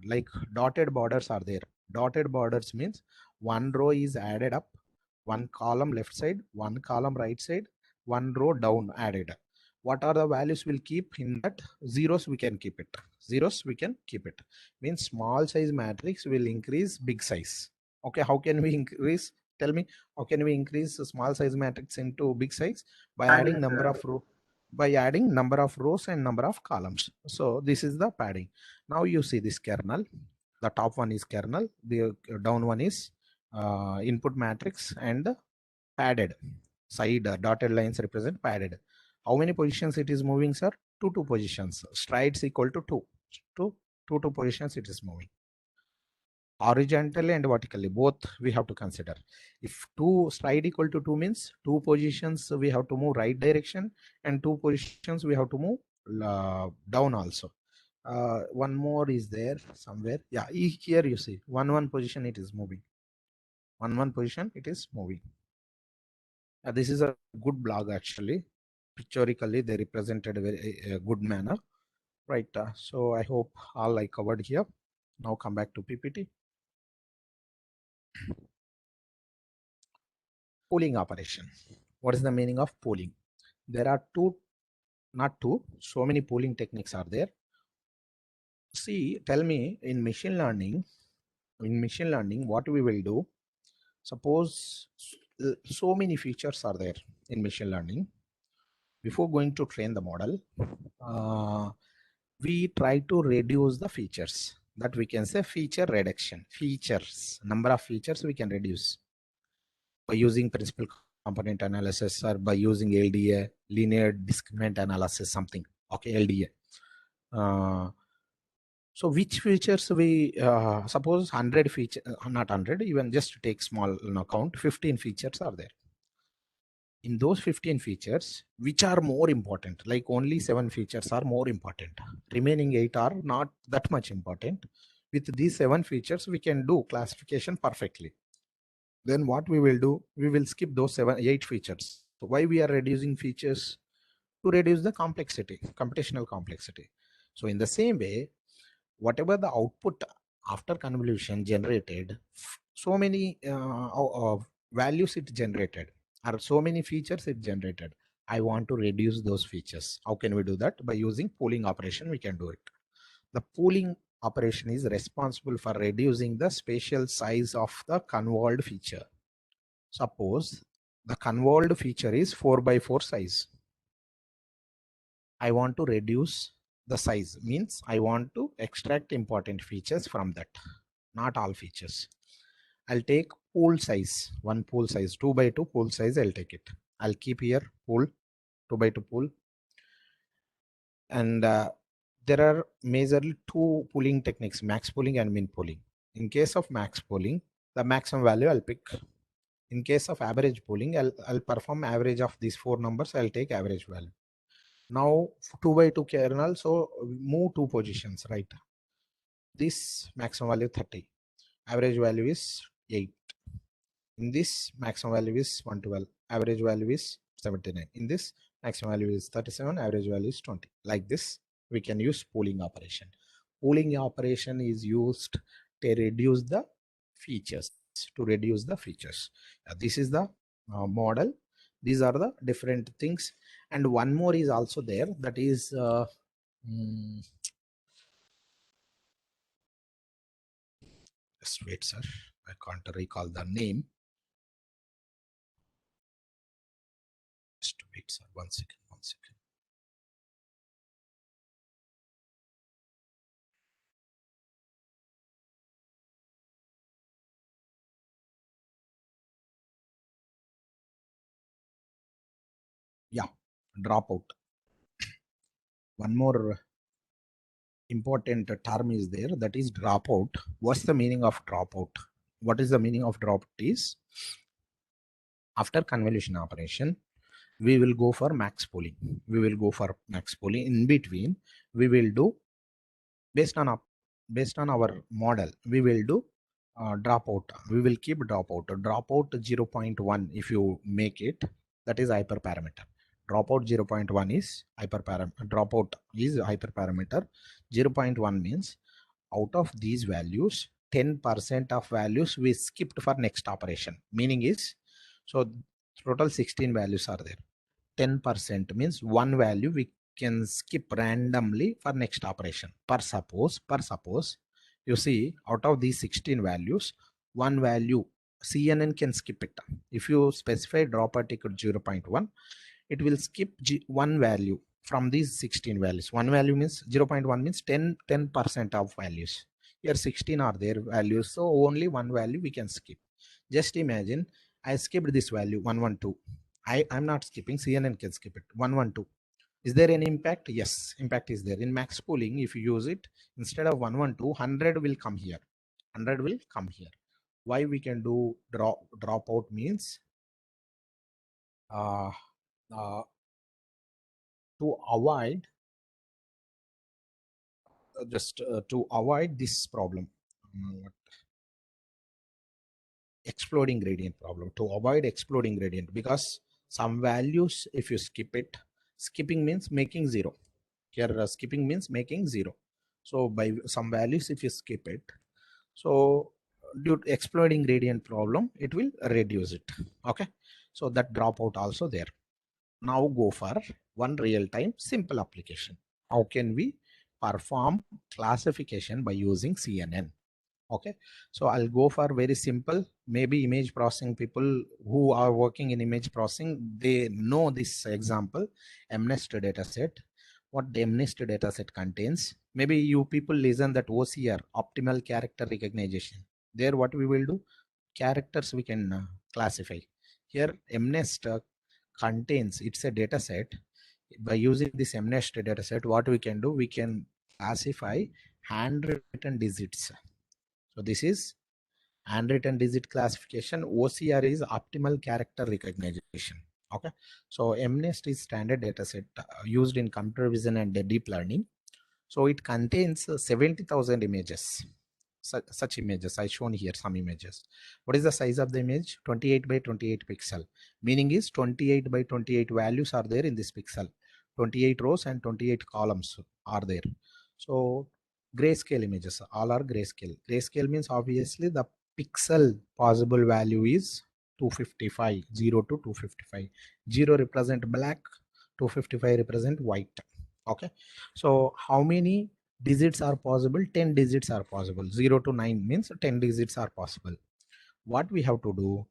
like dotted borders are there. Dotted borders means one row is added up, one column left side, one column right side, one row down added. What are the values we'll keep in that? Zeros we can keep it. Zeros we can keep it. Means small size matrix will increase big size. Okay, how can we increase? Tell me, how can we increase a small size matrix into big size? By adding number of rows and number of columns. So this is the padding. Now you see this kernel. The top one is kernel, the down one is input matrix, and padded side dotted lines represent padded. How many positions it is moving, sir? Two positions. Strides equal to two positions it is moving. Horizontally and vertically, both we have to consider. If 2 stride equal to 2 means 2 positions we have to move right direction, and 2 positions we have to move down also. One more is there somewhere. Yeah, here you see one position it is moving. One position it is moving. This is a good blog actually. Pictorially they represented a very good manner, right? So I hope all I covered here. Now come back to PPT. Pooling operation. What is the meaning of pooling? There are so many pooling techniques are there. See, tell me, in machine learning, what we will do? Suppose so many features are there in machine learning. Before going to train the model, we try to reduce the features. That we can say feature reduction. Features, number of features we can reduce by using principal component analysis, or by using LDA, linear discriminant analysis, something. Okay, LDA. So which features we suppose 100 feature, not 100, even just take small count, 15 features are there. In those 15 features, which are more important? Like only 7 features are more important. Remaining 8 are not that much important. With these 7 features, we can do classification perfectly. Then what we will do? We will skip those 8 features. So why we are reducing features? To reduce the complexity, computational complexity. So in the same way, whatever the output after convolution generated, so many values it generated, or so many features it generated, I want to reduce those features. How can we do that? By using pooling operation we can do it. The pooling operation is responsible for reducing the spatial size of the convolved feature. Suppose the convolved feature is 4x4 size. I want to reduce the size, means I want to extract important features from that, not all features. I'll take pool size, one pool size, 2x2 pool size, I'll take it. I'll keep here pool, 2x2 pool. And there are majorly 2 pooling techniques, max pooling and min pooling. In case of max pooling, the maximum value I'll pick. In case of average pooling, I'll perform average of these 4 numbers, I'll take average value. Now 2x2 kernel, so move 2 positions, right? This maximum value 30, average value is 8. In this maximum value is 112, average value is 79. In this maximum value is 37, average value is 20. Like this, we can use pooling operation. Pooling operation is used to reduce the features. This is the model. These are the different things. And one more is also there, that is just wait, sir, I can't recall the name. Just wait, sir, one second. Yeah, dropout. One more important term is there, that is dropout. What's the meaning of dropout? What is the meaning of dropout is, after convolution operation, we will go for max pooling. In between, we will do based on our model, we will do dropout. We will keep dropout 0.1. If you make it, that is hyperparameter. Dropout 0.1 is hyperparameter. 0.1 means out of these values, 10% of values we skipped for next operation. Meaning is, so total 16 values are there. 10% means one value we can skip randomly for next operation. Per suppose, you see, out of these 16 values, one value CNN can skip it. If you specify dropout equal 0.1, it will skip one value from these 16 values. One value means 0.1 means 10% of values. Here 16 are their values, so only one value we can skip. Just imagine I skipped this value 112. I'm not skipping, CNN can skip it. 112. Is there any impact? Yes, impact is there. In max pooling, if you use it, instead of 112, 100 will come here. 100 will come here. Why we can do dropout means uh, to avoid to avoid this problem, exploding gradient problem. To avoid exploding gradient, because some values, if you skip it, skipping means making zero. Here skipping means making zero. So by some values, if you skip it, so due to exploding gradient problem, it will reduce it. Okay, so that dropout also there. Now go for one real-time simple application. How can we perform classification by using CNN? Okay, so I'll go for very simple. Maybe image processing people who are working in image processing, they know this example, MNIST dataset. What the MNIST dataset contains, maybe you people listen that OCR, optimal character recognition. There what we will do, characters we can classify. Here MNIST contains, it's a dataset. By using this MNIST dataset, what we can do, we can classify handwritten digits. So this is handwritten digit classification. OCR is optimal character recognition. Okay, so MNIST is standard dataset used in computer vision and deep learning. So it contains 70,000 images. Such images I shown here, some images. What is the size of the image? 28 by 28 pixel. Meaning is 28 by 28 values are there in this pixel. 28 rows and 28 columns are there. So grayscale images, all are grayscale. Grayscale means obviously the pixel possible value is 255, 0 to 255. 0 represent black, 255 represent white. Okay, so how many digits are possible? 10 digits are possible. 0 to 9 means 10 digits are possible. What we have to do?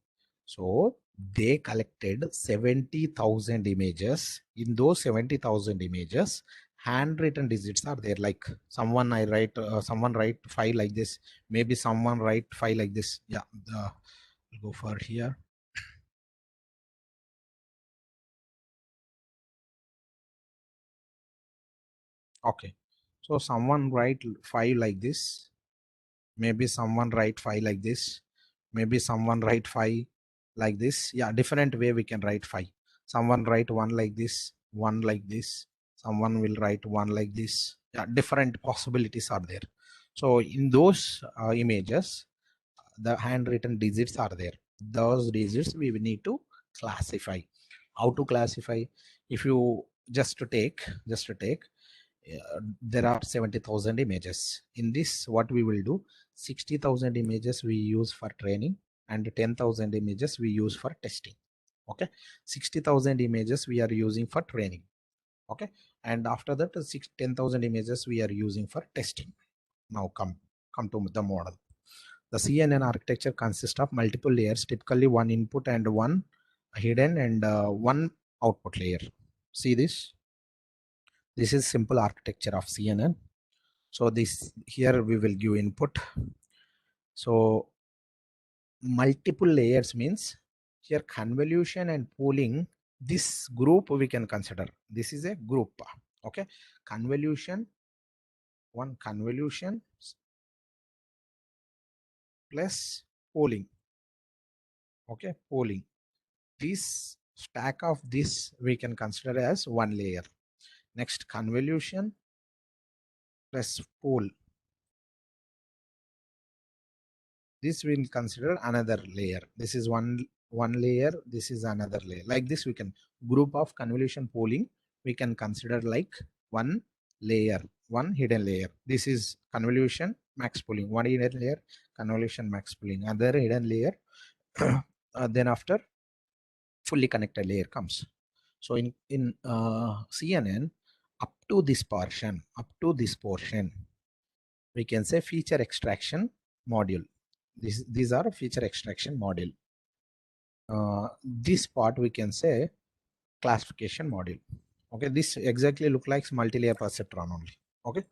So they collected 70,000 images. In those 70,000 images, handwritten digits are there. Like someone write 5 like this. Maybe someone write 5 like this. Yeah, I'll go for here. Okay, so someone write 5 like this. Maybe someone write 5 like this. Maybe someone write 5 like this. Yeah, different way we can write 5. Someone write 1 like this, 1 like this. Someone will write 1 like this. Yeah, different possibilities are there. So in those images, the handwritten digits are there. Those digits we will need to classify. How to classify? If you just to take there are 70,000 images. In this, what we will do, 60,000 images we use for training and 10,000 images we use for testing. Okay, 60,000 images we are using for training. Okay, and after that 10,000 images we are using for testing. Now come to the model. The CNN architecture consists of multiple layers, typically one input and one hidden and one output layer. See this? This is simple architecture of CNN. So this here we will give input. So multiple layers means here convolution and pooling. This group we can consider. This is a group. Okay, convolution, one convolution plus pooling. Okay, pooling. This stack of this we can consider as one layer. Next, convolution plus pool. This we'll consider another layer. This is one layer. This is another layer. Like this, we can group of convolution pooling. We can consider like one layer, one hidden layer. This is convolution max pooling. One hidden layer, convolution max pooling. Other hidden layer. Then after fully connected layer comes. So in CNN, up to this portion, we can say feature extraction module. These are feature extraction module. This part we can say classification module. Okay, this exactly look like multi-layer perceptron only. Okay,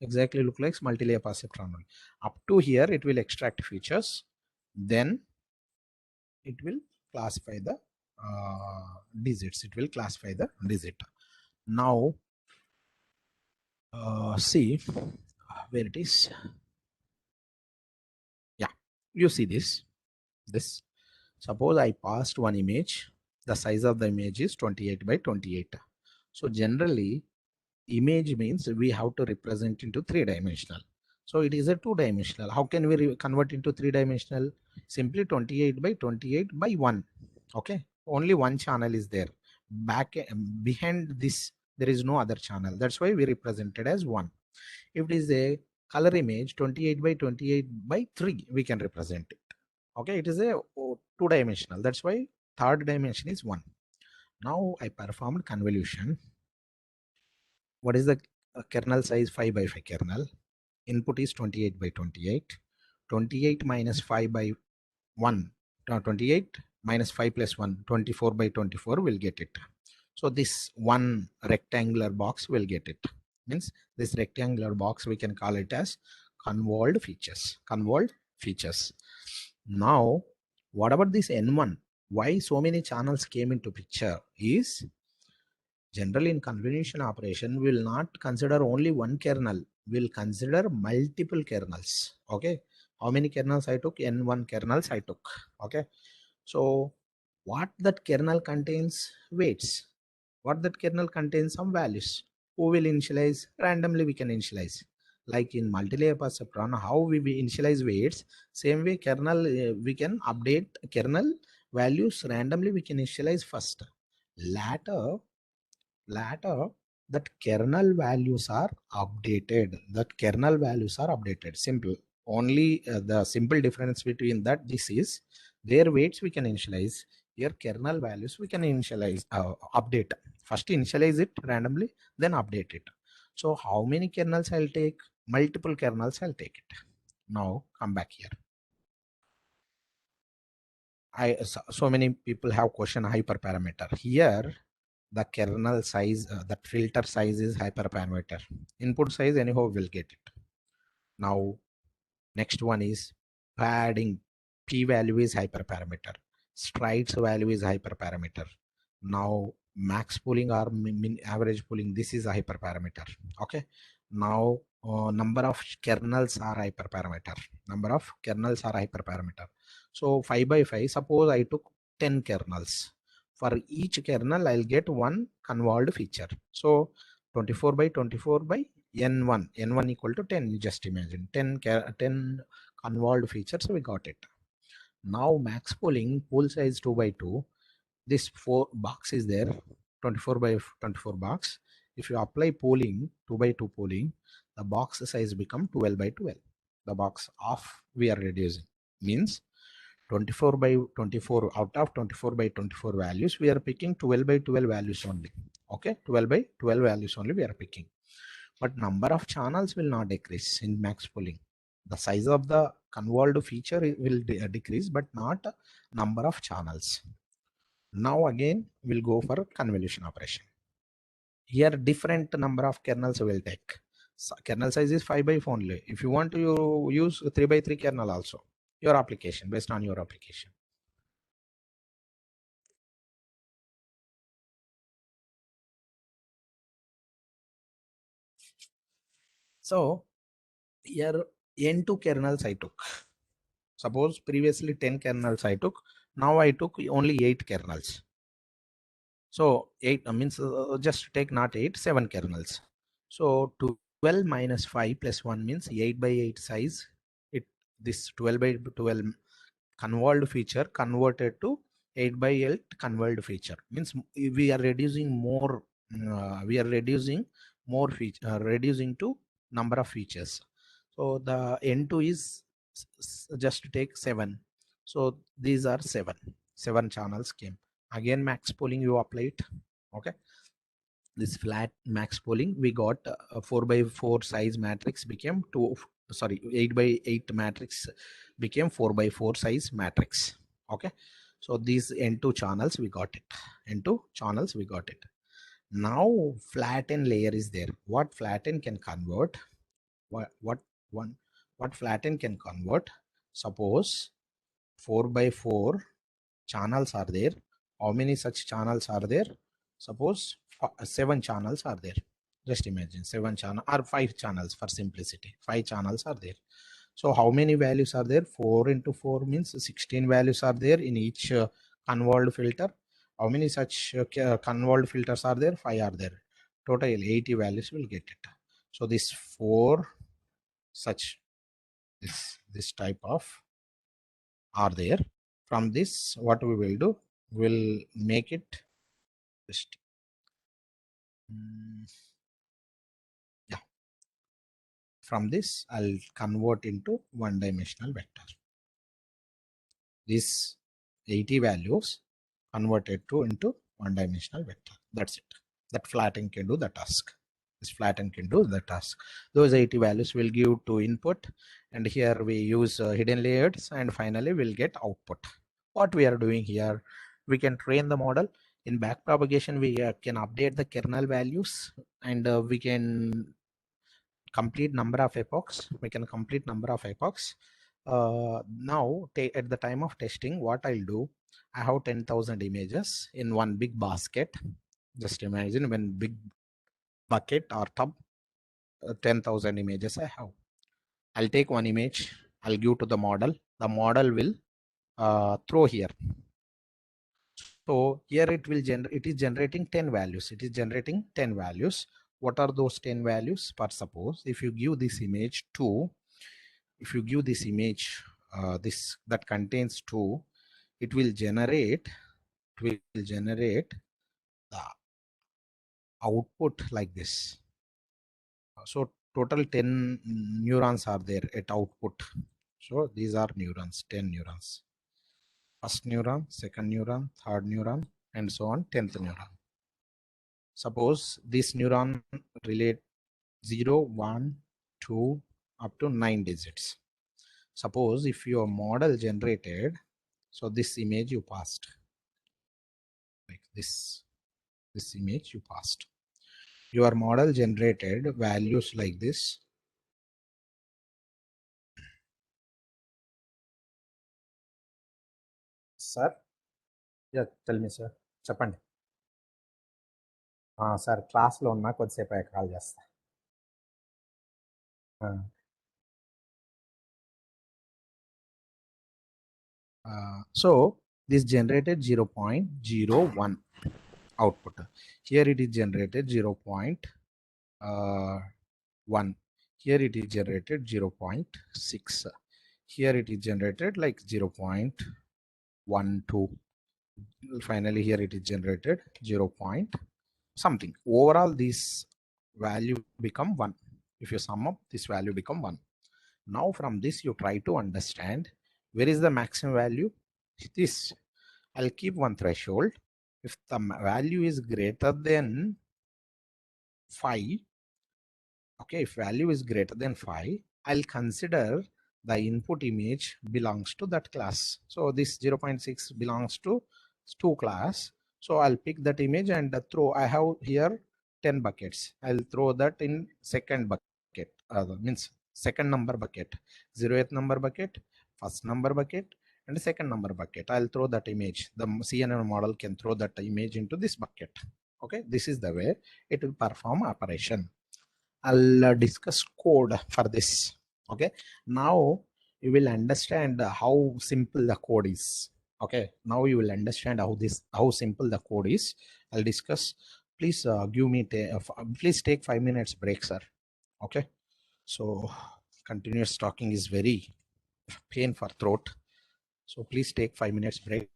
exactly look like multi-layer perceptron only. Up to here, it will extract features. Then it will classify the digits. It will classify the digit. Now, see where it is. Yeah, you see this. Suppose I passed one image. The size of the image is 28 by 28. So generally, image means we have to represent into 3-dimensional. So it is a 2-dimensional. How can we convert into 3-dimensional? Simply 28 by 28 by 1. Okay, only one channel is there. Behind this, there is no other channel. That's why we represented as 1. If it is a color image, 28 by 28 by 3, we can represent it. Okay, it is a 2-dimensional. That's why third dimension is 1. Now I performed convolution. What is the kernel size? 5 by 5 kernel. Input is 28 by 28. 28 minus 5 by 1. 28 minus 5 plus 1. 24 by 24 will get it. So this one rectangular box will get it. Means this rectangular box we can call it as convolved features. Convolved features. Now, what about this N1? Why so many channels came into picture is generally in convolution operation, we will not consider only one kernel. We'll consider multiple kernels. Okay. How many kernels I took? N1 kernels I took. Okay. So what that kernel contains? Weights. What that kernel contains? Some values. Who will initialize? Randomly we can initialize. Like in multi-layer perceptron, how we initialize weights, same way kernel we can update kernel values randomly. We can initialize first. Later that kernel values are updated. Simple. Only the simple difference between that this is their weights we can initialize. Here kernel values we can initialize, update. First initialize it randomly, then update it. So how many kernels I'll take? Multiple kernels I'll take it. Now come back here. So many people have question hyperparameter. Here the kernel size, that filter size is hyperparameter. Input size anyhow will get it. Now next one is padding. P value is hyperparameter. Strides value is hyperparameter. Now max pooling or average pooling, this is a hyperparameter. Okay. Now number of kernels are hyperparameter. So 5 by 5, suppose I took 10 kernels. For each kernel I'll get one convolved feature. So 24 by 24 by n1 equal to 10. You just imagine 10 convolved features. So we got it. Now max pooling, pool size 2 by 2. This 4 box is there, 24 by 24 box. If you apply pooling, 2 by 2 pooling, the box size become 12 by 12. The box off we are reducing. Means 24 by 24, out of 24 by 24 values, we are picking 12 by 12 values only. Okay, 12 by 12 values only we are picking. But number of channels will not decrease in max pooling. The size of the convolved feature will decrease, but not number of channels. Now again, we'll go for convolution operation. Here different number of kernels will take. So kernel size is 5 by 4 only. If you want to use 3 by 3 kernel also, your application, based on your application. So here n2 kernels I took. Suppose previously 10 kernels I took. Now I took only 8 kernels. So 8 means just take not 8, 7 kernels. So 12 minus 5 plus 1 means 8 by 8 size. This 12 by 12 convolved feature converted to 8 by 8 convolved feature means we are reducing more. Reducing to number of features. So the n2 is just take 7. So these are 7 channels came. Again max pooling you apply it. Okay, this flat max pooling we got 4 by 4 size matrix became 8 by 8 matrix became 4 by 4 size matrix. Okay, so these n2 channels we got it. N2 channels we got it. Now flatten layer is there. What flatten can convert? What flatten can convert? Suppose 4 by 4 channels are there. How many such channels are there? Suppose 7 channels are there. Just imagine 7 channels or 5 channels for simplicity. 5 channels are there. So how many values are there? 4 into 4 means 16 values are there in each convolved filter. How many such convolved filters are there? 5 are there. Total 80 values will get it. So this 4 such this type of are there. From this, what we will do, we'll make it just yeah. From this, I'll convert into one-dimensional vector. These 80 values converted into one-dimensional vector. That's it. That flatten can do the task. This flatten can do the task. Those 80 values will give to input, and here we use hidden layers, and finally we'll get output. What we are doing here, we can train the model. In back propagation, we can update the kernel values, and we can complete number of epochs. We can complete number of epochs. Now at the time of testing, what I'll do, I have 10,000 images in one big basket. Just imagine when big bucket or tub, 10,000 images I have. I'll take one image, I'll give to the model. The model will throw here. So here it is generating 10 values. It is generating 10 values. What are those 10 values? For suppose if you give this image 2, if you give this image this that contains 2, it will generate the output like this. So total 10 neurons are there at output. So these are neurons, 10 neurons. First neuron, second neuron, third neuron, and so on, 10th neuron. Suppose this neuron relate 0, 1, 2 up to 9 digits. Suppose if your model generated, so this image you passed like this image you passed. Your model generated values like this. Sir, yeah, tell me, sir. చెప్పండి. Sir క్లాస్లో ఉన్నా, కొద్దిసేపు అయ్యాక call చేస్తా. So this generated 0.01 output. Here it is generated 0.1. Here it is generated 0.6. Here it is generated like 0.12. Finally here it is generated 0. something. Overall this value become 1. If you sum up, this value become 1. Now from this you try to understand Where is the maximum value? This. I'll keep one threshold. If the value is greater than 5, okay, if value is greater than 5, I'll consider the input image belongs to that class. So this 0.6 belongs to 2 class. So I'll pick that image and throw. I have here 10 buckets. I'll throw that in second bucket, means second number bucket, 0th number bucket, first number bucket, and second number bucket. I'll throw that image. The CNN model can throw that image into this bucket. Okay, this is the way it will perform operation. I'll discuss code for this. Okay, now you will understand how simple the code is. Okay, now you will understand how simple the code is. I'll discuss. Please give me please take 5 minutes break, sir. Okay, so continuous talking is very pain for throat, so please take 5 minutes break.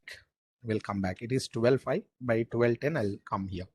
We'll come back. It is 12:05. By 12:10 I'll come here.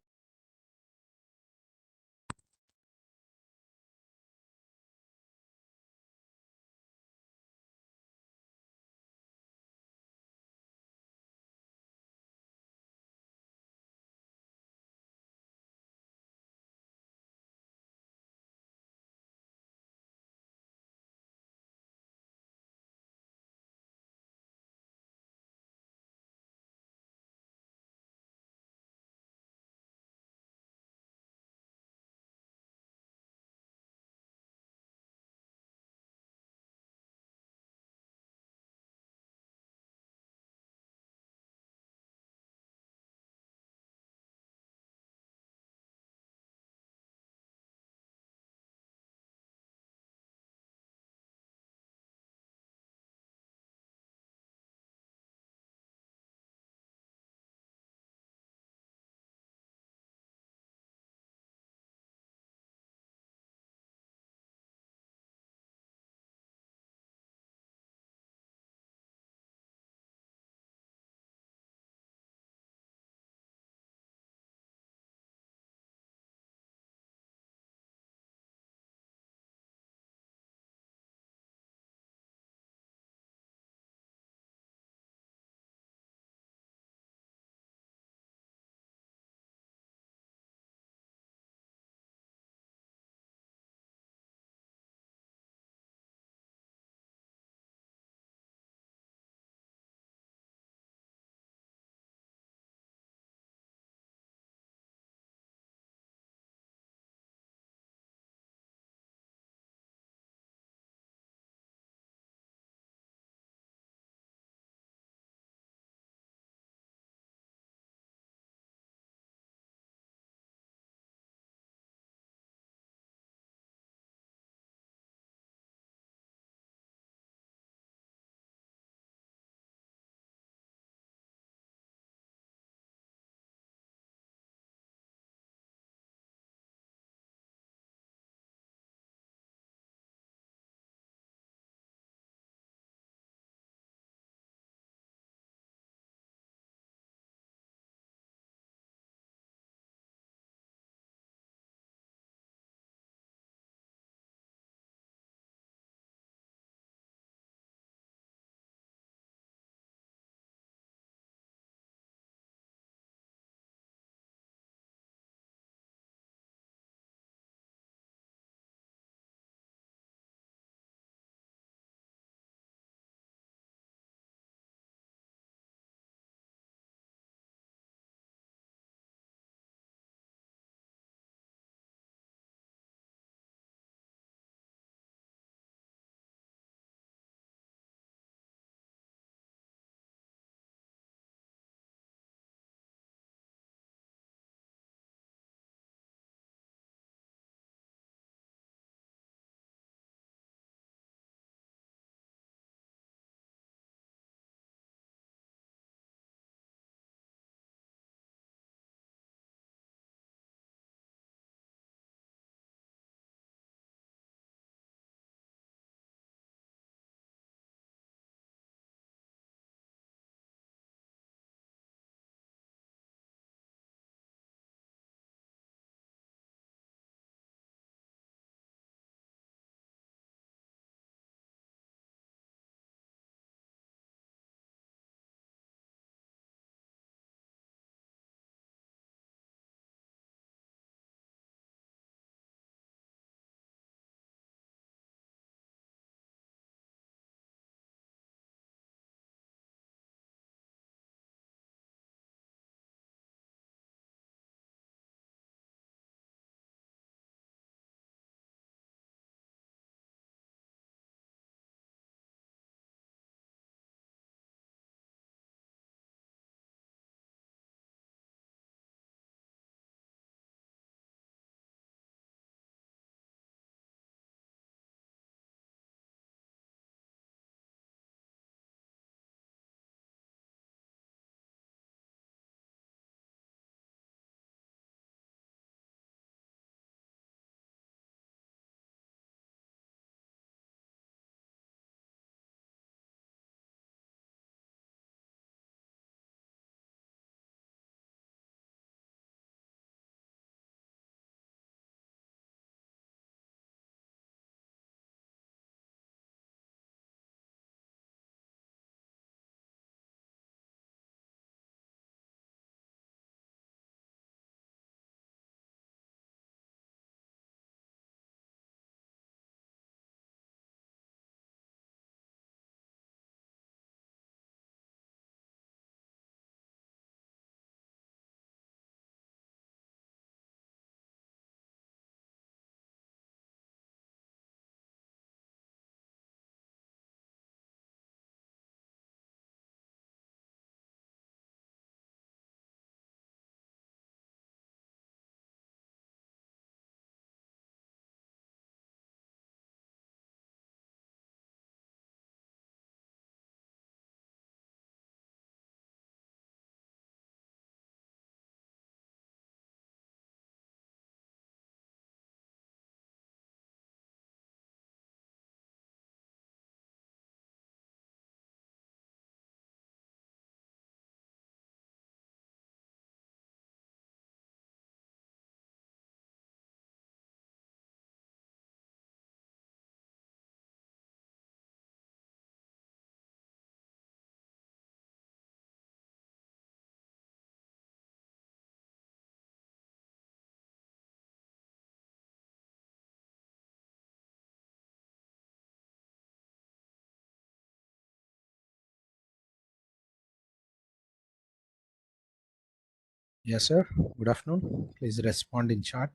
Yes, sir. Good afternoon. Please respond in chat.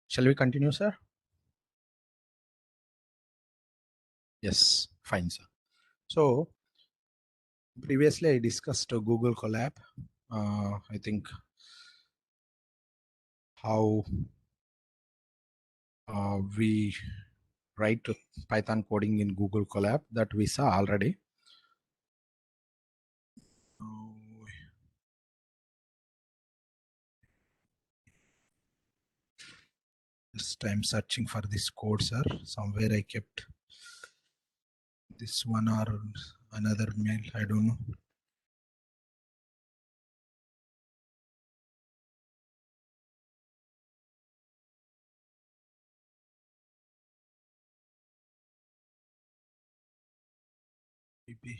Shall we continue, sir? Yes, fine, sir. So previously I discussed Google Colab. I think how we write Python coding in Google Colab, that we saw already. Just I'm searching for this code, sir. Somewhere I kept this one or another mail. I don't know. Maybe.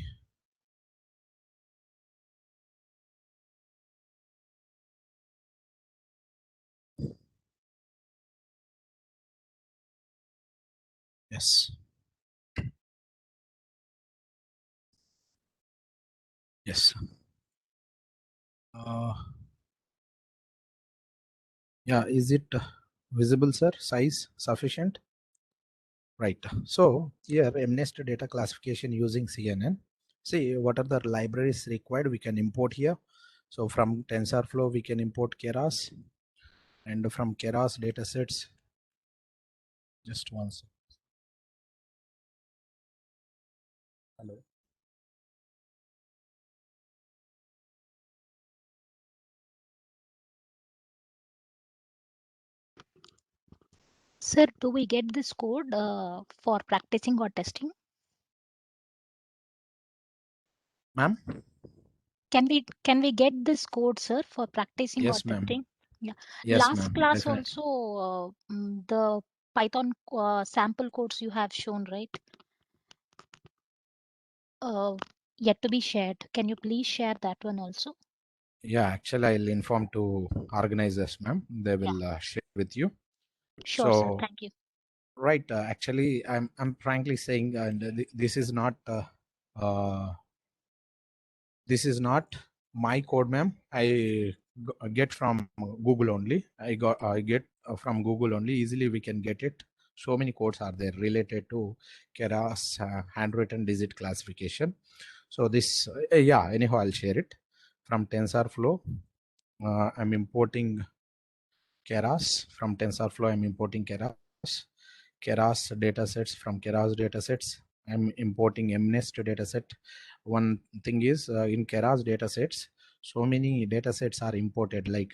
Yes. Yes. Yeah, is it visible, sir? Size sufficient? Right. So here MNest data classification using CNN. See what are the libraries required we can import here. So from TensorFlow we can import Keras, and from Keras datasets, just once. Hello. Sir, do we get this code for practicing or testing? Ma'am? Can we get this code, sir, for practicing or Yes, ma'am. testing? Yeah. Yes, Last ma'am. class Definitely. also the Python sample codes you have shown, right? Yet to be shared. Can you please share that one also? Yeah, actually I'll inform to organizers, ma'am. They will share with you. Sure, sir. So Thank you. right, actually I'm frankly saying, and this is not this is not my code, ma'am. I get from Google only. I get from Google only. Easily we can get it. So many codes are there related to Keras handwritten digit classification. So this yeah, anyhow I'll share it. From TensorFlow I'm importing Keras. From TensorFlow I'm importing Keras datasets. From Keras datasets I'm importing MNest dataset. One thing is in Keras datasets, so many datasets are imported, like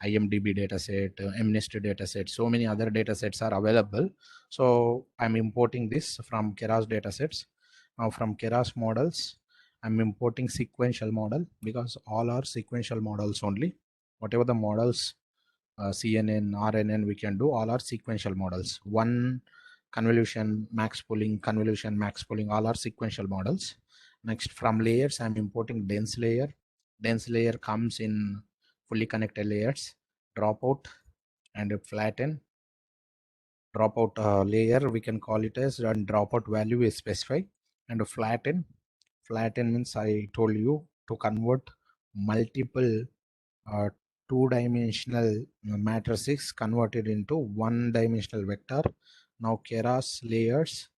IMDb dataset, MNest dataset, so many other datasets are available. So I'm importing this from Keras datasets. Now from Keras models, I'm importing sequential model, because all are sequential models only. Whatever the models CNN, RNN, we can do, all are sequential models. One convolution, max pooling, all are sequential models. Next, from layers, I'm importing dense layer. Dense layer comes in fully connected layers. Dropout and flatten. Dropout layer, we can call it as, and dropout value is specified. And flatten. Flatten means I told you to convert multiple uh, two-dimensional matrices converted into one-dimensional vector. Now Keras layers,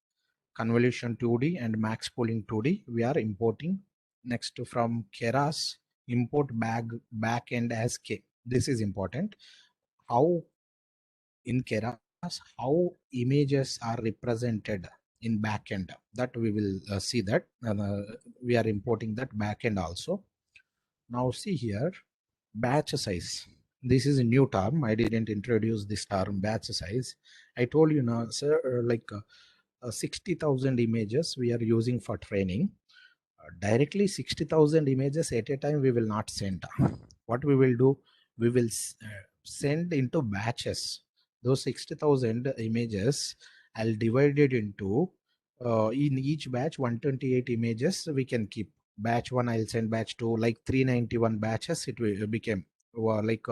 convolution 2D and max pooling 2D we are importing. Next, from Keras, import backend as K. This is important. How in Keras, how images are represented in backend, that we will see that we are importing that backend also. Now see here, batch size. This is a new term. I didn't introduce this term, batch size. I told you now, sir, 60,000 images we are using for training. Directly 60,000 images at a time we will not send. What we will do, we will send into batches. Those 60,000 images, I'll divide it into in each batch 128 images we can keep. Batch 1 I'll send, batch 2, like 391 batches it will became. like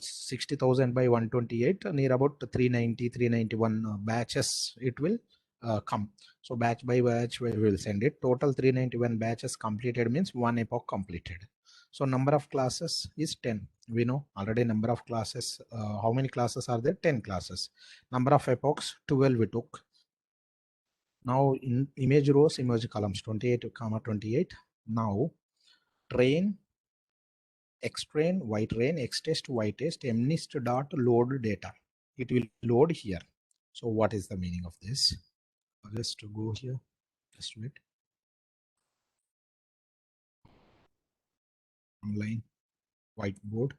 60,000 by 128, near about 390, 391 batches it will come. So batch by batch we will send it. Total 391 batches completed means one epoch completed. So number of classes is 10. We know already number of classes. How many classes are there? 10 classes. Number of epochs 12 we took. Now in image rows, image columns 28, 28. Now train, xtrain, ytrain, xtest, ytest, mnist dot load data. It will load here. So what is the meaning of this? Just to go here, just wait. Online whiteboard.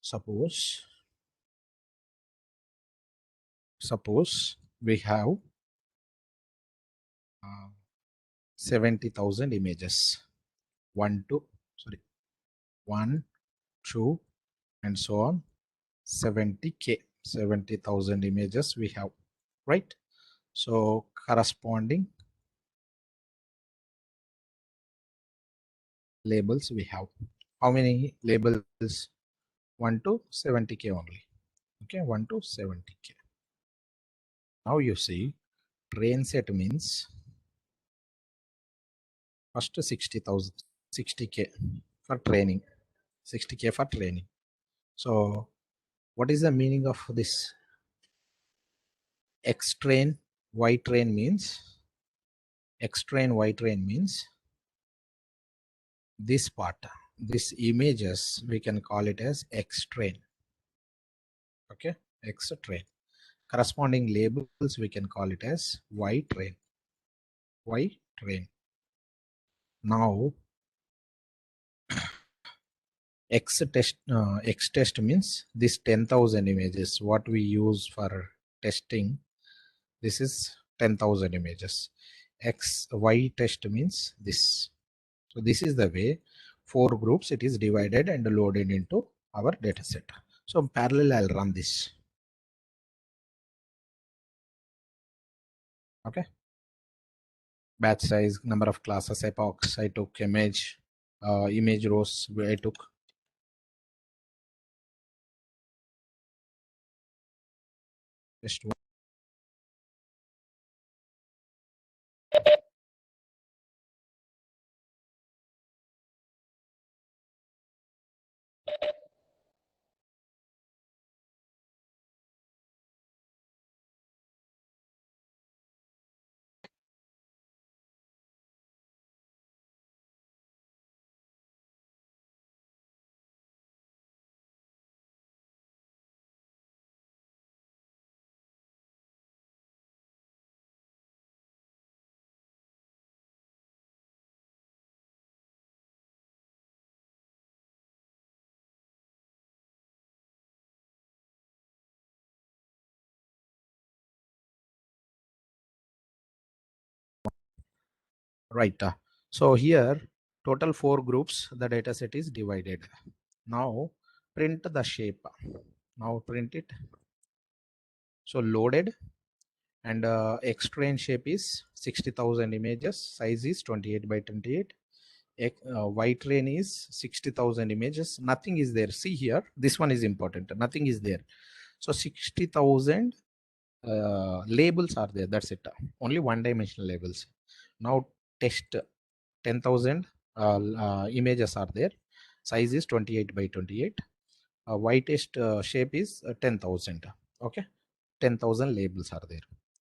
Suppose we have 70,000 images. 1, 2, and so on. 70K, 70,000 images we have, right? So corresponding labels we have. How many labels? 1 to 70K only. Okay, 1 to 70K. Now you see train set means first 60,000, 60K for training, 60K for training. So what is the meaning of this? X train, Y train means, X train, Y train means this part, this images, we can call it as X train. Okay, X train. Corresponding labels, we can call it as Y train. Y train. Now, X test means this 10,000 images, what we use for testing. This is 10,000 images. Y test means this. So this is the way 4 groups it is divided and loaded into our data set. So parallel I'll run this. Okay. Batch size, number of classes, epochs I took, image rows I took. Just one. Right. So here total 4 groups, the data set is divided. Now print the shape. Now print it. So loaded, and X-train shape is 60,000 images, size is 28 by 28. Y-train is 60,000 images, nothing is there. See here, this one is important, nothing is there. So 60,000 labels are there, that's it, only one dimensional labels. Now test 10,000 images are there, size is 28 by 28. Y test shape is 10,000. Okay, 10,000 labels are there.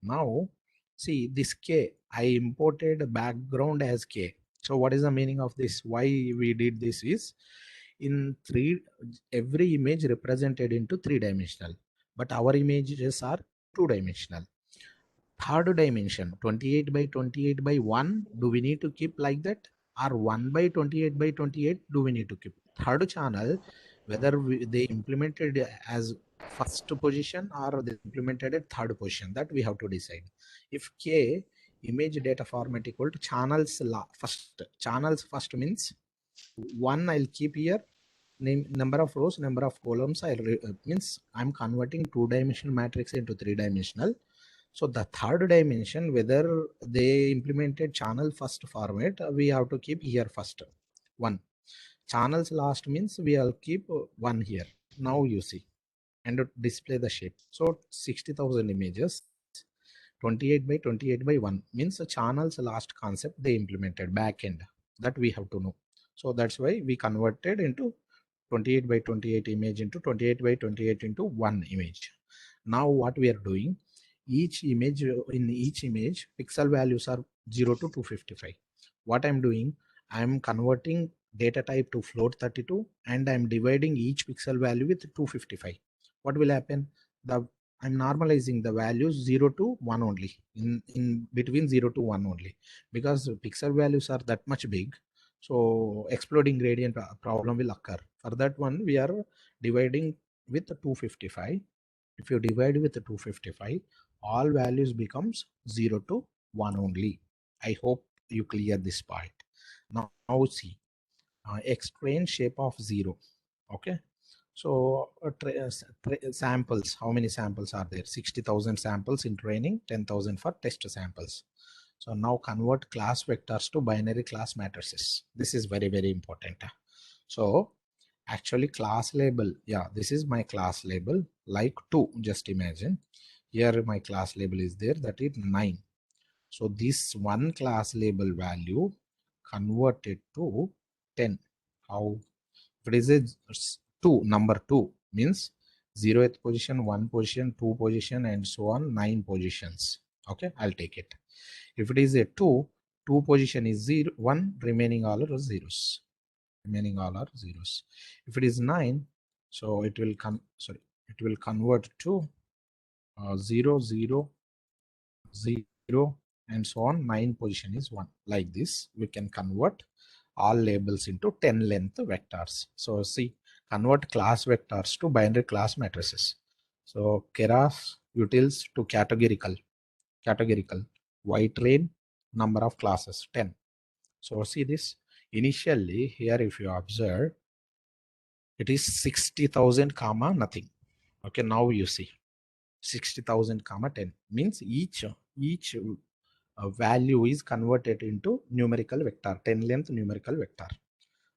Now see this K, I imported background as K. So what is the meaning of this? Why we did this is, in every image represented into 3-dimensional, but our images are 2-dimensional. Third dimension 28 by 28 by 1, do we need to keep like that, or 1 by 28 by 28 do we need to keep? Third channel, whether they implemented as first position or they implemented at third position, that we have to decide. If K image data format equal to channels first, channels first means 1 I'll keep here, number of rows, number of columns, means I'm converting 2-dimensional matrix into 3-dimensional. So the third dimension, whether they implemented channel first format, we have to keep here first 1. Channels last means we'll keep 1 here. Now you see, and display the shape. So 60,000 images, 28 by 28 by 1 means the channels last concept they implemented backend, that we have to know. So that's why we converted into 28 by 28 image into 28 by 28 into 1 image. Now what we are doing, each image, in each image pixel values are 0 to 255. What I'm doing, I'm converting data type to float 32 and I'm dividing each pixel value with 255. What will happen? I'm normalizing the values 0 to 1 only, in between 0 to 1 only, because pixel values are that much big. So exploding gradient problem will occur. For that one, we are dividing with 255. If you divide with 255, all values becomes 0 to 1 only. I hope you clear this part. Now see, explain shape of 0. Okay. So samples, how many samples are there? 60,000 samples in training, 10,000 for test samples. So now convert class vectors to binary class matrices. This is very, very important. So actually class label, yeah, this is my class label, like 2. Just imagine here my class label is there, that is 9. So this one class label value converted to 10. How? If it is a 2, number 2 means 0th position, 1 position, 2 position, and so on, 9 positions. Okay, I'll take it. If it is a 2, 2 position is 0, 1, remaining all are zeros. Remaining all are zeros. If it is 9, so it will convert to 0, 0, 0, and so on. 9 position is 1. Like this, we can convert all labels into 10 length vectors. So see, convert class vectors to binary class matrices. So keras utils to categorical, white rain, number of classes 10. So see this, initially here if you observe, it is 60,000 comma nothing. Okay, now you see 60,000 comma 10 means each value is converted into numerical vector, 10 length numerical vector.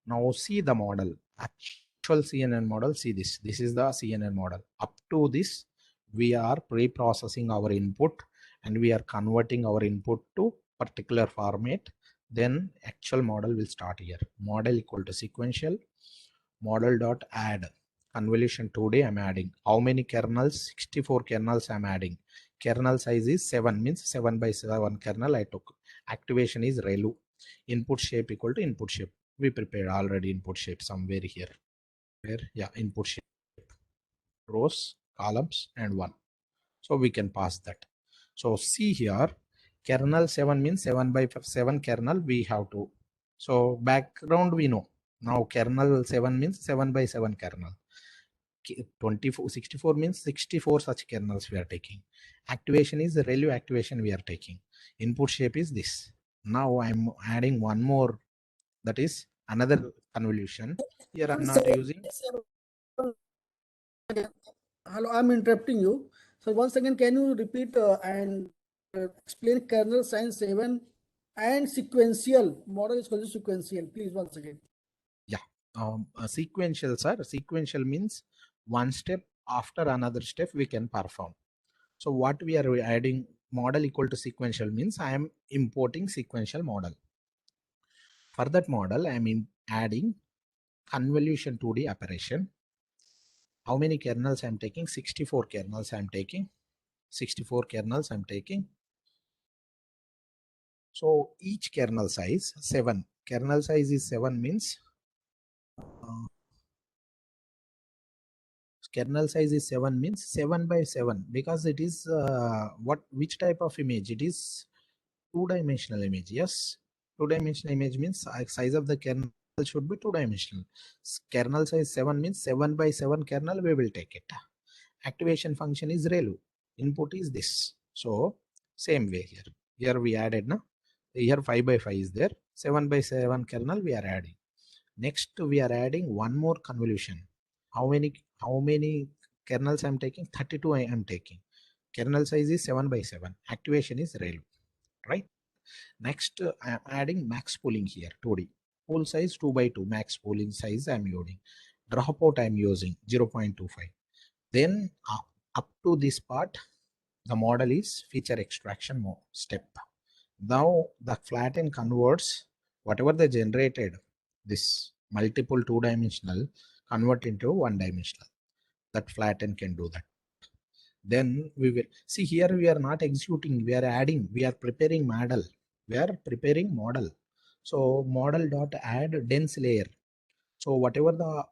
Now see the model, actual CNN model. See this, this is the CNN model. Up to this, we are pre-processing our input and we are converting our input to particular format. Then actual model will start here. Model equal to sequential, model dot add convolution 2D. I'm adding how many kernels? 64 kernels I'm adding. Kernel size is 7 means 7 by 7 kernel I took. Activation is ReLU. Input shape equal to input shape. We prepared already input shape somewhere here. Where? Yeah, input shape. Rows, columns, and 1. So we can pass that. So see here, kernel 7 means 7 by 7 kernel we have to. So background we know. Now kernel 7 means 7 by 7 kernel. 64 means 64 such kernels we are taking. Activation is the ReLU activation we are taking. Input shape is this. Now I'm adding one more, that is another convolution. Here I'm not using. Hello, I'm interrupting you. So once again, can you repeat and explain kernel science 7 and sequential model is called sequential, please, once again. Yeah, sequential, sir. Sequential means one step after another step we can perform. So what we are adding, model equal to sequential means I am importing sequential model. For that model, I am adding convolution 2D operation. How many kernels I am taking? 64 kernels I am taking. 64 kernels I am taking. So each kernel size 7. Kernel size is 7 means kernel size is 7 means 7 by 7, because it is which type of image? It is two-dimensional image. Yes, two-dimensional image means size of the kernel should be two-dimensional. Kernel size 7 means 7 by 7 kernel we will take it. Activation function is ReLU. Input is this. So same way here. Here we added na. Here 5 by 5 is there. 7 by 7 kernel we are adding. Next we are adding one more convolution. How many kernels I'm taking? 32 I am taking. Kernel size is 7 by 7. Activation is ReLU, right? Next, I am adding max pooling here, 2D. Pool size 2 by 2, max pooling size I am using. Dropout I am using 0.25. Then up to this part, the model is feature extraction step. Now the flatten converts whatever they generated, this multiple two-dimensional convert into one-dimensional. That flatten can do that. Then we will see here, we are not executing, we are adding, we are preparing model. We are preparing model. So model dot add dense layer. So whatever the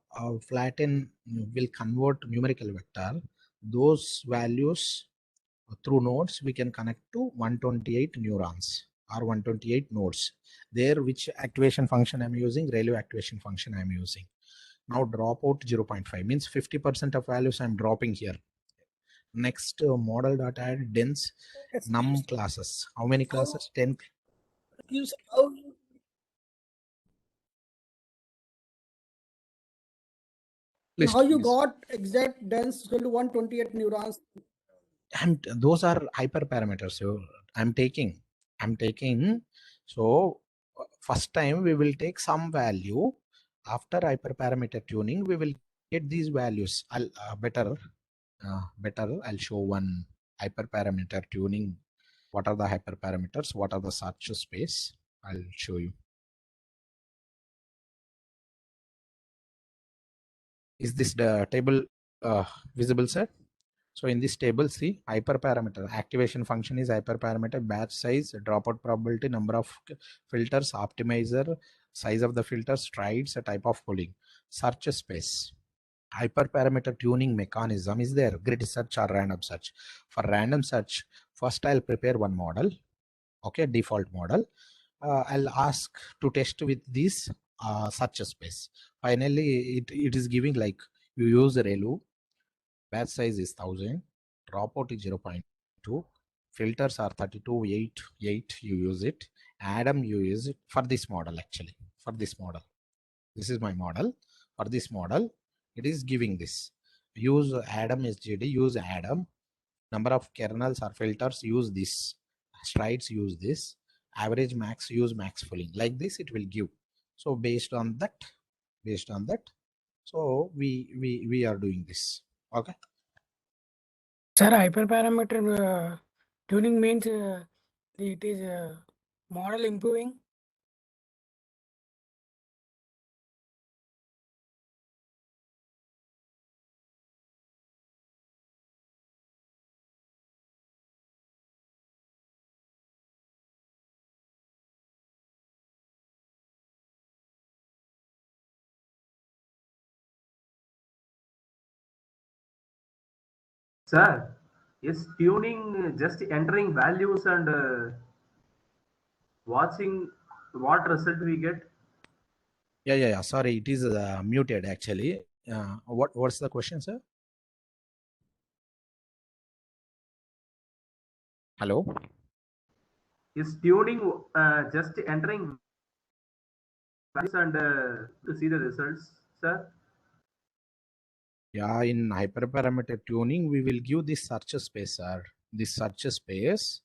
flatten will convert numerical vector, those values through nodes we can connect to 128 neurons or 128 nodes. There, which activation function I'm using? ReLU activation function I'm using. Now dropout 0.5 means 50% of values I'm dropping here. Next, model dot add dense num classes. How many classes? 10. How you Please. got exact dense equal to 128 neurons? And those are hyperparameters. So I'm taking. So first time we will take some value. After hyperparameter tuning, we will get these values. I'll better I'll show one hyperparameter tuning. What are the hyperparameters? What are the search space? I'll show you. Is this the table visible, sir? So in this table, see hyperparameter activation function is hyperparameter, batch size, dropout probability, number of filters, optimizer, size of the filters, strides, a type of pooling, search space. Hyperparameter tuning mechanism is there, grid search or random search. For random search, first I'll prepare one model, okay, default model. I'll ask to test with this search space. Finally, it is giving like you use ReLU, batch size is 1000, dropout is 0.2, filters are 32, 8, you use it, Adam you use it for this model. Actually, for this model, this is my model. For this model, it is giving this. Use Adam SGD, use Adam. Number of kernels or filters, use this. Strides, use this. Average max, use max pooling. Like this, it will give. So based on that, so we are doing this. Okay. Sir, hyperparameter tuning means it is model improving. Sir, is tuning just entering values and watching what result we get? Yeah. Sorry, it is muted actually. What's the question, sir? Hello. Is tuning just entering values and to see the results, sir? Yeah, in hyperparameter tuning, we will give this search space, sir. This search space,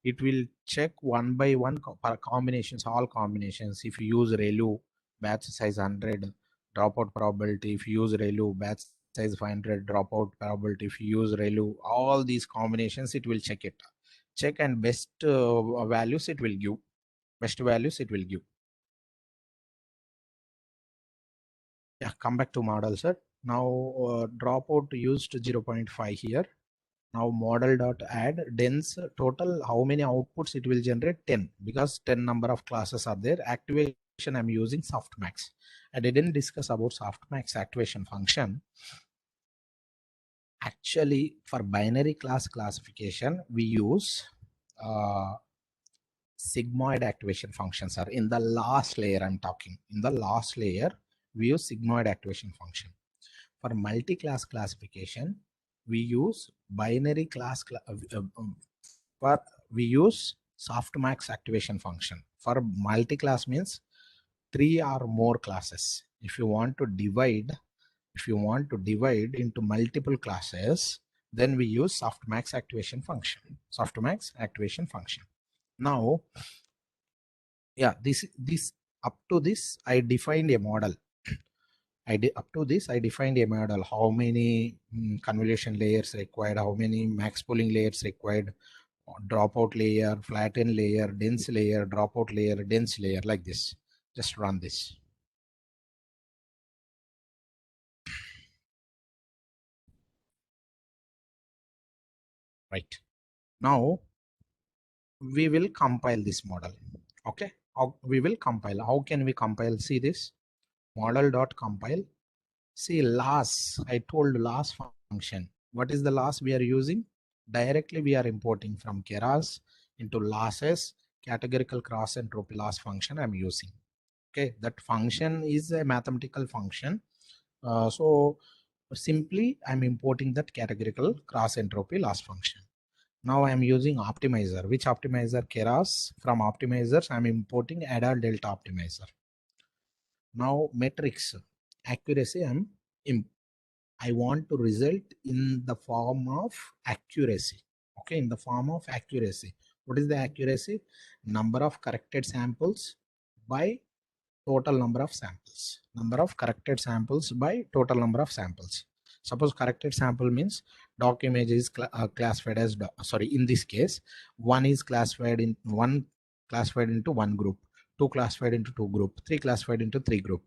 it will check one by one combinations, all combinations. If you use ReLU, batch size 100, dropout probability. If you use ReLU, batch size 500, dropout probability. If you use ReLU, all these combinations, it will check it. Check and best values it will give. Best values it will give. Yeah, come back to model, sir. Now dropout used 0.5 here. Now model dot add dense total, how many outputs it will generate? 10, because 10 number of classes are there. Activation I'm using softmax. I didn't discuss about softmax activation function. Actually, for binary class classification, we use sigmoid activation functions are in the last layer. I'm talking in the last layer, we use sigmoid activation function. For multi-class classification, we use binary class we use softmax activation function. For multi-class means 3 or more classes. If you want to divide into multiple classes, Then we use softmax activation function. Softmax activation function. Now, yeah, this up to this I defined a model. Up to this I defined a model. How many convolution layers required? How many max pooling layers required? Dropout layer, flatten layer, dense layer, dropout layer, dense layer, like this. Just run this. Right. Now we will compile this model. Okay. We will compile. How can we compile? See this model.compile. See loss. I told loss function. What is the loss we are using? Directly we are importing from keras into losses, categorical cross entropy loss function I'm using. Okay, that function is a mathematical function. So simply I'm importing that categorical cross entropy loss function. Now I'm using optimizer. Which optimizer? Keras. From optimizers I'm importing ADA delta optimizer. Now metrics accuracy I want to result in the form of accuracy. Okay, in the form of accuracy. What is the accuracy? Number of corrected samples by total number of samples. Number of corrected samples by total number of samples. Suppose corrected sample means doc image is classified as in this case one is classified into one group, two classified into two group, three classified into three group,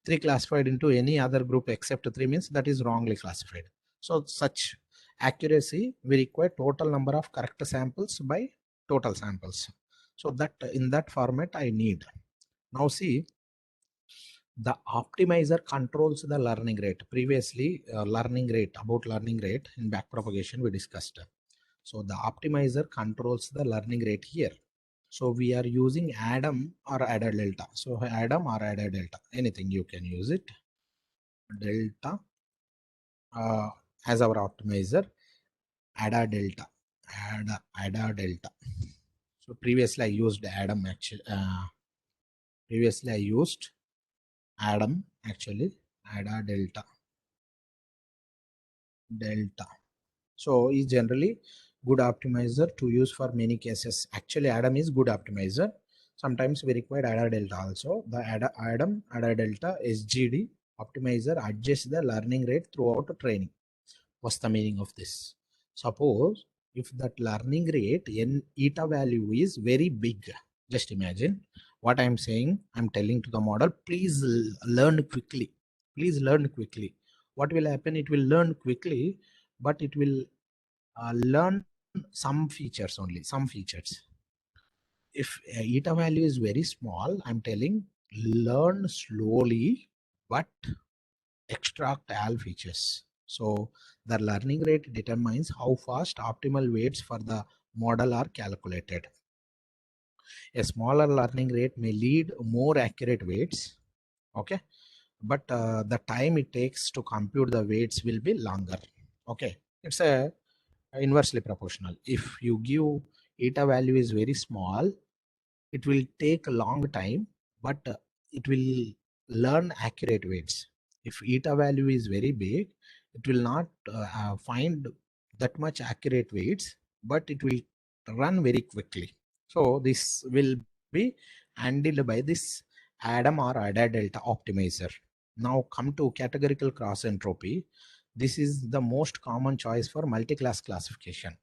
three classified into any other group except three means that is wrongly classified. So such accuracy we require total number of correct samples by total samples. So that in that format I need. Now see, the optimizer controls the learning rate. Previously learning rate in backpropagation we discussed. So the optimizer controls the learning rate here. So we are using Adam or ADA delta. So Adam or ADA delta, anything you can use it. Delta as our optimizer. ADA delta. ADA delta. So previously I used Adam actually. Previously I used Adam actually. ADA delta. So is generally good optimizer to use for many cases. Actually Adam is good optimizer. Sometimes we require ADA delta also. The ADA delta SGD optimizer adjusts the learning rate throughout the training. What's the meaning of this? Suppose if that learning rate in eta value is very big, just imagine what I'm saying. I'm telling to the model, please learn quickly. Please learn quickly. What will happen? It will learn quickly, but it will learn some features only, some features. If eta value is very small, I'm telling learn slowly, but extract all features. So the learning rate determines how fast optimal weights for the model are calculated. A smaller learning rate may lead more accurate weights. Okay, but the time it takes to compute the weights will be longer. Okay, it's a inversely proportional. If you give eta value is very small, it will take a long time, but it will learn accurate weights. If eta value is very big, it will not find that much accurate weights, but it will run very quickly. So this will be handled by this Adam or ADA delta optimizer. Now come to categorical cross entropy. This is the most common choice for multi-class classification,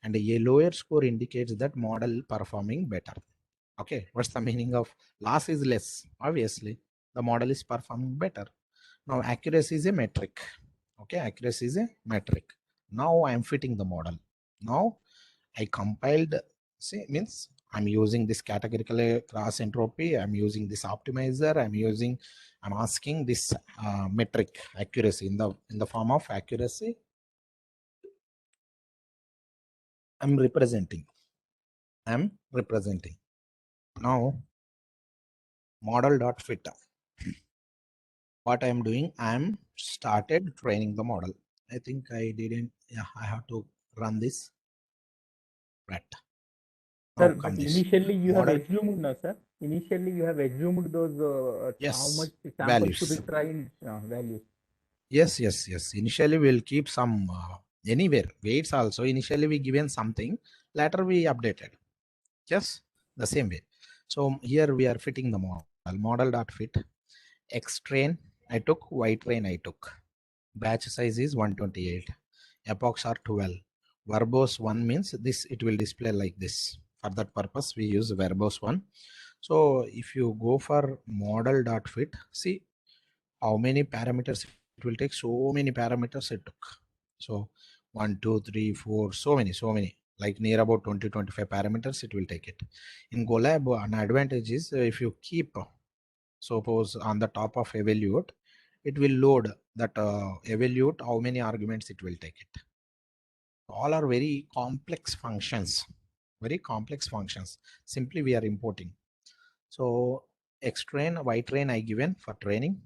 and a lower score indicates that model performing better. Okay, what's the meaning of loss is less? Obviously the model is performing better. Now accuracy is a metric. Okay, accuracy is a metric. Now I am fitting the model. Now I compiled, see, means I'm using this categorical cross entropy, I'm using this optimizer, I'm asking this metric accuracy in the form of accuracy. I'm representing. Now model.fit. What I am doing, I am started training the model. I think I didn't, yeah, I have to run this. Right. Sir, but initially you have assumed, no, sir. Initially you have assumed those how much samples values to be trained values. Yes. Initially we'll keep some Anywhere, weights also, initially we given something, later we updated. Just the same way. So here we are fitting the model dot fit. X train I took, Y train I took. Batch size is 128. Epochs are 12. Verbose 1 means this, it will display like this. For that purpose, we use verbose 1. So if you go for model dot fit, see how many parameters it will take. So many parameters it took. So 1, 2, 3, 4, so many, like near about 20-25 parameters it will take it. In Golab, an advantage is if you keep, suppose on the top of evaluate, it will load that evaluate how many arguments it will take it. All are very complex functions, simply we are importing. So X train, Y train I given for training,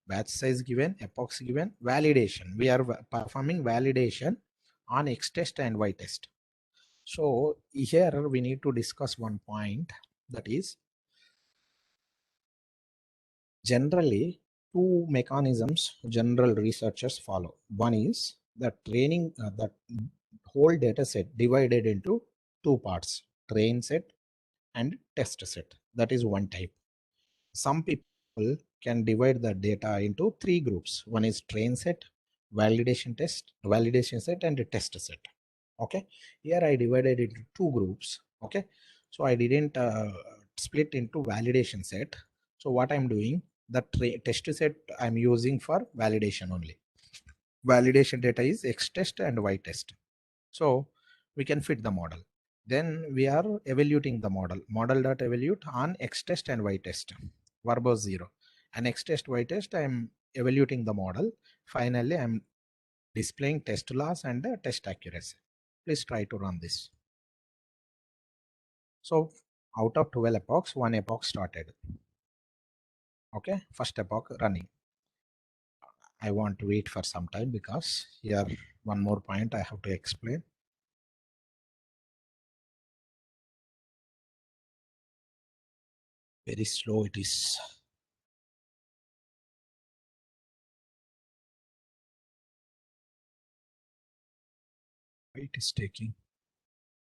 batch size given, epochs given, validation, we are performing validation on X test and Y test. So here we need to discuss one point, that is generally two mechanisms general researchers follow. One is the training, that whole data set divided into two parts, train set and test set. That is one type. Some people can divide the data into three groups. One is train set, validation set, and test set. Okay, here I divided it into two groups. Okay, so I didn't split into validation set. So what I'm doing, the test set I'm using for validation only. Validation data is X test and Y test. So we can fit the model. Then we are evaluating the model dot evaluate on X test and Y test, verbose 0, and X test, Y test I am evaluating the model. Finally I'm displaying test loss and test accuracy. Please try to run this. So out of 12 epochs, one epoch started. Okay, first epoch running. I want to wait for some time because here one more point I have to explain. Very slow it is. It is taking.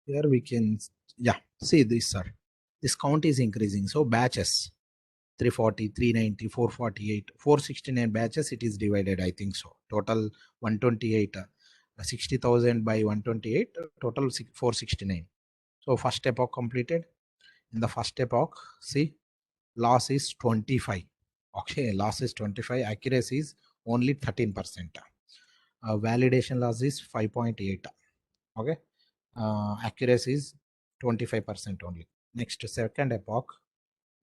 Here we can, yeah, see this, sir. This count is increasing. So batches 340, 390, 448, 469 batches it is divided, I think so. Total 128, 60,000 by 128, total 469. So first epoch completed. In the first epoch, see, loss is 25. Okay, loss is 25, accuracy is only 13%. Validation loss is 5.8. Okay, accuracy is 25% only. Next, second epoch,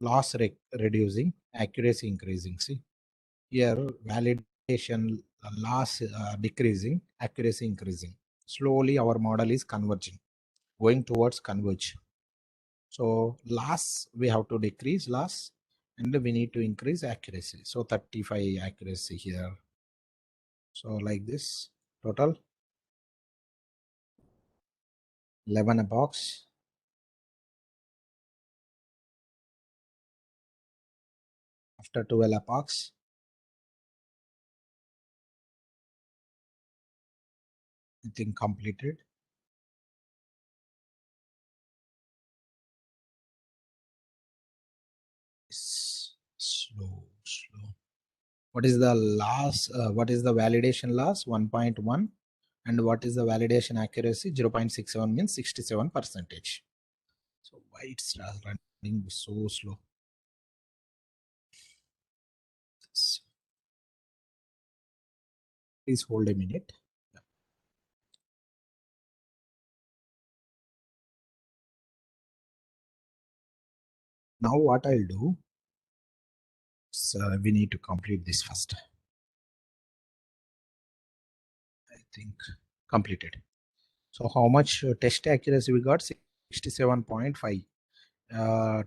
loss reducing, accuracy increasing. See here, validation loss decreasing, accuracy increasing. Slowly our model is converging, going towards converge. So loss, we have to decrease loss and we need to increase accuracy. So 35 accuracy here. So like this, total 11 epochs. After 12 epochs, I think completed. Slow. What is the loss? What is the validation loss? 1.1. And what is the validation accuracy? 0.67 means 67%. So why it's running so slow? Please hold a minute. Now what I'll do, so we need to complete this first. I think completed. So how much test accuracy we got? 67.5.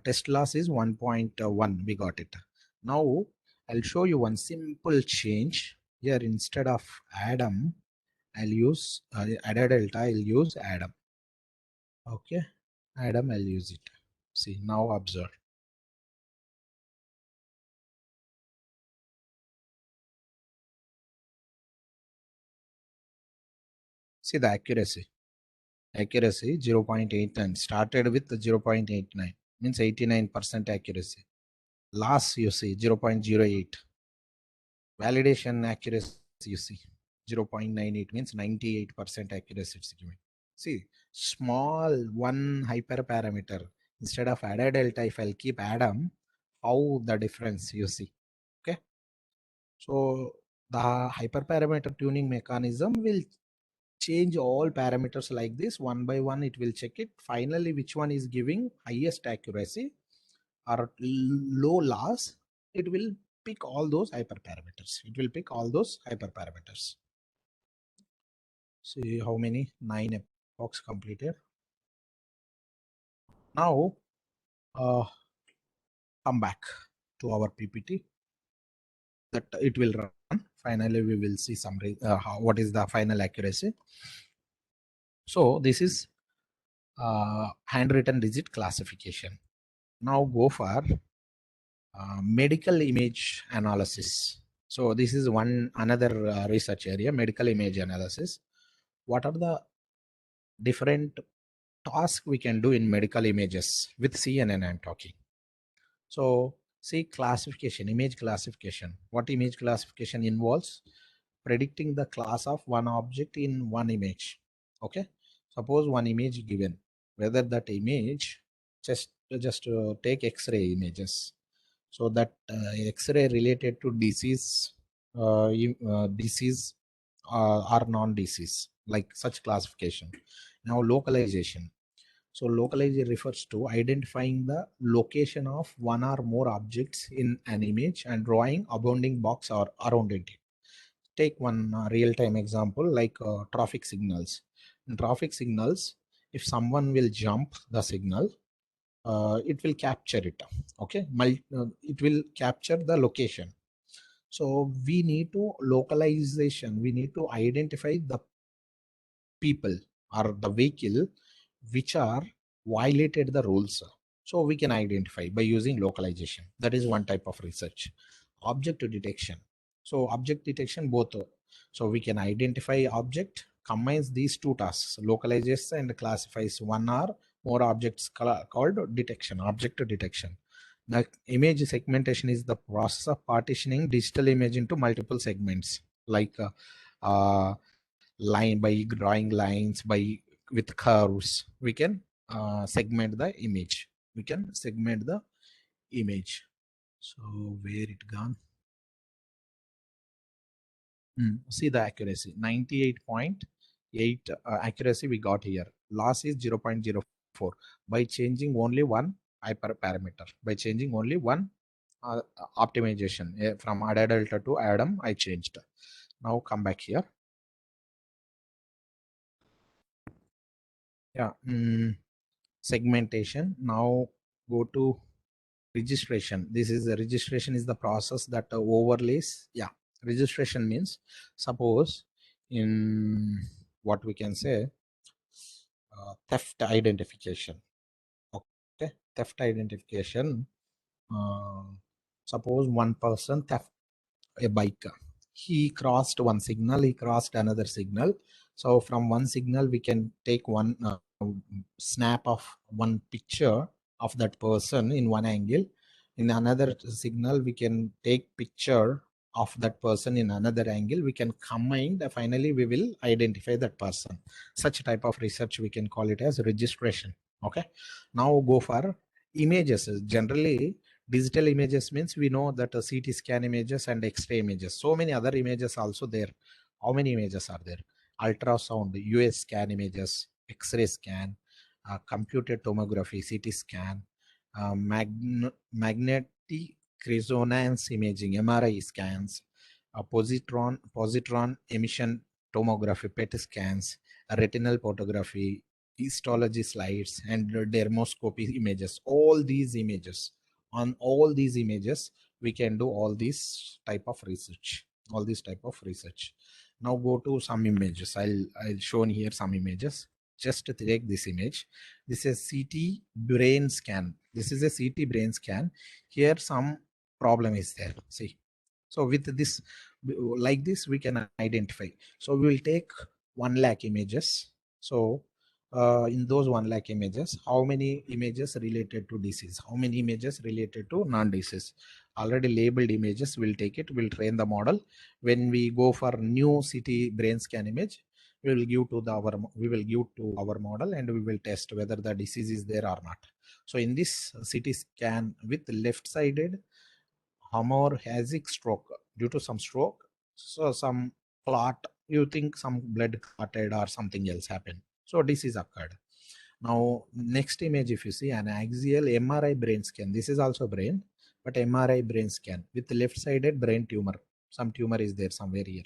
Test loss is 1.1. We got it. Now I'll show you one simple change. Here instead of Adam, I'll use Ada delta. I'll use Adam. Okay, Adam. I'll use it. See now, observe. See the accuracy 0.89, started with 0.89, means 89% accuracy. Loss you see 0.08, validation accuracy you see 0.98, means 98% accuracy it's giving. See, small one hyperparameter, instead of ada delta, if I'll keep Adam, how the difference you see. Okay, so the hyperparameter tuning mechanism will change all parameters like this one by one. It will check it, finally which one is giving highest accuracy or low loss, it will pick all those hyperparameters. See how many 9 epochs completed. Now come back to our PPT that it will run. Finally we will see some what is the final accuracy. So this is handwritten digit classification. Now go for medical image analysis. So this is another research area, medical image analysis. What are the different tasks we can do in medical images with CNN I'm talking. So see, classification, image classification. What image classification involves? Predicting the class of one object in one image. Okay, suppose one image given, whether that image, just take X-ray images. So that X-ray related to disease, disease or non-disease, like such classification. Now localization. So localization refers to identifying the location of one or more objects in an image and drawing a bounding box or around it. Take one real-time example like traffic signals. In traffic signals, if someone will jump the signal, it will capture it. Okay, it will capture the location. So we need to localization. We need to identify the people or the vehicle which are violated the rules. So we can identify by using localization. That is one type of research. Object detection. So object detection both. So we can identify object, combines these two tasks, localizes and classifies one or more objects called detection, object detection. The image segmentation is the process of partitioning digital image into multiple segments, like line by drawing lines by with curves. We can segment the image. So where it gone? See the accuracy 98.8 accuracy we got here. Loss is 0.04 by changing only one hyperparameter, by changing only one optimization from ADA delta to Adam. I changed. Now come back here. Yeah, segmentation. Now go to registration. This is the registration is the process that overlays. Yeah, registration means, suppose in what we can say, theft identification. Okay, theft identification. Suppose one person theft a bike. He crossed one signal, he crossed another signal. So from one signal we can take one snap of one picture of that person in one angle. In another signal we can take picture of that person in another angle. We can combine, finally we will identify that person. Such type of research we can call it as registration. Okay, now go for images. Generally digital images means we know that CT scan images and X-ray images. So many other images also there. How many images are there? Ultrasound, US scan images, X-ray scan, computed tomography, CT scan, magnetic resonance imaging, MRI scans, positron emission tomography, PET scans, retinal photography, histology slides, and dermoscopy images. All these images, on all these images we can do all these type of research. Now go to some images. I'll show here some images. Just to take this image, this is CT brain scan. This is a CT brain scan. Here some problem is there, see. So with this, like this we can identify. So we will take 1 lakh images. So in those 1 lakh images, how many images related to disease, how many images related to non-disease? Already labeled images, we'll take it, we'll train the model. When we go for new CT brain scan image, we will give to our model, and we will test whether the disease is there or not. So in this CT scan with left-sided hemorrhagic stroke, due to some stroke, so some clot, you think some blood clotted or something else happened, so disease occurred. Now next image, if you see an axial MRI brain scan, this is also brain, but MRI brain scan with left-sided brain tumor, some tumor is there somewhere here.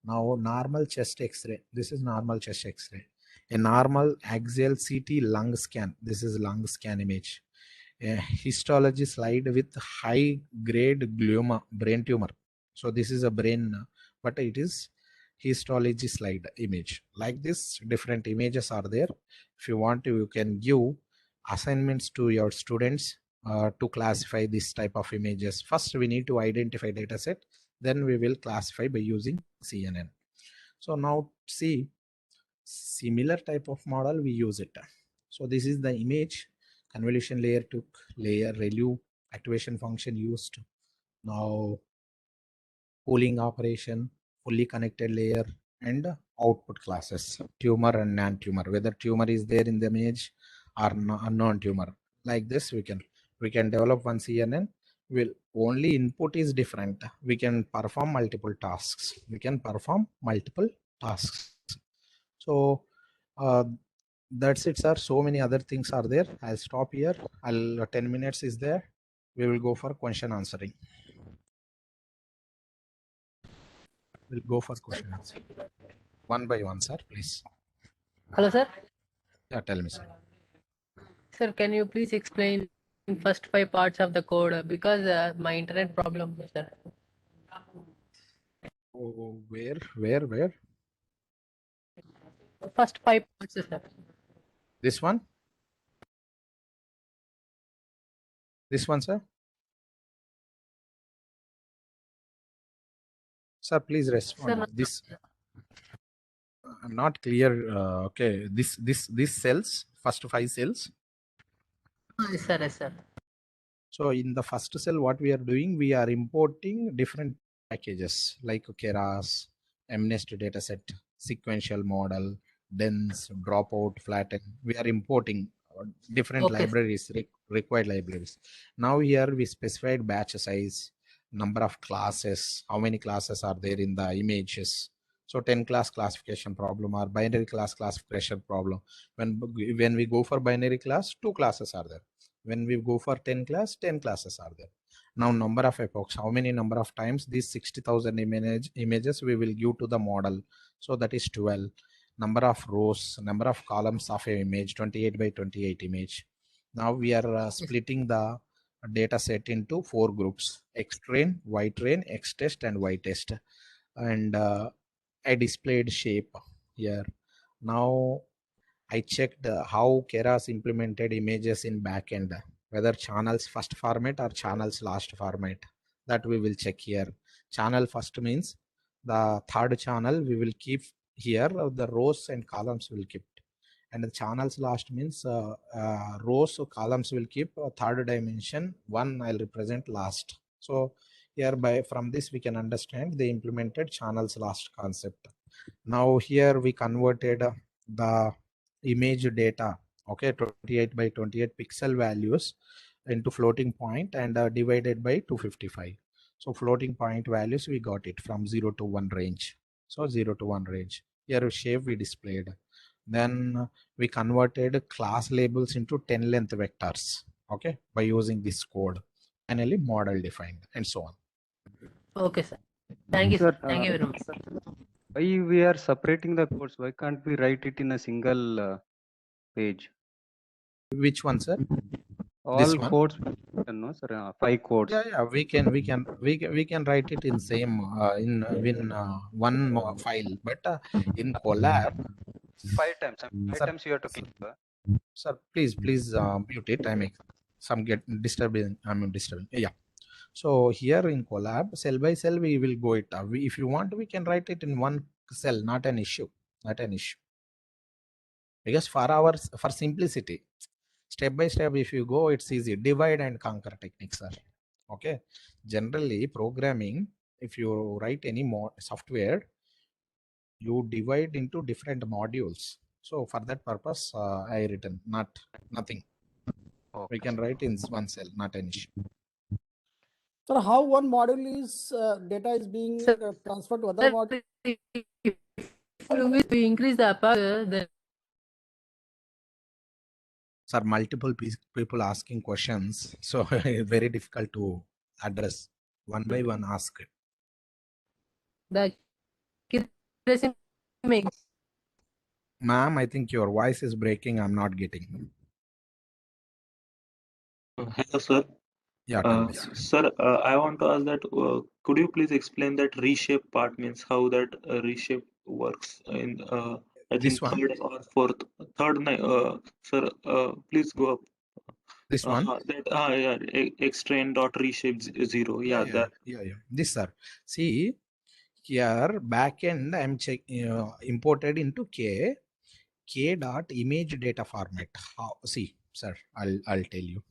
Now normal chest x-ray, this is normal chest x-ray. A normal axial CT lung scan, this is lung scan image. A histology slide with high grade glioma, brain tumor. So this is a brain, but it is histology slide image. Like this, different images are there. If you want to, you can give assignments to your students to classify this type of images. First, we need to identify data set, then we will classify by using CNN. So now see, similar type of model we use it. So this is the image, convolution layer took, layer ReLU, activation function used. Now pooling operation, fully connected layer, and output classes, tumor and non-tumor, whether tumor is there in the image or non-tumor. Like this, we can develop one CNN. Will only input is different. We can perform multiple tasks. So that's it, sir. So many other things are there. I'll stop here. 10 minutes is there. We will go for question answering. We'll go for question answer. One by one, sir, please. Hello, sir. Yeah, tell me, sir. Sir, can you please explain first 5 parts of the code, because my internet problem, sir. Oh, where? First 5 parts, sir. This one? This one, sir? Sir, please respond. Sir, This I'm not clear. Okay, this cells, first 5 cells. yes, sir, yes, sir. So in the first cell, what we are doing, we are importing different packages like Keras, MNest dataset, sequential model, dense, dropout, flatten. We are importing different Okay. libraries, required libraries. Now here we specified batch size, number of classes, how many classes are there in the images. So 10 class classification problem or binary class classification problem. When we go for binary class, 2 classes are there. When we go for 10 class, 10 classes are there. Now number of epochs, how many number of times these 60,000 images we will give to the model. So that is 12. Number of rows, number of columns of an image, 28 by 28 image. Now we are splitting the data set into 4 groups: X-train, Y-train, X-test, and Y-test. And I displayed shape here. Now I checked how Keras implemented images in backend, whether channels first format or channels last format. That we will check here. Channel first means the third channel we will keep here, the rows and columns will keep. And the channels last means rows or columns will keep third dimension, one I'll represent last. So hereby from this we can understand they implemented channels last concept. Now here we converted the image data, okay, 28 by 28 pixel values into floating point and divided by 255. So floating point values we got it from 0 to 1 range. So 0 to 1 range. Here shape we displayed. Then we converted class labels into 10 length vectors, okay, by using this code. Finally model defined and so on. Okay, sir. Thank you, sir. Thank you very much. Why we are separating the codes? Why can't we write it in a single page? Which one, sir? All codes, no, sir. 5 codes. Yeah, we can write it in same in one file, but in Colab 5 times. 5 sir, times you have to keep. Sir, please mute it. I make some get disturbing. I'm disturbing. Yeah. So here in Colab, cell by cell we will go it. If you want, we can write it in one cell, not an issue. not an issue. Because for simplicity, step by step, if you go, it's easy. Divide and conquer techniques are okay. Generally, programming, if you write any software, you divide into different modules. So for that purpose, I written nothing. Okay. We can write in one cell, not an issue. So how one module is data is being transferred to other module? If we increase the aperture, then Sir, multiple people asking questions, so very difficult to address one by one. Ask. the accuracy makes. Ma'am, I think your voice is breaking. I'm not getting. Hello, sir. Yeah, tell me. Sir, I want to ask that could you please explain that reshape part means how that reshape works in I This think one? third or fourth, sir, please go up. This one? Yeah, extrain dot reshape 0. Yeah, that. Yeah. This, sir. See here, backend I'm imported into K dot image data format. How? See, sir, I'll tell you.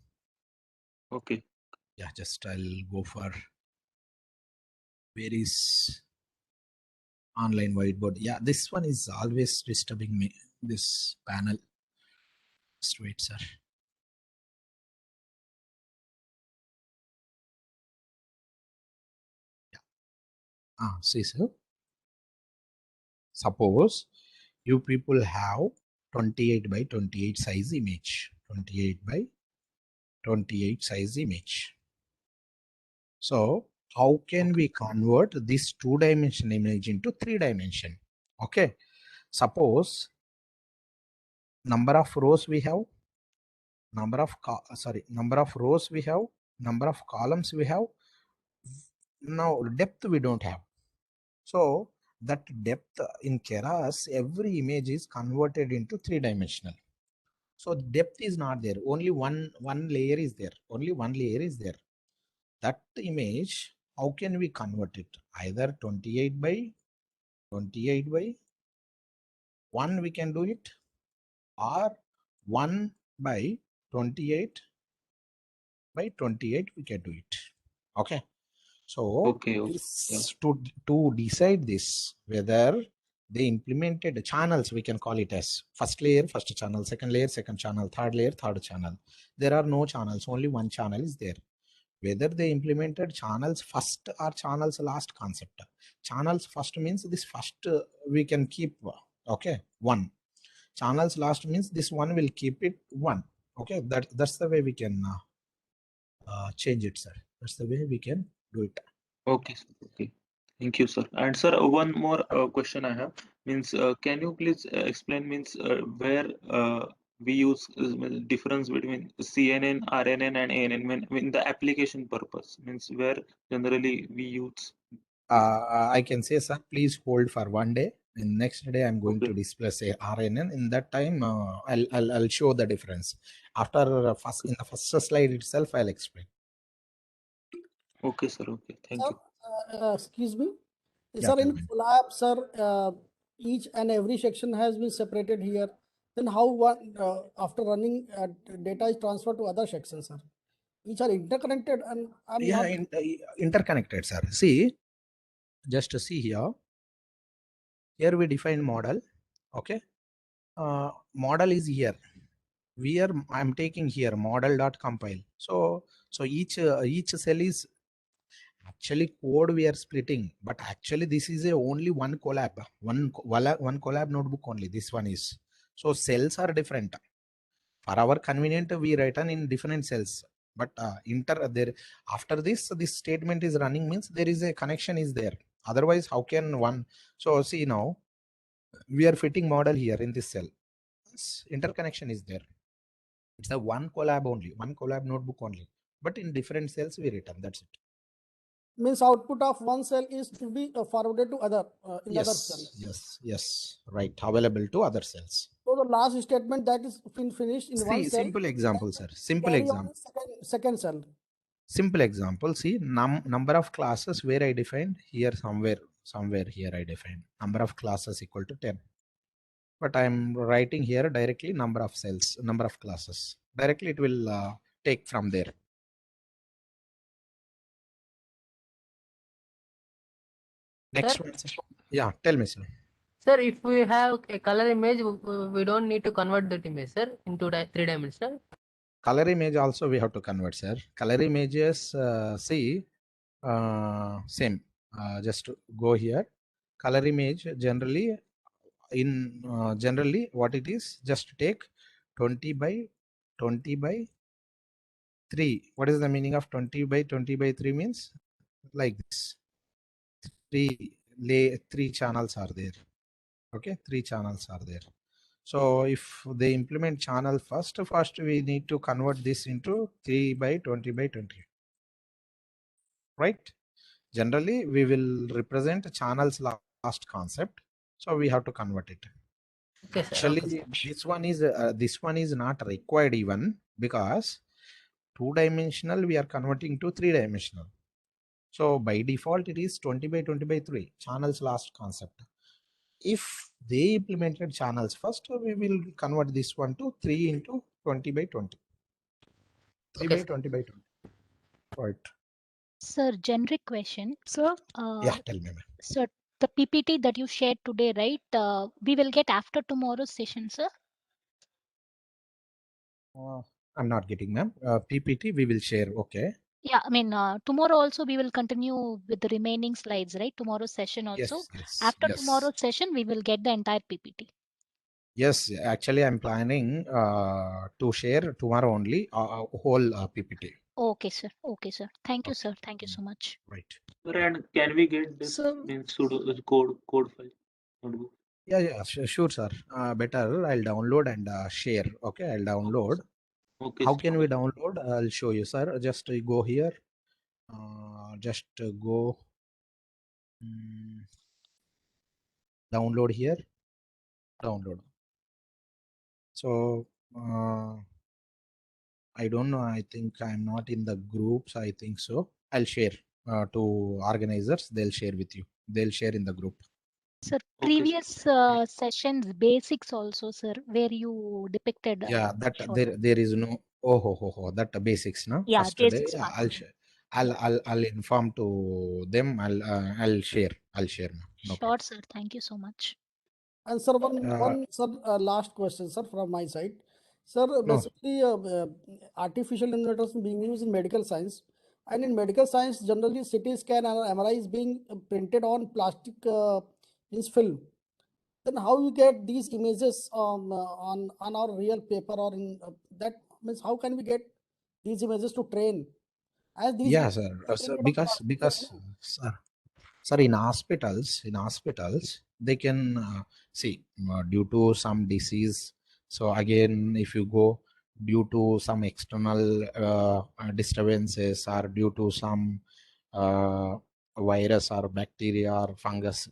Okay. Yeah, just I'll go for where is online whiteboard. Yeah, this one is always disturbing me. This panel. Just wait, sir. Yeah. See, sir. Suppose you people have 28 by 28 size image. 28 by 28 size image. So how can we convert this 2-dimension image into 3-dimension? Okay. Suppose number of rows we have, number of rows we have, number of columns we have. Now depth we don't have. So that depth in Keras, every image is converted into 3-dimensional. So depth is not there. Only one layer is there. Only one layer is there. That image, how can we convert it? Either 28 by 1 we can do it, or 1 by 28 by 28 we can do it. Okay. So to decide this, whether they implemented channels, we can call it as first layer, first channel, second layer, second channel, third layer, third channel. There are no channels, only one channel is there. Whether they implemented channels first or channels last concept. Channels first means this first we can keep, okay, 1. Channels last means this one will keep it 1. Okay, that's the way we can change it, sir. That's the way we can do it. Okay, sir. Okay. Thank you, sir. And sir, one more question I have means, can you please explain means where we use difference between CNN, RNN, and ANN when the application purpose means where generally we use. I can say, sir, please hold for one day. And next day, I'm going to display say RNN. In that time, I'll show the difference. After in the first slide itself, I'll explain. Okay, sir. Okay, thank you. Excuse me. Yeah, Sir, in Collab, sir, each and every section has been separated here. Then how one after running data is transferred to other sections, sir? Each are interconnected, and I'm not interconnected, sir. See, just to see here. Here we define model. Okay, model is here. I'm taking here model.compile. So each cell is actually code we are splitting, but actually this is only one collab, one collab notebook only. This one is. So cells are different. For our convenient, we written in different cells. But there after this statement is running means there is a connection is there. Otherwise, how can one? So see now, we are fitting model here in this cell. Interconnection is there. It's a one collab only, one collab notebook only. But in different cells we written. That's it. Means output of one cell is to be forwarded to other in other cells. Yes, right. Available to other cells. So the last statement that is finished in one cell. Simple example, sir. Simple example. Second cell. Simple example. See, number of classes where I defined here somewhere here I defined number of classes equal to 10. but I'm writing here directly number of cells, number of classes. Directly it will take from there. Next Sir? one, sir. Yeah, tell me, sir. Sir, if we have a color image, we don't need to convert that image, sir, into three-dimensional. Color image also we have to convert, sir. Color images, see, same. Just go here. Color image generally generally what it is, just take 20 by 20 by 3. What is the meaning of 20 by 20 by 3 means? Like this. Three channels are there. Okay, 3 channels are there. So if they implement channel first we need to convert this into 3 by 20 by 20. Right? Generally we will represent channels last concept. So we have to convert it. Okay, sir. Actually, Okay, sir. this one is not required even, because 2-dimensional we are converting to 3-dimensional. So by default it is 20 by 20 by 3 channels last concept. If they implemented channels first, we will convert this one to 3 into 20 by 20. 3 Okay, by sir. 20 by 20. Right. Sir, generic question. Sir, Yeah, tell me, ma'am. sir, the PPT that you shared today, right? We will get after tomorrow's session, sir. I'm not getting, ma'am. PPT we will share. Okay. Yeah, I mean, tomorrow also we will continue with the remaining slides, right? Tomorrow's session also. Yes, yes, After yes. tomorrow's session, we will get the entire PPT. Yes, actually I'm planning to share tomorrow only whole PPT. Okay, sir. Okay, sir. Thank you, Okay. sir. Thank you so much. Right. Sir, and can we get this So, means code file notebook? Yeah, sure, sir. Better I'll download and share. Okay, I'll download. Okay, How sir. can we download? I'll show you, sir. Just go here. Just go download here. Download. So I don't know. I think I'm not in the groups. I think so. I'll share to organizers. They'll share with you. They'll share in the group. Sir, Okay, previous sir. sessions basics also, sir, where you depicted. Yeah, that showed. there is no that basics, no? Yeah, First day, basics yeah, part. I'll share. I'll inform to them. I'll share. I'll share. No Sure, problem. sir. Thank you so much. and sir, Uh, sir, last question, sir, from my side. Sir, no, basically, artificial intelligence being used in medical science, and in medical science, generally CT scan and MRI is being printed on plastic means film. Then how you get these images on our real paper, or in that means how can we get these images to train? As these yeah, images sir. are printed on plastic film, no? Sir, in hospitals, they can see due to some disease. So again, if you go due to some external disturbances, or due to some uh, virus or bacteria or fungus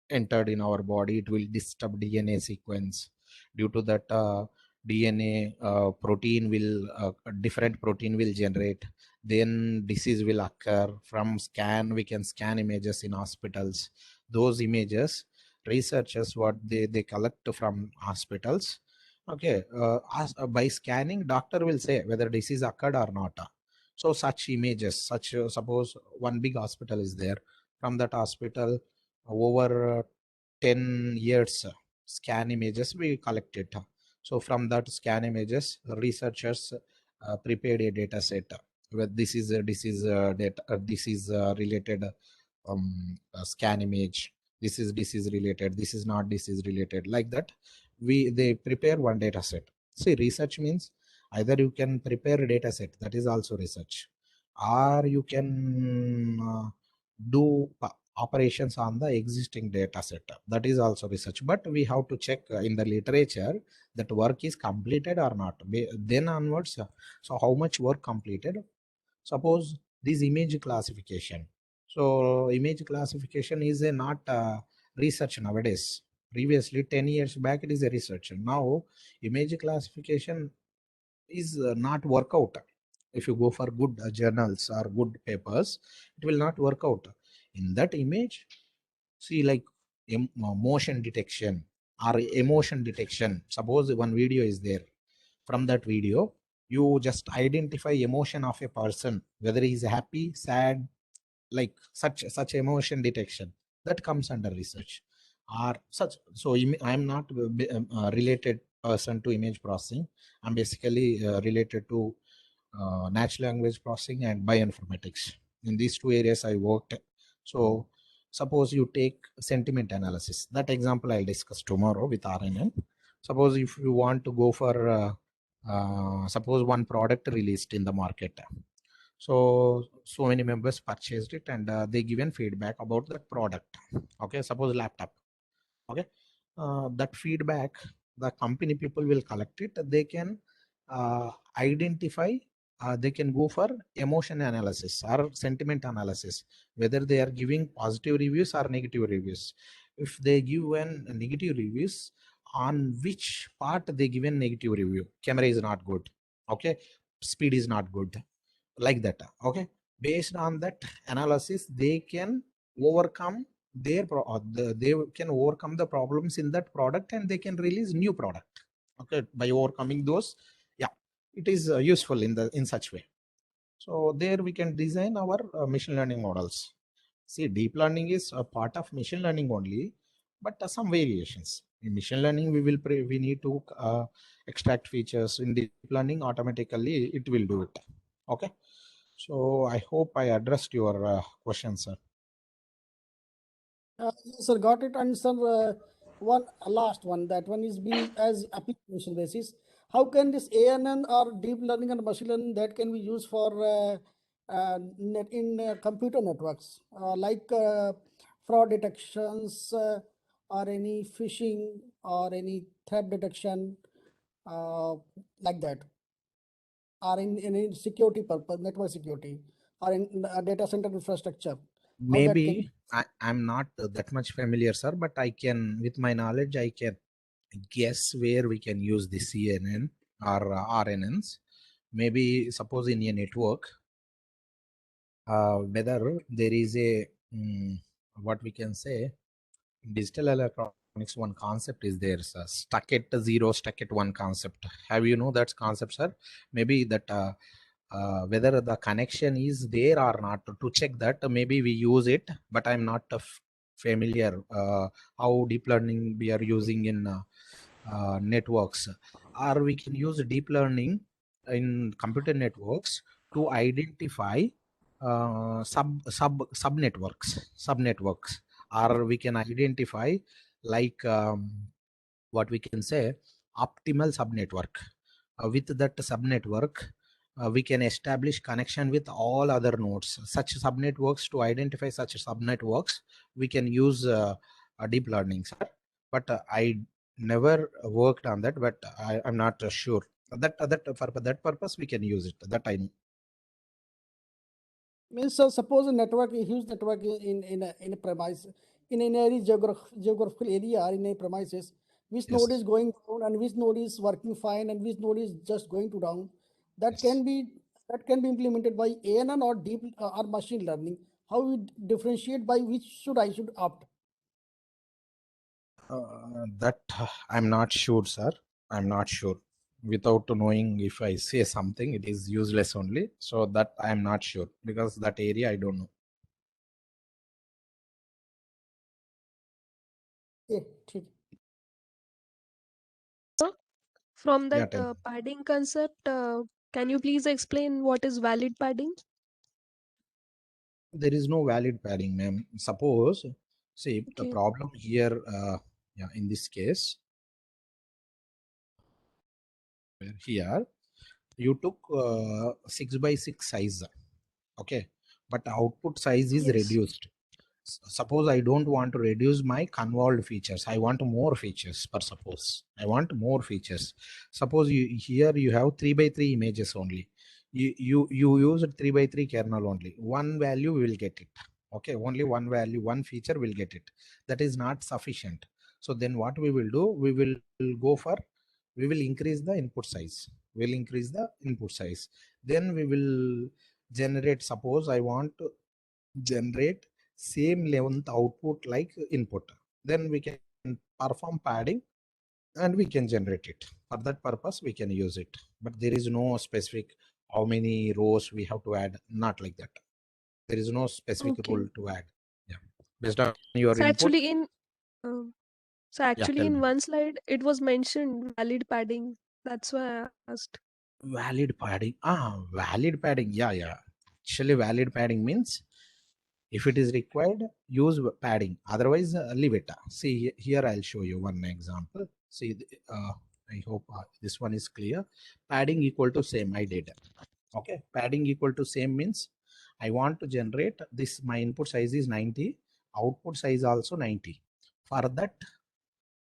entered in our body, it will disturb DNA sequence. Due to that, DNA protein will different protein will generate, then disease will occur. From scan we can scan images in hospitals. Those images, researchers what they collect from hospitals, okay, by scanning doctor will say whether disease occurred or not. So such images, such suppose one big hospital is there, from that hospital over 10 years scan images we collected. So from that scan images, researchers prepared a data set where this is data, this is related scan image, this is disease related, this is not disease related, like that they prepare one data set. See, research means either you can prepare a data set, that is also research, or you can do operations on the existing data set, that is also research. But we have to check in the literature that work is completed or not. Then onwards, so how much work completed? Suppose this image classification, so image classification is a not research nowadays. Previously 10 years back it is a research. Now image classification is not work out. If you go for good journals or good papers, it will not work out. In that image, see, like motion detection, or emotion detection. Suppose one video is there. From that video, you just identify emotion of a person, whether he is happy, sad, like such emotion detection, that comes under research or such. So I'm not related person to image processing. I'm basically related to natural language processing and bioinformatics. In these two areas I worked. So suppose you take sentiment analysis, that example I'll discuss tomorrow with RNN. Suppose if you want to go for suppose one product released in the market, so many members purchased it, and they given feedback about that product. Okay, suppose laptop. Okay, that feedback the company people will collect it. They can identify, they can go for emotion analysis or sentiment analysis, whether they are giving positive reviews or negative reviews. If they give an negative reviews, on which part they given negative review, camera is not good, okay, speed is not good, like that. Okay, based on that analysis they can overcome they can overcome the problems in that product, and they can release new product. Okay, by overcoming those, yeah, it is useful in such way. So there we can design our machine learning models. See, deep learning is a part of machine learning only, but some variations. In machine learning, we need to extract features. In deep learning, automatically it will do it. Okay, so I hope I addressed your question, sir. Yes, sir, got it. And sir, one last one. That one is being as application basis. How can this ANN or deep learning and machine learning that can be used for computer networks, like fraud detections, or any phishing or any threat detection, like that, or in any security purpose, network security, or in data center infrastructure? How that can Maybe I'm not that much familiar, sir, but I can, with my knowledge, I can guess where we can use the CNN or RNNs. Maybe suppose in a network, whether there is a what we can say, digital electronics, one concept is there, sir. Stuck at zero, stuck at one concept. Have you know that concept, sir? Maybe that whether the connection is there or not, to check that, maybe we use it, but I'm not familiar how deep learning we are using in networks. Or we can use deep learning in computer networks to identify sub networks, or we can identify like what we can say, optimal subnetwork. With that subnetwork, we can establish connection with all other nodes. Such subnetworks, to identify such subnetworks, we can use deep learning, sir. But I never worked on that, but I'm not sure that for that purpose we can use it. That I know. means, suppose a network, a huge network in a premise, in an area geographical area or in a premises, which node is going down and which node is working fine and which node is just going to down. That can be implemented by ANN or deep or machine learning. How we differentiate by which I should opt? That I'm not sure, sir. I'm not sure. Without knowing, if I say something, it is useless only. So that I'm not sure, because that area I don't know. Yeah, ठीक. From Yeah, that tell me. padding concept, can you please explain what is valid padding? There is no valid padding, ma'am. Suppose, see, the Okay. problem here, yeah, in this case, here, you took 6 by 6 size, okay, but the output size is Yes. reduced. Suppose I don't want to reduce my convolved features, I want more features. I want more features. Suppose here you have 3 by 3 images only. You use 3 by 3 kernel only. One value we will get it. Okay, only one value, one feature will get it. That is not sufficient. So then what we will do, we will increase the input size. We'll increase the input size. Then we will generate, suppose I want to generate same length output like input. Then we can perform padding and we can generate it. For that purpose, we can use it. But there is no specific how many rows we have to add, not like that. There is no specific Okay. rule to add. Yeah, based on your So input. actually in um, so Yeah, actually tell in me. one slide it was mentioned valid padding. That's why I asked. Valid padding. Valid padding. Yeah. Actually, valid padding means if it is required, use padding. Otherwise, leave it. See here, I'll show you one example. See, I hope this one is clear. Padding equal to same. I did. Okay, padding equal to same means I want to generate this. My input size is 90. Output size also 90. For that,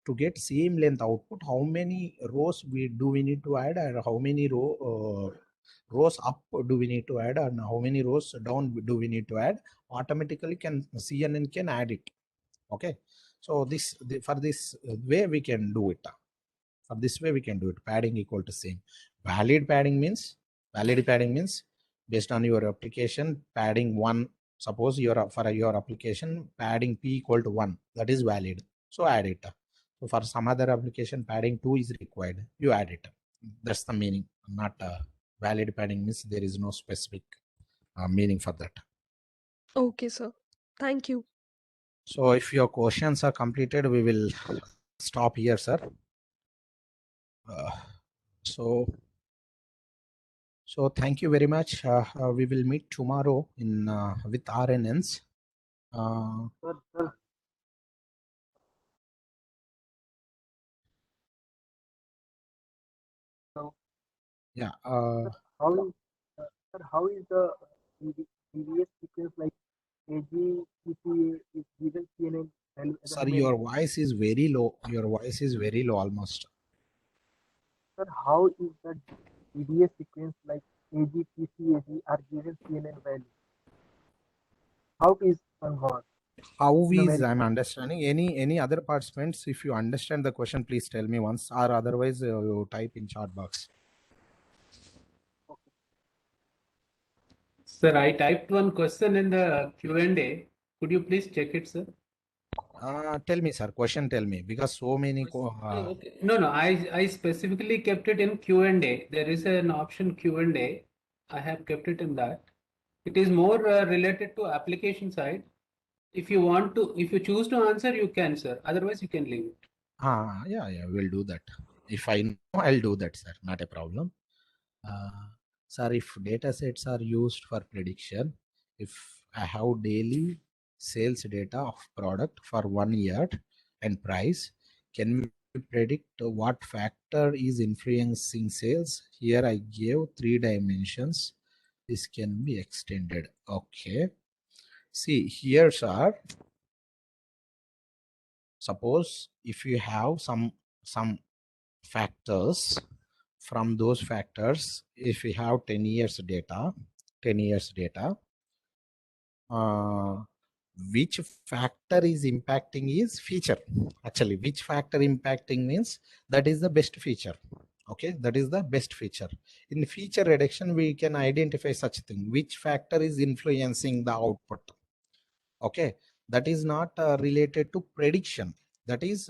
to get same length output, how many rows we need to add, or how many rows up do we need to add, and how many rows down do we need to add? Automatically CNN can add it. Okay, so for this way we can do it. For this way we can do it. Padding equal to same. Valid padding means based on your application, padding 1. Suppose for your application padding p equal to 1, that is valid, so add it. So for some other application, padding 2 is required, you add it. That's the meaning. Not valid padding means there is no specific meaning for that. Okay, sir. Thank you. So if your questions are completed, we will stop here, sir. So thank you very much. We will meet tomorrow in with RNNs. Sir. Yeah. How is the previous sequence like AG, PCA is given CNN value as a Sir, main? your voice is very low. Your voice is very low almost. Sir, how is the DDS sequence like AG, PC, AG are given CNN value? How is convert? How is I'm understanding. Any other participants? If you understand the question, please tell me once, or otherwise you type in chat box. Sir, I typed one question in the Q&A. Could you please check it, sir? Tell me, sir. Question, tell me, because so many. Okay. No. I specifically kept it in Q&A. There is an option Q&A. I have kept it in that. It is more related to application side. If you choose to answer, you can, sir. Otherwise, you can leave it. Yeah, we'll do that. If I know, I'll do that, sir. Not a problem. Sir, if data sets are used for prediction, if I have daily sales data of product for 1 year and price, can we predict what factor is influencing sales? Here I gave 3 dimensions. This can be extended. Okay. See, here, sir, suppose if you have some factors, from those factors, if we have 10 years data, which factor is impacting is feature. Actually, which factor impacting means that is the best feature. Okay, that is the best feature. In feature reduction, we can identify such thing, which factor is influencing the output. Okay, that is not related to prediction. That is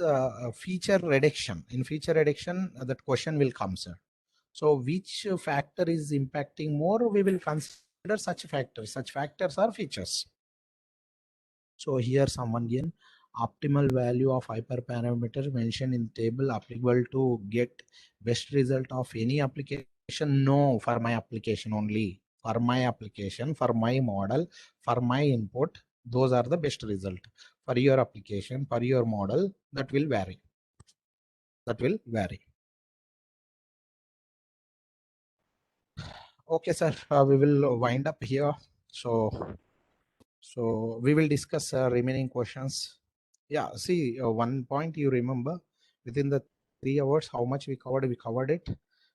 feature reduction. In feature reduction, that question will come, sir. So which factor is impacting more, we will consider such factors. Such factors are features. So here someone given optimal value of hyperparameter mentioned in table applicable to get best result of any application. No, for my application only. For my application, for my model, for my input, those are the best result. For your application, for your model, that will vary. Okay, sir, we will wind up here. So we will discuss remaining questions. Yeah, see, one point you remember, within the 3 hours, how much we covered it.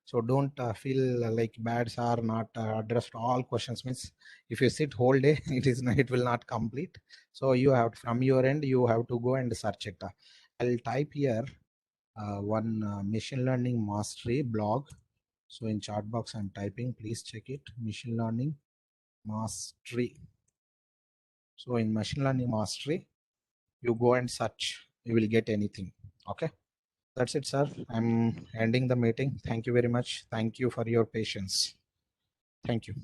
So don't feel like bads are not addressed all questions. Means if you sit whole day, it will not complete. So you have, from your end, you have to go and search it. I'll type here one machine learning mastery blog. So in chat box, I'm typing, please check it, machine learning mastery. So in machine learning mastery, you go and search, you will get anything. Okay, That's it, sir. I'm ending the meeting. Thank you very much. Thank you for your patience. Thank you.